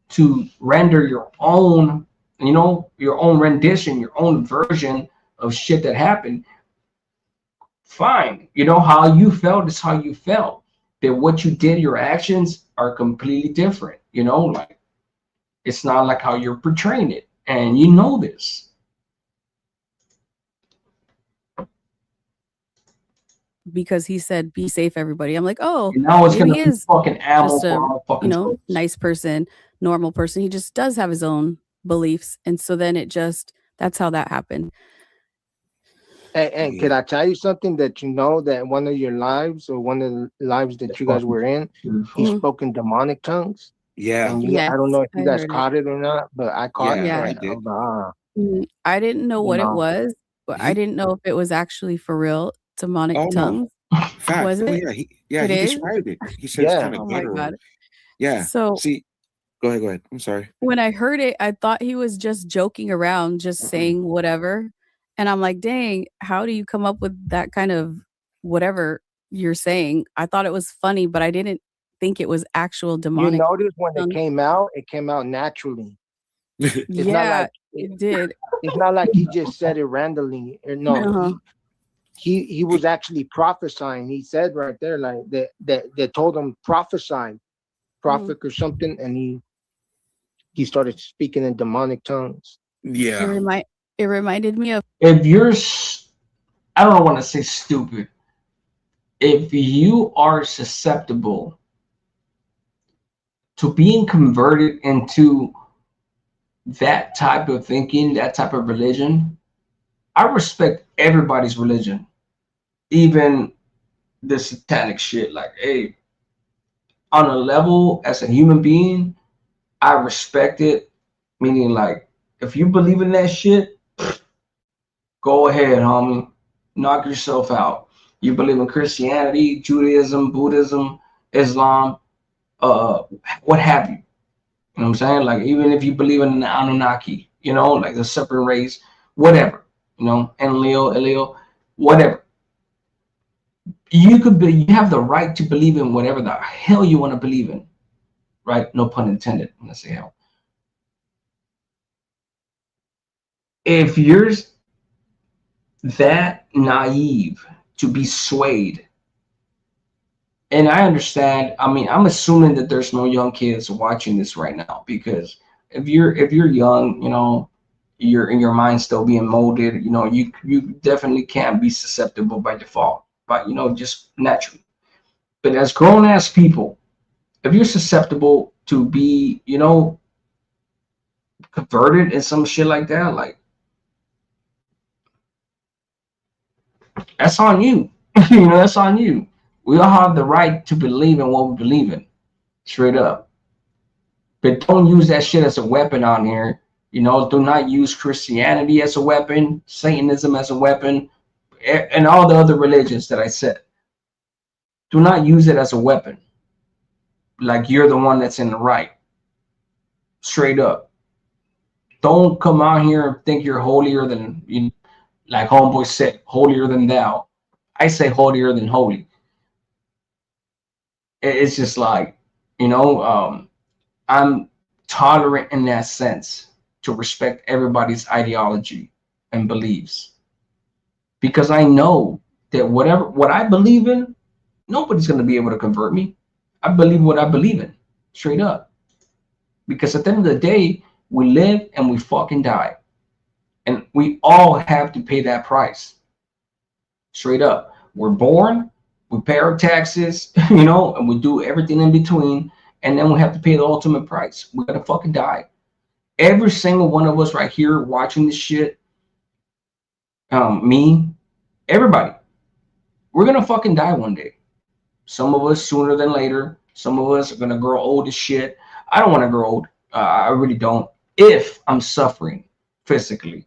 to render your own, your own rendition, your own version of shit that happened. Fine. How you felt is how you felt. But what you did, your actions are completely different. Like, it's not like how you're portraying it. And you know this. Because he said, "Be safe, everybody." I'm like, oh, now it's maybe gonna he be is fucking ammo just for a, all fucking folks. nice person, normal person. He just does have his own beliefs. And so then that's how that happened. And can I tell you something that that one of your lives or one of the lives that you guys were in, he spoke in demonic tongues? Yeah. And Yes, I don't know if you I guys heard caught it or not, but I caught it. Yeah, Right? I I did. was I didn't know what it know. was, but I didn't know if it was actually for real demonic Oh no. tongues. Fact. Was Oh it? yeah, It he is? described it. He said it's Yeah. kind of Oh my guttural. God. Yeah. So See, go ahead. I'm sorry. when I heard it, I thought he was just joking around, just saying whatever. And I'm like, dang, how do you come up with that kind of whatever you're saying? I thought it was funny, but I didn't think it was actual You demonic notice when tongue. it came out naturally. It's not Yeah, like it did. it's not like he just said it randomly. No, Uh-huh. he was actually prophesying. He said right there, like that told him prophesy, prophet or something, and he started speaking in demonic tongues. Yeah. It reminded me of If you're, I don't want to say stupid. If you are susceptible to being converted into that type of thinking, that type of religion, I respect everybody's religion, even the satanic shit. Like, hey, on a level as a human being, I respect it. Meaning, like, if you believe in that shit, go ahead, homie. Knock yourself out. You believe in Christianity, Judaism, Buddhism, Islam, what have you. You know what I'm saying? Like, even if you believe in the Anunnaki, like the separate race, whatever, Enlil, whatever. You have the right to believe in whatever the hell you want to believe in, right? No pun intended when I say hell. If you're that naive to be swayed, and I understand, I mean, I'm assuming that there's no young kids watching this right now, because if you're young, your mind still being molded, you definitely can't be susceptible by default, but just naturally. But as grown ass people, if you're susceptible to be, converted and some shit like that, like, that's on you. That's on you. We all have the right to believe in what we believe in, straight up. But don't use that shit as a weapon on here. Do not use Christianity as a weapon, Satanism as a weapon, and all the other religions that I said. Do not use it as a weapon. Like you're the one that's in the right. Straight up. Don't come out here and think you're holier than you. Like homeboy said, holier than thou. I say holier than holy. It's just like, I'm tolerant in that sense to respect everybody's ideology and beliefs, because I know that what I believe in, nobody's going to be able to convert me. I believe what I believe in, straight up. Because at the end of the day, we live and we fucking die, and we all have to pay that price. Straight up, we're born, we pay our taxes, and we do everything in between, and then we have to pay the ultimate price. We gotta fucking die. Every single one of us right here watching this shit, me, everybody, we're gonna fucking die one day. Some of us sooner than later. Some of us are gonna grow old as shit. I don't want to grow old. I really don't. If I'm suffering physically,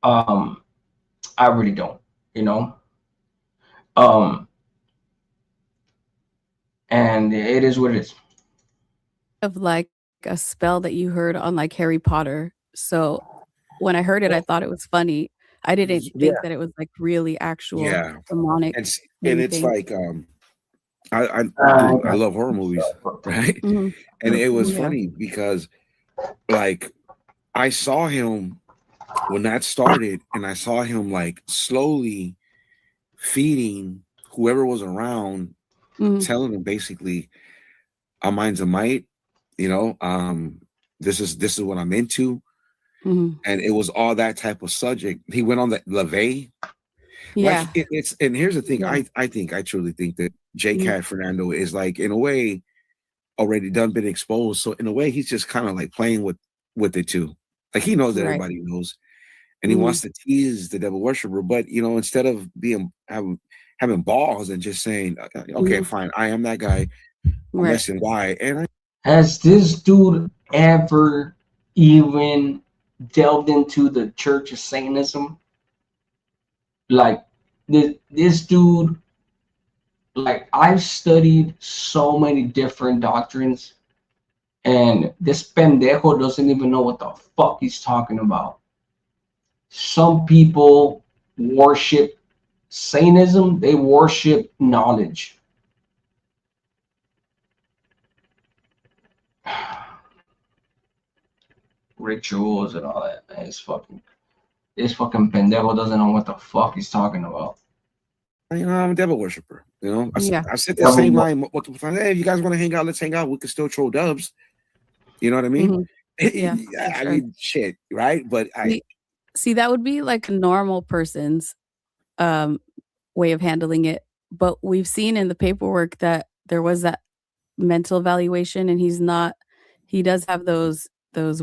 I really don't. You know, um, and it is what it is. of like a spell that you heard on like Harry Potter. So when I heard it, I thought it was funny. I didn't think that it was like really actual demonic and it's anything. like I love horror movies, right? Mm-hmm. And it was funny because like I saw him when that started, and I saw him like slowly feeding whoever was around, telling them basically, our mind's a might, you know, this is what I'm into. And it was all that type of subject. He went on the LaVey. Yeah. Like it's and here's the thing, I truly think that J. Cat Fernando is like in a way already been exposed. So in a way, he's just kind of like playing with it too. Like he knows that everybody knows, and he wants to tease the devil worshiper. But you know, instead of having balls and just saying, okay, fine, I am that guy. I'm messing why. And has this dude ever even delved into the Church of Satanism? Like this dude, like I've studied so many different doctrines, and this pendejo doesn't even know what the fuck he's talking about. Some people worship Satanism, they worship knowledge. Rituals and all that. This fucking pendejo doesn't know what the fuck he's talking about. You know, I'm a devil worshiper. You know, I said the same line. Hey, if you guys want to hang out, let's hang out. We can still troll dubs. You know what I mean? Yeah. I mean, shit, right? But see, that would be like a normal person's way of handling it. But we've seen in the paperwork that there was that mental evaluation, and he does have those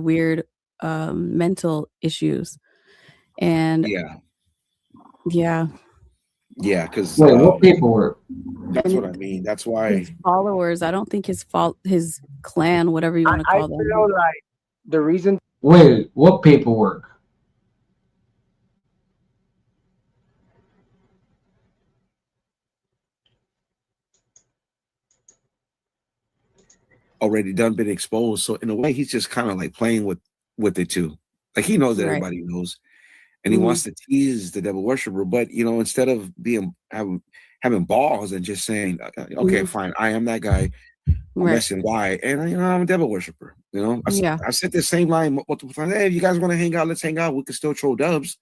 weird mental issues. And because what paperwork? That's what I mean. That's why his followers, I don't think his clan, whatever you want to call them. I feel like the reason. Wait, what paperwork? already been exposed. So in a way, he's just kind of like playing with it too. Like he knows that everybody knows, and he wants to tease the devil worshiper. But you know, instead of having balls and just saying, okay, fine, I am that guy. I'm messing why, and you know, I'm a devil worshiper. You know, I said the same line multiple times. Hey, if you guys want to hang out, let's hang out. We can still troll dubs.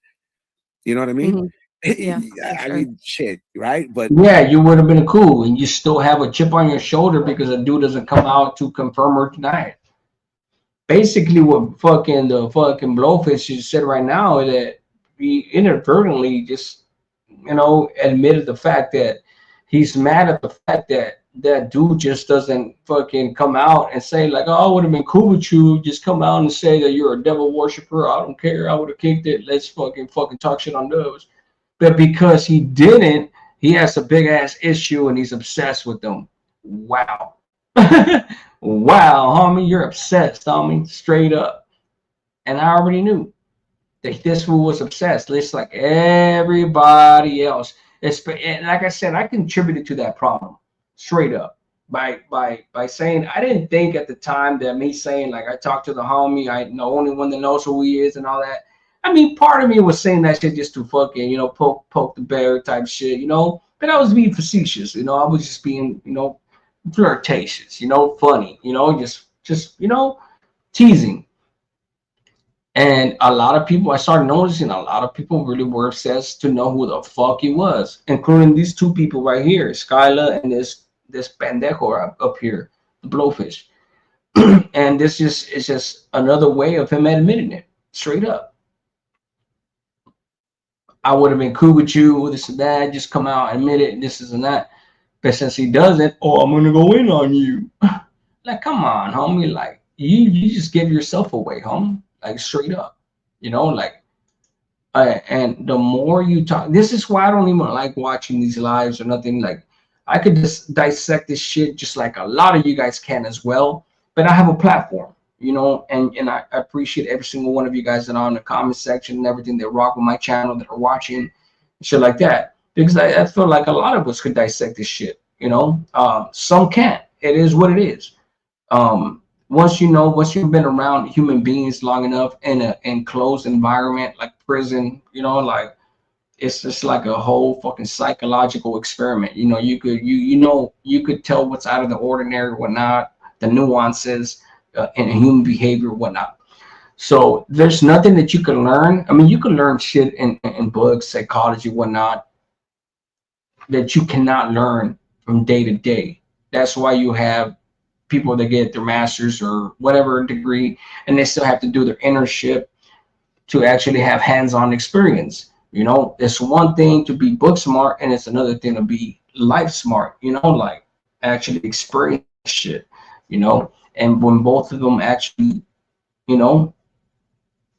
You know what I mean? I mean, shit, right? But yeah, you would have been cool, and you still have a chip on your shoulder because a dude doesn't come out to confirm or deny it. Basically, what the fucking blowfish said right now is that he inadvertently just, you know, admitted the fact that he's mad at the fact that that dude just doesn't fucking come out and say like, oh, I would have been cool with you. Just come out and say that you're a devil worshiper. I don't care. I would have kicked it. Let's fucking talk shit on those. But because he didn't, he has a big ass issue and he's obsessed with them. Wow. Wow, homie, you're obsessed, homie, straight up. And I already knew that this fool was obsessed, just like everybody else. And like I said, I contributed to that problem, straight up, by saying I didn't think at the time that me saying like I talked to the homie, I know only one that knows who he is and all that. I mean, part of me was saying that shit just to fucking, you know, poke the bear type shit, you know. But I was being facetious, you know. I was just being, you know, flirtatious, you know, funny, you know, just you know, teasing. And a lot of people, I started noticing a lot of people really were obsessed to know who the fuck he was, including these two people right here, Skyla and this pendejo up here, the blowfish. And this is just another way of him admitting it, straight up. I would have been cool with you, this and that, just come out, admit it, this is and that. But since he doesn't, oh, I'm gonna go in on you. Like, come on, homie. Like, you just give yourself away, homie. Like, straight up. You know, like, and the more you talk, this is why I don't even like watching these lives or nothing. Like, I could just dissect this shit just like a lot of you guys can as well. But I have a platform, you know, and I appreciate every single one of you guys that are in the comment section and everything that rock with my channel, that are watching, shit like that. Because I feel like a lot of us could dissect this shit, you know. Some can't. It is what it is. once you've been around human beings long enough in an enclosed environment like prison, like it's just like a whole fucking psychological experiment. You could tell what's out of the ordinary, whatnot, the nuances in human behavior, whatnot. So there's nothing that you can learn. I mean, you can learn shit in books, psychology, whatnot, that you cannot learn from day to day. That's why you have people that get their master's or whatever degree, and they still have to do their internship to actually have hands-on experience. It's one thing to be book smart, and it's another thing to be life smart. Like actually experience shit. And when both of them actually,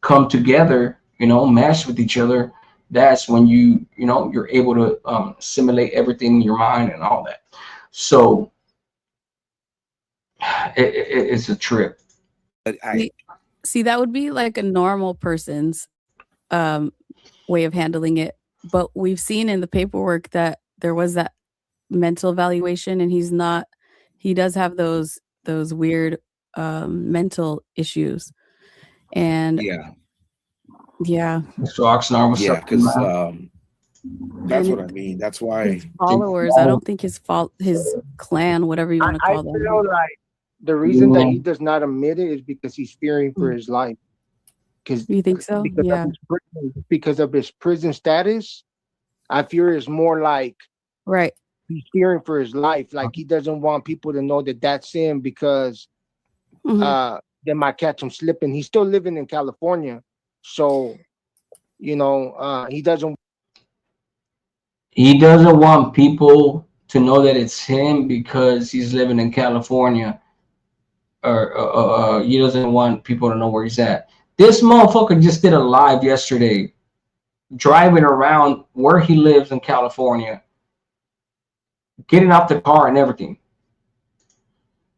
come together, mesh with each other, that's when you're able to simulate everything in your mind and all that. So it's a trip. But see, that would be like a normal person's way of handling it. But we've seen in the paperwork that there was that mental evaluation, and he does have those weird mental issues. And yeah. So Oxnard was because that's what I mean. That's why his followers, I don't think his clan, whatever you want to call them. I feel like the reason that he does not admit it is because he's fearing for his life. You think so? Because of his prison status, I fear is more like right. He's fearing for his life. Like he doesn't want people to know that that's him because they might catch him slipping. He's still living in California, so he doesn't. He doesn't want people to know that it's him because he's living in California, or he doesn't want people to know where he's at. This motherfucker just did a live yesterday, driving around where he lives in California, getting out the car and everything.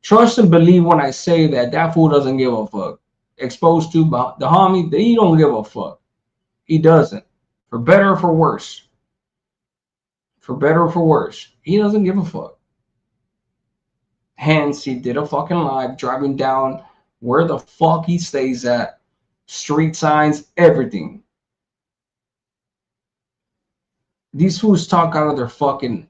Trust and believe when I say that fool doesn't give a fuck. Exposed to the homie, he don't give a fuck. He doesn't. For better or for worse. For better or for worse. He doesn't give a fuck. Hence, he did a fucking live driving down where the fuck he stays at. Street signs, everything. These fools talk out of their fucking...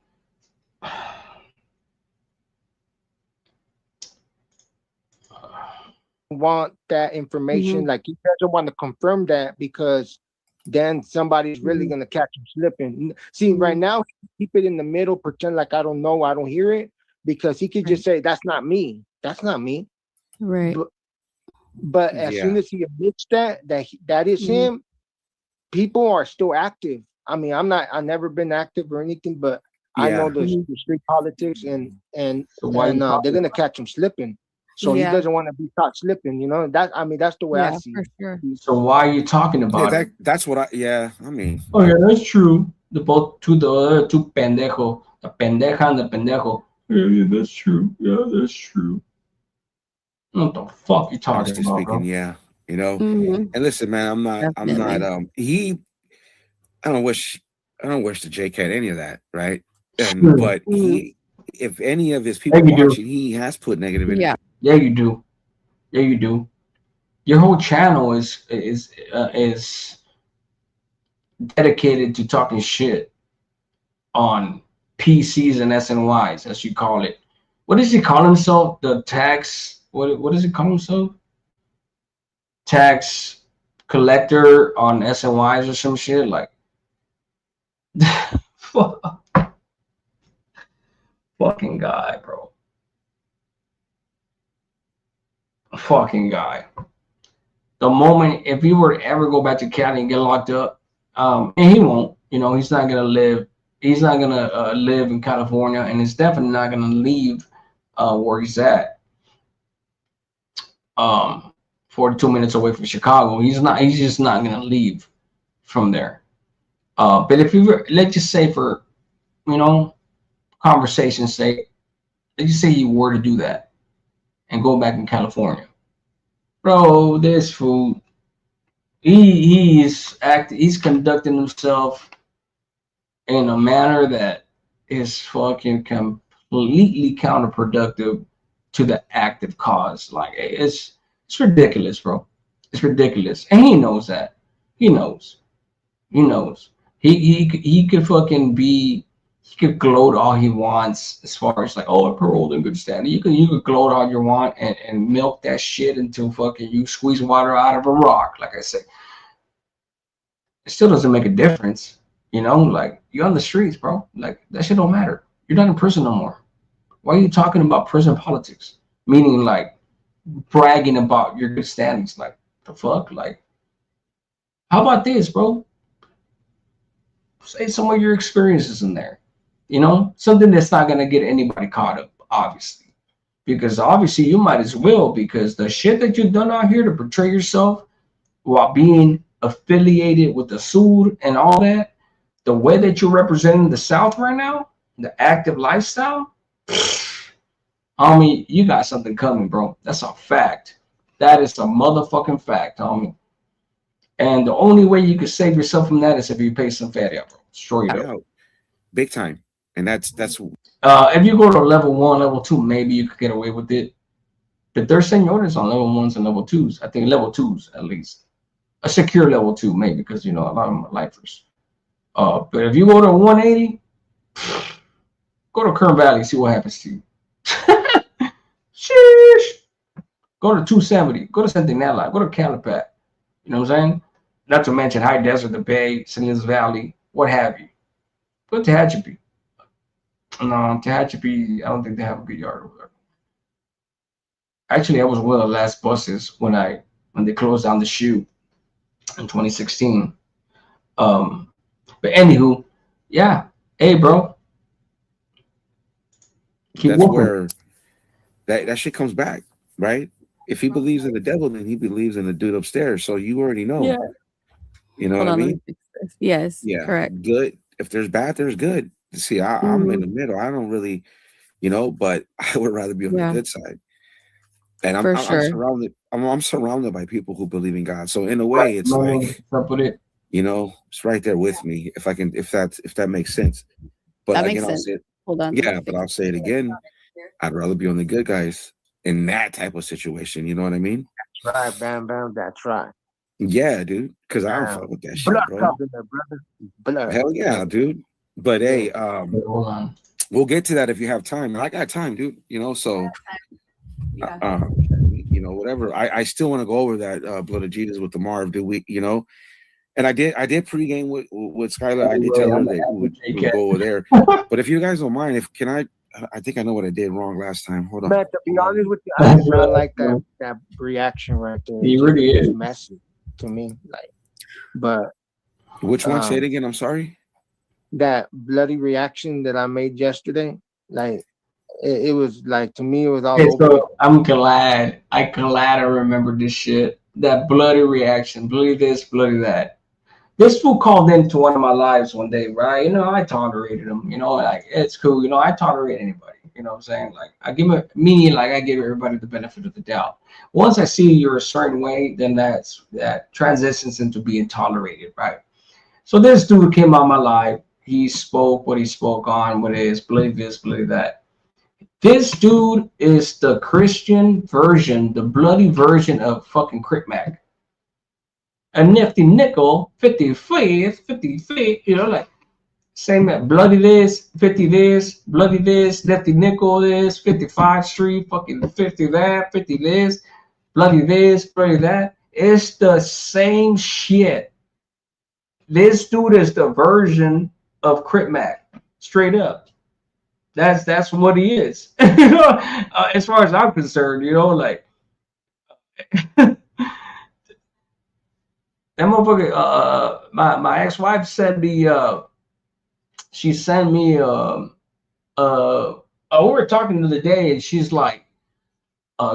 want that information. Like he doesn't want to confirm that because then somebody's really gonna catch him slipping. See, right now, keep it in the middle, pretend like I don't know, I don't hear it, because he could just say, that's not me. That's not me. Right. But as soon as he admits that is him, people are still active. I mean, I've never been active or anything, but I know the street politics and they're gonna catch him slipping. So he doesn't want to be caught slipping, that's the way I see it. Sure. So why are you talking about it? That's what I mean. Oh yeah, that's true. The other two pendejo, the pendeja and the pendejo. Yeah, that's true. Yeah, that's true. What the fuck you talking about? Speaking, And listen, man, I'm not I don't wish the Jake had any of that, right? But if any of his people watching, he has put negative in it. Yeah, you do. Your whole channel is dedicated to talking shit on PCs and SNYs, as you call it. What does he call himself? The tax. What does he call himself? Tax collector on SNYs or some shit like. Fucking guy, bro. Fucking guy. The moment, if he were to ever go back to Cali and get locked up, and he won't, he's not gonna live in California, and he's definitely not gonna leave where he's at. 42 minutes away from Chicago. He's just not gonna leave from there. But if you were, let's just say for conversation's sake, let's just say you were to do that and go back in California, bro, this fool, he's conducting himself in a manner that is fucking completely counterproductive to the active cause. Like it's ridiculous, bro. It's ridiculous, and he knows that. He knows. He knows. He could fucking be. He could gloat all he wants as far as like, oh, I paroled in good standing. You could gloat all you want and milk that shit until fucking you squeeze water out of a rock. Like I said, it still doesn't make a difference. You know, like you're on the streets, bro. Like that shit don't matter. You're not in prison no more. Why are you talking about prison politics? Meaning like bragging about your good standings. Like the fuck? Like, how about this, bro? Say some of your experiences in there. You know, something that's not gonna get anybody caught up, obviously. Because obviously you might as well, because the shit that you've done out here to portray yourself while being affiliated with the Sud and all that, the way that you're representing the South right now, the active lifestyle, homie, you got something coming, bro. That's a fact. That is a motherfucking fact, homie. And the only way you can save yourself from that is if you pay some fatty up, bro. Straight up. Big time. And that's if you go to level 1, level 2, maybe you could get away with it. But they're senores on level 1s and level 2s. I think level 2s at least. A secure level 2, maybe, because you know a lot of them are lifers. But if you go to 180, go to Kern Valley, see what happens to you. Sheesh. Go to 270. Go to Centinela. Go to Calipat. You know what I'm saying? Not to mention High Desert, the Bay, Salinas Valley, what have you. Go to Tehachapi. No, Tehachapi, I don't think they have a good yard over there. Actually, I was one of the last buses when they closed down the chute in 2016. But anywho, yeah. Hey, bro. That's where that shit comes back, right? If he believes in the devil, then he believes in the dude upstairs. So you already know. Yeah. You know what I mean? Yes. Yeah. Correct. Good. If there's bad, there's good. See, I'm in the middle. I don't really, you know, but I would rather be on the good side. And I'm surrounded. I'm surrounded by people who believe in God. So in a way, it's like, you know, it's right there with me. If that makes sense. But that again, makes sense. Hold on. Yeah, but I'll say it again. I'd rather be on the good guys in that type of situation. You know what I mean? That's right, bam, bam. That's right. Yeah, dude. Because I don't fuck with that shit, bro. Blood. Hell yeah, dude. But hey, hold on. We'll get to that if you have time. I got time, dude. You know, so you know, whatever. I still want to go over that Blood of Jesus with the Marv, dude. We, you know, and I did pregame with Skyla. I did tell him that we would go over there. But if you guys don't mind, I think I know what I did wrong last time. Hold on. Man, to be honest with you, I did not like that reaction right there. He really is messy to me. Like, but which one? Say it again. I'm sorry. That bloody reaction that I made yesterday, like it was like, to me, it was all over. So I'm glad I remember this shit. That bloody reaction, bloody this, bloody that. This fool called into one of my lives one day, right? You know, I tolerated him. You know, like it's cool. You know, I tolerate anybody. You know what I'm saying? Like I give everybody the benefit of the doubt. Once I see you're a certain way, then that transitions into being tolerated, right? So this dude came out my life. He spoke what he spoke on, what it is, believe this, believe that. This dude is the Christian version, the bloody version of fucking Crip Mac. A nifty nickel, 50 feet, you know, like same bloody this, 50 this, bloody this, nifty nickel this, 55 Street, fucking 50 that, 50 this, bloody that. It's the same shit. This dude is the version of Crip Mac, straight up. That's what he is. You know, as far as I'm concerned, you know, like that motherfucker. My ex-wife sent me. She sent me. We were talking the other day, and she's like,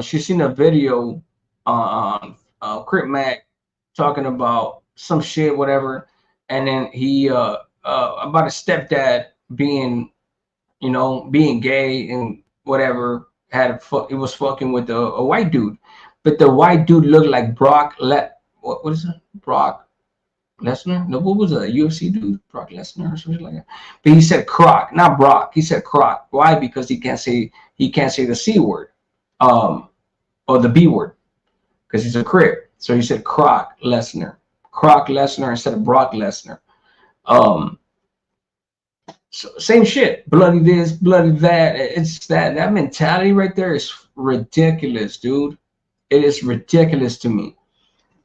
she's seen a video on Crip Mac talking about some shit, whatever, and then he about a stepdad being gay and whatever, it was fucking with a white dude, but the white dude looked like Brock what is it? Brock Lesnar? No, what was it? A UFC dude? Brock Lesnar or something like that. But he said Croc, not Brock. He said Croc. Why? Because he can't say the C word. or the B word, because he's a Crip. So he said Croc Lesnar instead of Brock Lesnar. So same shit, bloody this, bloody that. It's that mentality right there is ridiculous, dude. It is ridiculous to me.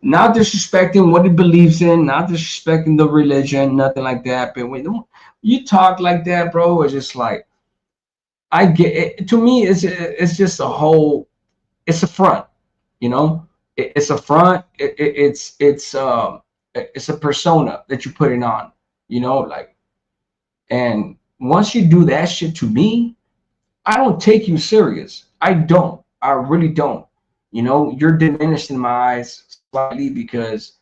Not disrespecting what he believes in, not disrespecting the religion, nothing like that. But when you talk like that, bro, it's just like, I get it. To me, it's just a whole, it's a front, you know. It's a front. It's a persona that you're putting on, you know, like. And once you do that shit to me, I don't take you serious. I don't. I really don't. You know, you're diminished in my eyes slightly because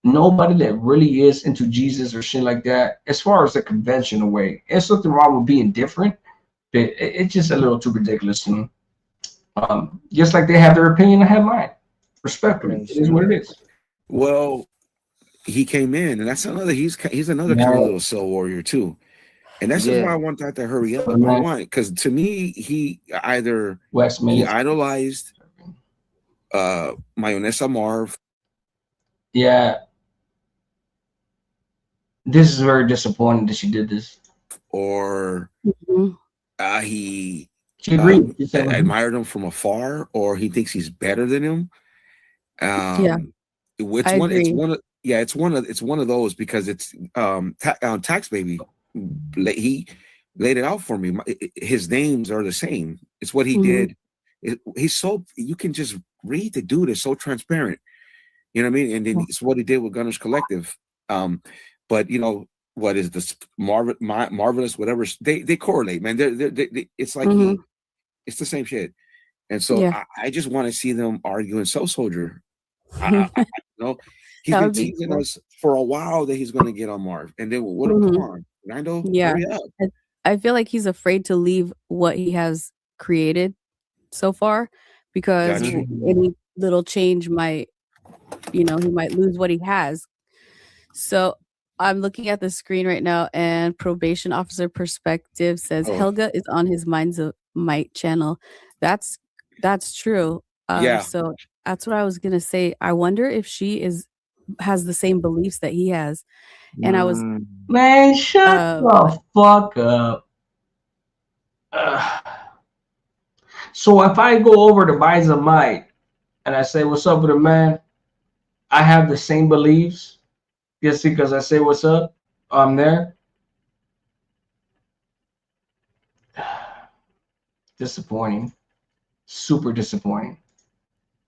nobody that really is into Jesus or shit like that, as far as the conventional way, there's nothing wrong with being different, but it's just a little too ridiculous to me. Just like they have their opinion, I have mine. Respectfully, it is what it is. Well, he came in, and that's another. He's another kind of little soul warrior too, and that's just why I want that to hurry up. I want, because to me, he either he idolized Mayonesa Marv. Yeah, this is very disappointing that she did this. Or he admired him from afar, or he thinks he's better than him. It's one of those, because it's Tax Baby. He laid it out for me. His names are the same. It's what he did. He's so, you can just read the dude is so transparent. You know what I mean? And then it's what he did with Gunner's Collective. But you know what is this marvelous whatever, they correlate, man. They it's like it's the same shit. And so I just want to see them arguing Soul Soldier. You know, he's been teasing us for a while that he's going to get on Marv, and then what? Come on, Rando, hurry up. I feel like he's afraid to leave what he has created so far, because any little change might, you know, he might lose what he has. So I'm looking at the screen right now, and Probation Officer Perspective says Helga is on his Minds of Might channel. That's true. So that's what I was gonna say. I wonder if she has the same beliefs that he has. And I was, man, shut the fuck up. So if I go over to Minds of Might and I say, "What's up with it, man?" I have the same beliefs just because I say what's up. I'm there. Disappointing. Super disappointing.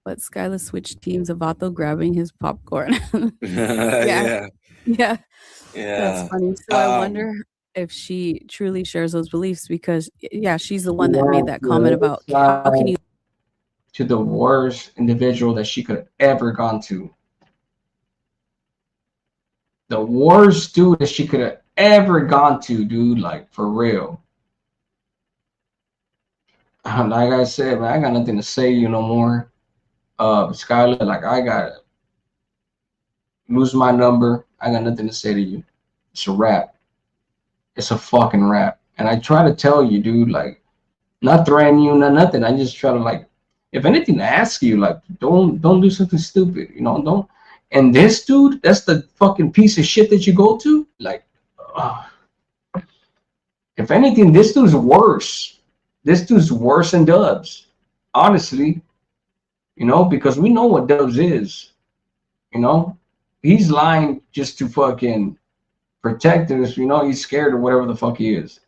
But Skyla switched teams. Avato grabbing his popcorn. Yeah. That's funny. So I wonder if she truly shares those beliefs, because she's the one that made that comment about how can you, to the worst individual that she could have ever gone to. The worst dude that she could have ever gone to, dude, like for real. Like I said, man, I got nothing to say to you no more. Skyla, like, I gotta lose my number. I got nothing to say to you. It's a wrap. It's a fucking wrap. And I try to tell you, dude, like, not threaten you, not nothing. I just try to, like, if anything, ask you, like, don't do something stupid, you know, don't. And this dude, that's the fucking piece of shit that you go to. Like, if anything, this dude's worse. This dude's worse than Dubs, honestly. You know, because we know what Dubs is. You know, he's lying just to fucking protect us. You know, he's scared of whatever the fuck he is.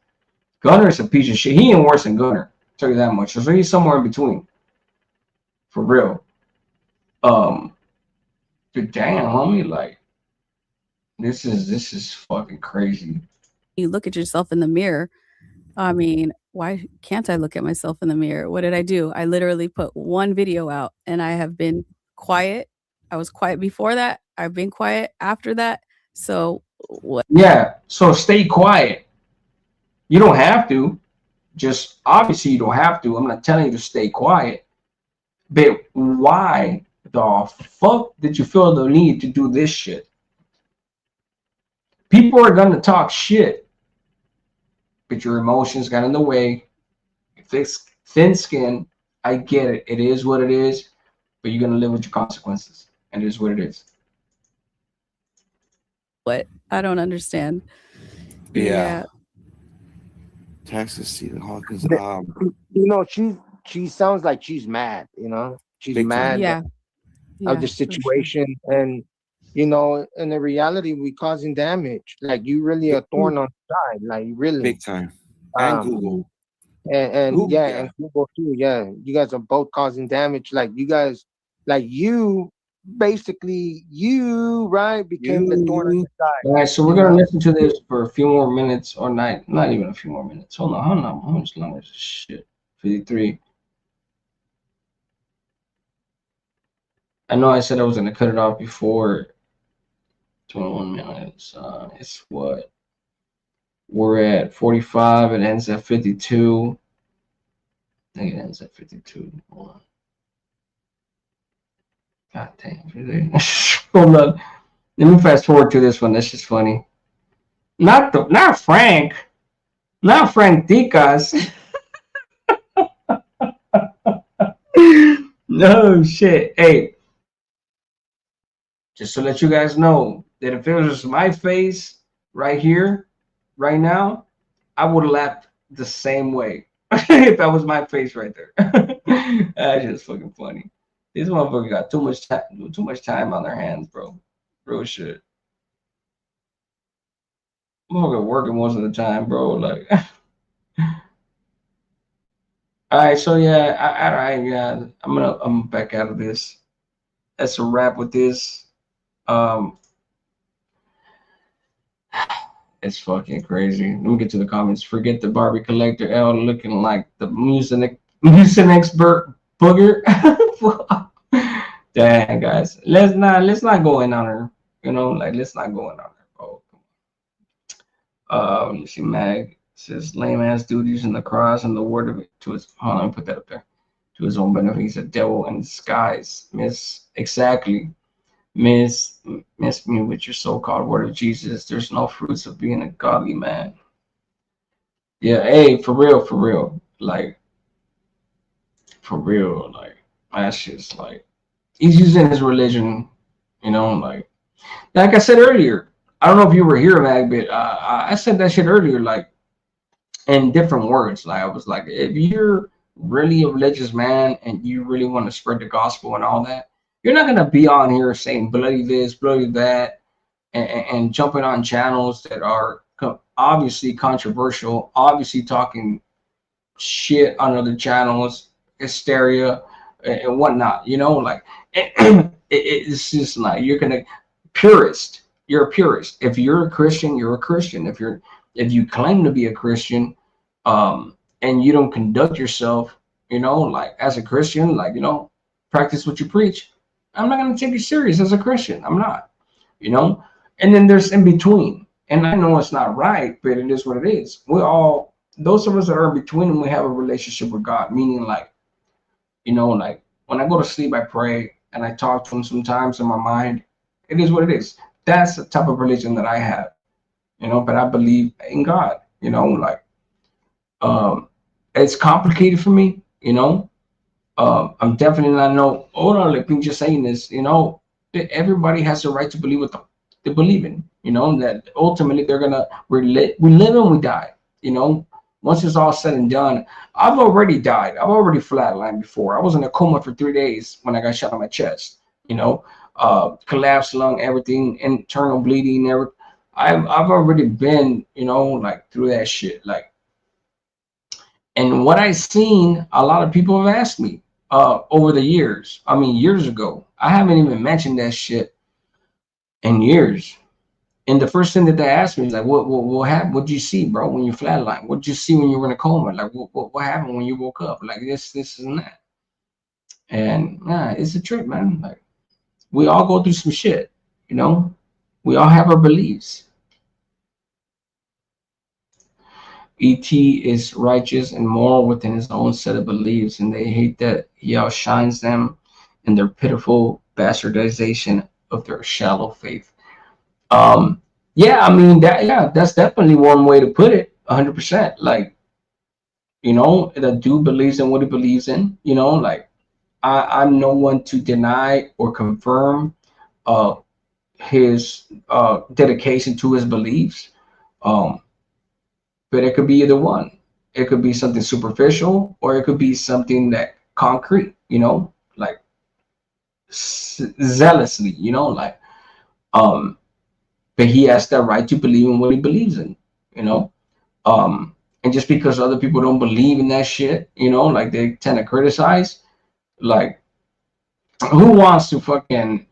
Gunner's a piece of shit. He ain't worse than Gunner. I'll tell you that much. So he's somewhere in between. For real. But damn, homie, like, this is fucking crazy. You look at yourself in the mirror. I mean, why can't I look at myself in the mirror? What did I do? I literally put one video out, and I have been quiet. I was quiet before that. I've been quiet after that. So what? Yeah. So stay quiet. You don't have to. Just obviously you don't have to. I'm not telling you to stay quiet. But why the fuck did you feel the need to do this shit? People are gonna talk shit, but your emotions got in the way. Thin skin. I get it. It is what it is, but you're gonna live with your consequences, and it is what it is. What? I don't understand. Yeah. Texas Stephen Hawkins. She sounds like she's mad. She's Big time. mad Yeah. of Yeah, the for sure. situation, and in the reality, we causing damage. Like you really a thorn on the side. Like really. Big time. And Google. And Google, yeah, yeah. and Google too. Yeah, you guys are both causing damage. Like you guys, basically right became the thorn on the side. All right, so we're gonna listen to this for a few more minutes, or not even a few more minutes. Hold on. How much longer is this shit? 53. I know I said I was gonna cut it off before 21 minutes. It's what we're at 45. It ends at 52. I think it ends at 52. Hold on. God damn. Hold on. Let me fast forward to this one. That's just funny. Not Frank. Not Frank Dicas. No shit. Hey, just to let you guys know that if it was my face right here, right now, I would have laughed the same way if that was my face right there. That's just fucking funny. These motherfuckers got too much time on their hands, bro. Real shit. Motherfucker working most of the time, bro. Like, all right, so yeah, yeah. I'm back out of this. That's a wrap with this. It's fucking crazy. Let me get to the comments. Forget the Barbie collector L looking like the music expert booger. Dang, guys, let's not go in on her. Let's not go in on her. Oh, let me see. Mag says lame ass dude using the cross and the word of it to his. Hold on, let me put that up there. To his own benefit, he's a devil in disguise. Miss me with your so-called word of Jesus. There's no fruits of being a godly man. Yeah, hey, for real. Like, for real, like, that's just like he's using his religion, like I said earlier. I don't know if you were here, Mag, but I said that shit earlier, like in different words. Like I was like, if you're really a religious man and you really want to spread the gospel and all that, you're not gonna be on here saying bloody this, bloody that, and jumping on channels that are obviously controversial, obviously talking shit on other channels, hysteria and whatnot. Like it's just like you're gonna purist. You're a purist. If you're a Christian, you're a Christian. If you claim to be a Christian, and you don't conduct yourself, like as a Christian, like practice what you preach, I'm not gonna take you serious as a Christian. I'm not, And then there's in between, and I know it's not right, but it is what it is. Those of us that are in between, and we have a relationship with God, meaning like when I go to sleep, I pray and I talk to him sometimes in my mind. It is what it is. That's the type of religion that I have, but I believe in God, it's complicated for me, I'm definitely not like just saying this, that everybody has the right to believe what they believe in, that ultimately we live and we die, once it's all said and done. I've already died. I've already flatlined before. I was in a coma for 3 days when I got shot on my chest, collapsed lung, everything, internal bleeding, everything. I've already been, like through that shit. Like, and what I've seen, a lot of people have asked me over the years. I mean, years ago. I haven't even mentioned that shit in years. And the first thing that they asked me is like, what happened? What'd you see, bro, when you flatlined? What'd you see when you were in a coma? Like, what happened when you woke up? Like this and that. And it's a trip, man. Like, we all go through some shit, We all have our beliefs. ET is righteous and moral within his own set of beliefs, and they hate that he outshines them in their pitiful bastardization of their shallow faith. Yeah, I mean that's definitely one way to put it. 100%. Like, you know, that dude believes in what he believes in, you know, like I'm no one to deny or confirm his dedication to his beliefs. But it could be either one. It could be something superficial, or it could be something that concrete, you know, like zealously, you know, like but he has the right to believe in what he believes in, you know. And just because other people don't believe in that shit, you know, like they tend to criticize, like who wants to fucking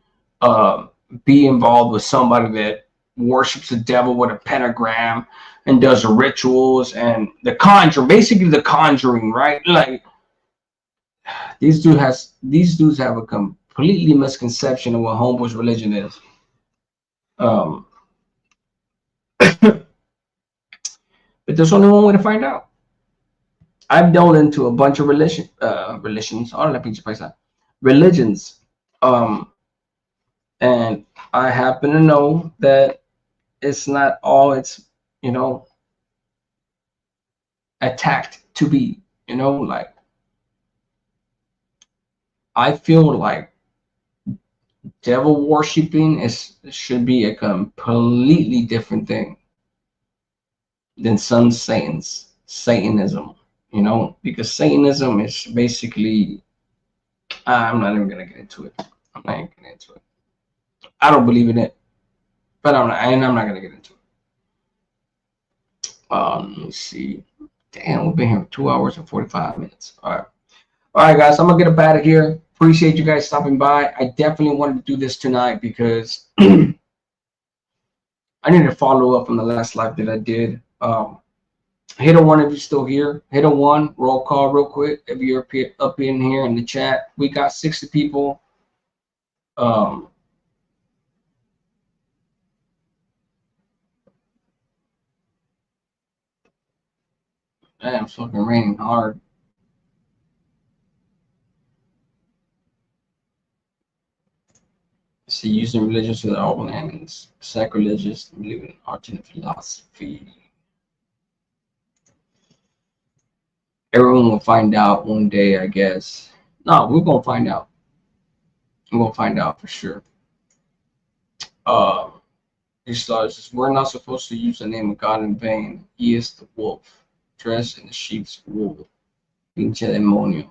be involved with somebody that worships the devil with a pentagram and does rituals and the conjuring, basically the conjuring, right? Like these dudes have a completely misconception of what homeboy's religion is. But there's only one way to find out. I've delved into a bunch of religions. Religions. And I happen to know that it's not all it's, you know, attacked to be, you know, like I feel like devil worshiping should be a completely different thing than some Satanism, you know, because Satanism is basically, I'm not even gonna get into it. I'm not even gonna get into it. I don't believe in it, but I'm not gonna get into it. Let me see. Damn, we've been here for 2 hours and 45 minutes. All right, guys, I'm gonna get up out of here. Appreciate you guys stopping by. I definitely wanted to do this tonight because I need to follow up on the last live that I did. Hit a one if you're still here. Hit a one. Roll call real quick if you're up in here in the chat. We got 60 people. Damn, it's fucking raining hard. See, using religion to the overland is sacrilegious, believing in alternate philosophy. Everyone will find out one day, I guess. No, we're gonna find out. We're gonna find out for sure. These stars, we're not supposed to use the name of God in vain. He is the wolf, dressed in the sheep's wool. Pinche demonio.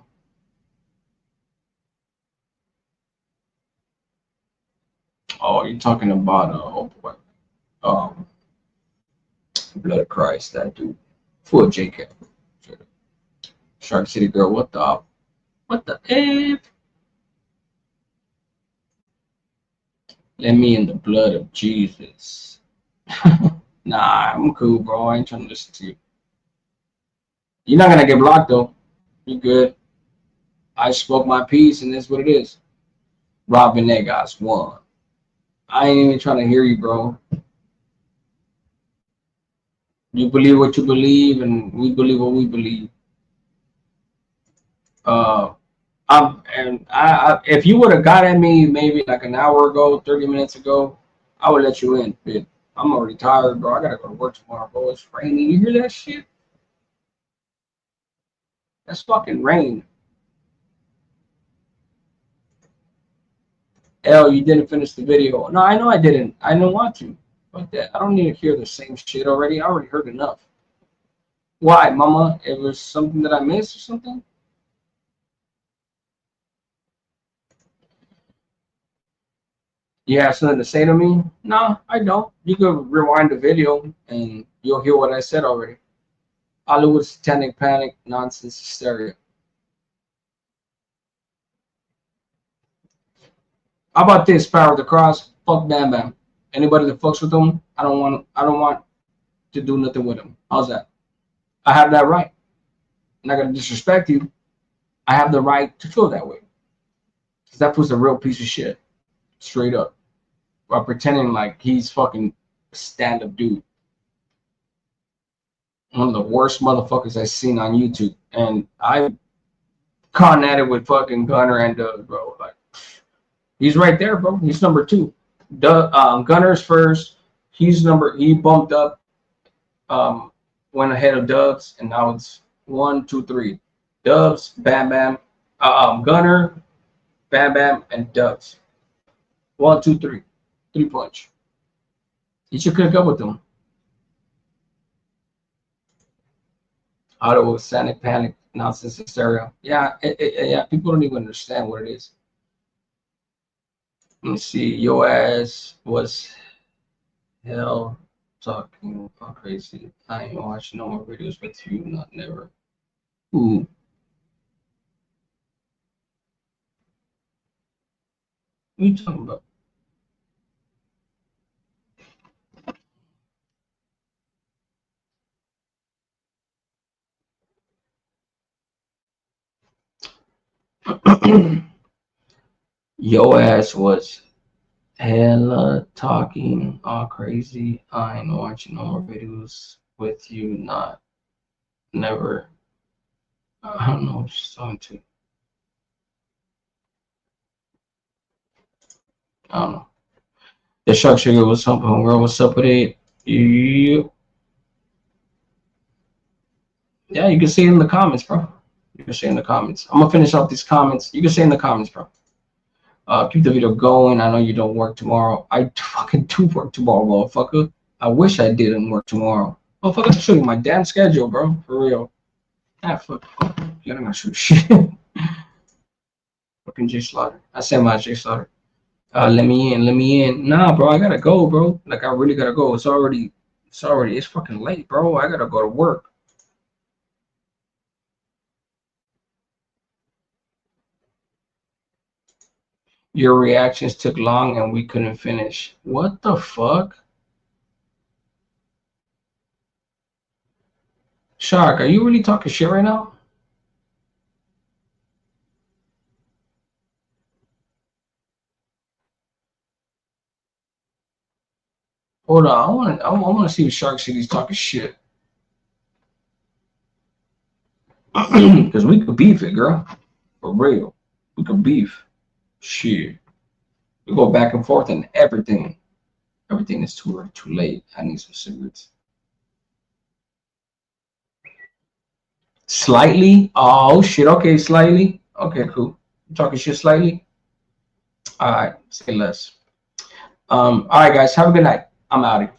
Oh, you're talking about Blood of Christ, that dude. Full JK. Shark City girl, what the F? Let me in the blood of Jesus. Nah, I'm cool, bro. I ain't trying to listen to you. You're not gonna get blocked though. You good. I spoke my piece and that's what it is. Robin Venegas won. I ain't even trying to hear you, bro. You believe what you believe and we believe what we believe. If you would have got at me maybe like an hour ago, 30 minutes ago, I would let you in. But I'm already tired, bro. I gotta go to work tomorrow, bro. It's raining. You hear that shit? That's fucking rain. L, you didn't finish the video. No, I know I didn't. I didn't want to. Fuck that. I don't need to hear the same shit already. I already heard enough. Why, mama? It was something that I missed or something? You have something to say to me? No, I don't. You can rewind the video and you'll hear what I said already. Hollywood satanic panic, nonsense, hysteria. How about this, Power of the Cross? Fuck Bam Bam. Anybody that fucks with them, I don't want to do nothing with them. How's that? I have that right. I'm not gonna disrespect you. I have the right to feel that way. Because that was a real piece of shit. Straight up. While pretending like he's fucking stand-up dude. One of the worst motherfuckers I've seen on YouTube. And I con at it with fucking Gunner and Doug, bro. Like, he's right there, bro. He's number 2. Gunner's first. He bumped up, went ahead of Doug's, and now it's 1, 2, 3. Dubs, Bam Bam, Gunner, Bam Bam, and Dubs. 1, 2, 3. 3-punch. You should cook up with them. Auto Sanic Panic nonsense hysteria. Yeah, yeah. People don't even understand what it is. Let me see. Your ass was hell talking crazy. I ain't watching no more videos with you. Not never. Ooh. What are you talking about? Your ass was hella talking all crazy. I ain't watching no more videos with you. Not never. I don't know what she's talking to. I don't know. The shark sugar was something. Where what's up with it? Yeah, you can see it in the comments, bro. You can see in the comments. I'm gonna finish off these comments. You can say in the comments, bro. Keep the video going. I know you don't work tomorrow. I fucking do work tomorrow, motherfucker. I wish I didn't work tomorrow. Motherfucker, I'll show you my damn schedule, bro. For real. Ah, fuck. You're not gonna shoot shit. Fucking J Slaughter. I said my J Slaughter. Let me in. Nah, bro, I gotta go, bro. Like, I really gotta go. It's fucking late, bro. I gotta go to work. Your reactions took long and we couldn't finish. What the fuck? Shark, are you really talking shit right now? Hold on, I wanna see if Shark said he's talking shit. Because we could beef it, girl. For real. We could beef. Shit. We go back and forth and everything. Everything is too late. I need some cigarettes. Slightly? Oh shit. Okay, slightly. Okay, cool. You talking shit slightly? Alright, say less. Alright guys, have a good night. I'm out of here.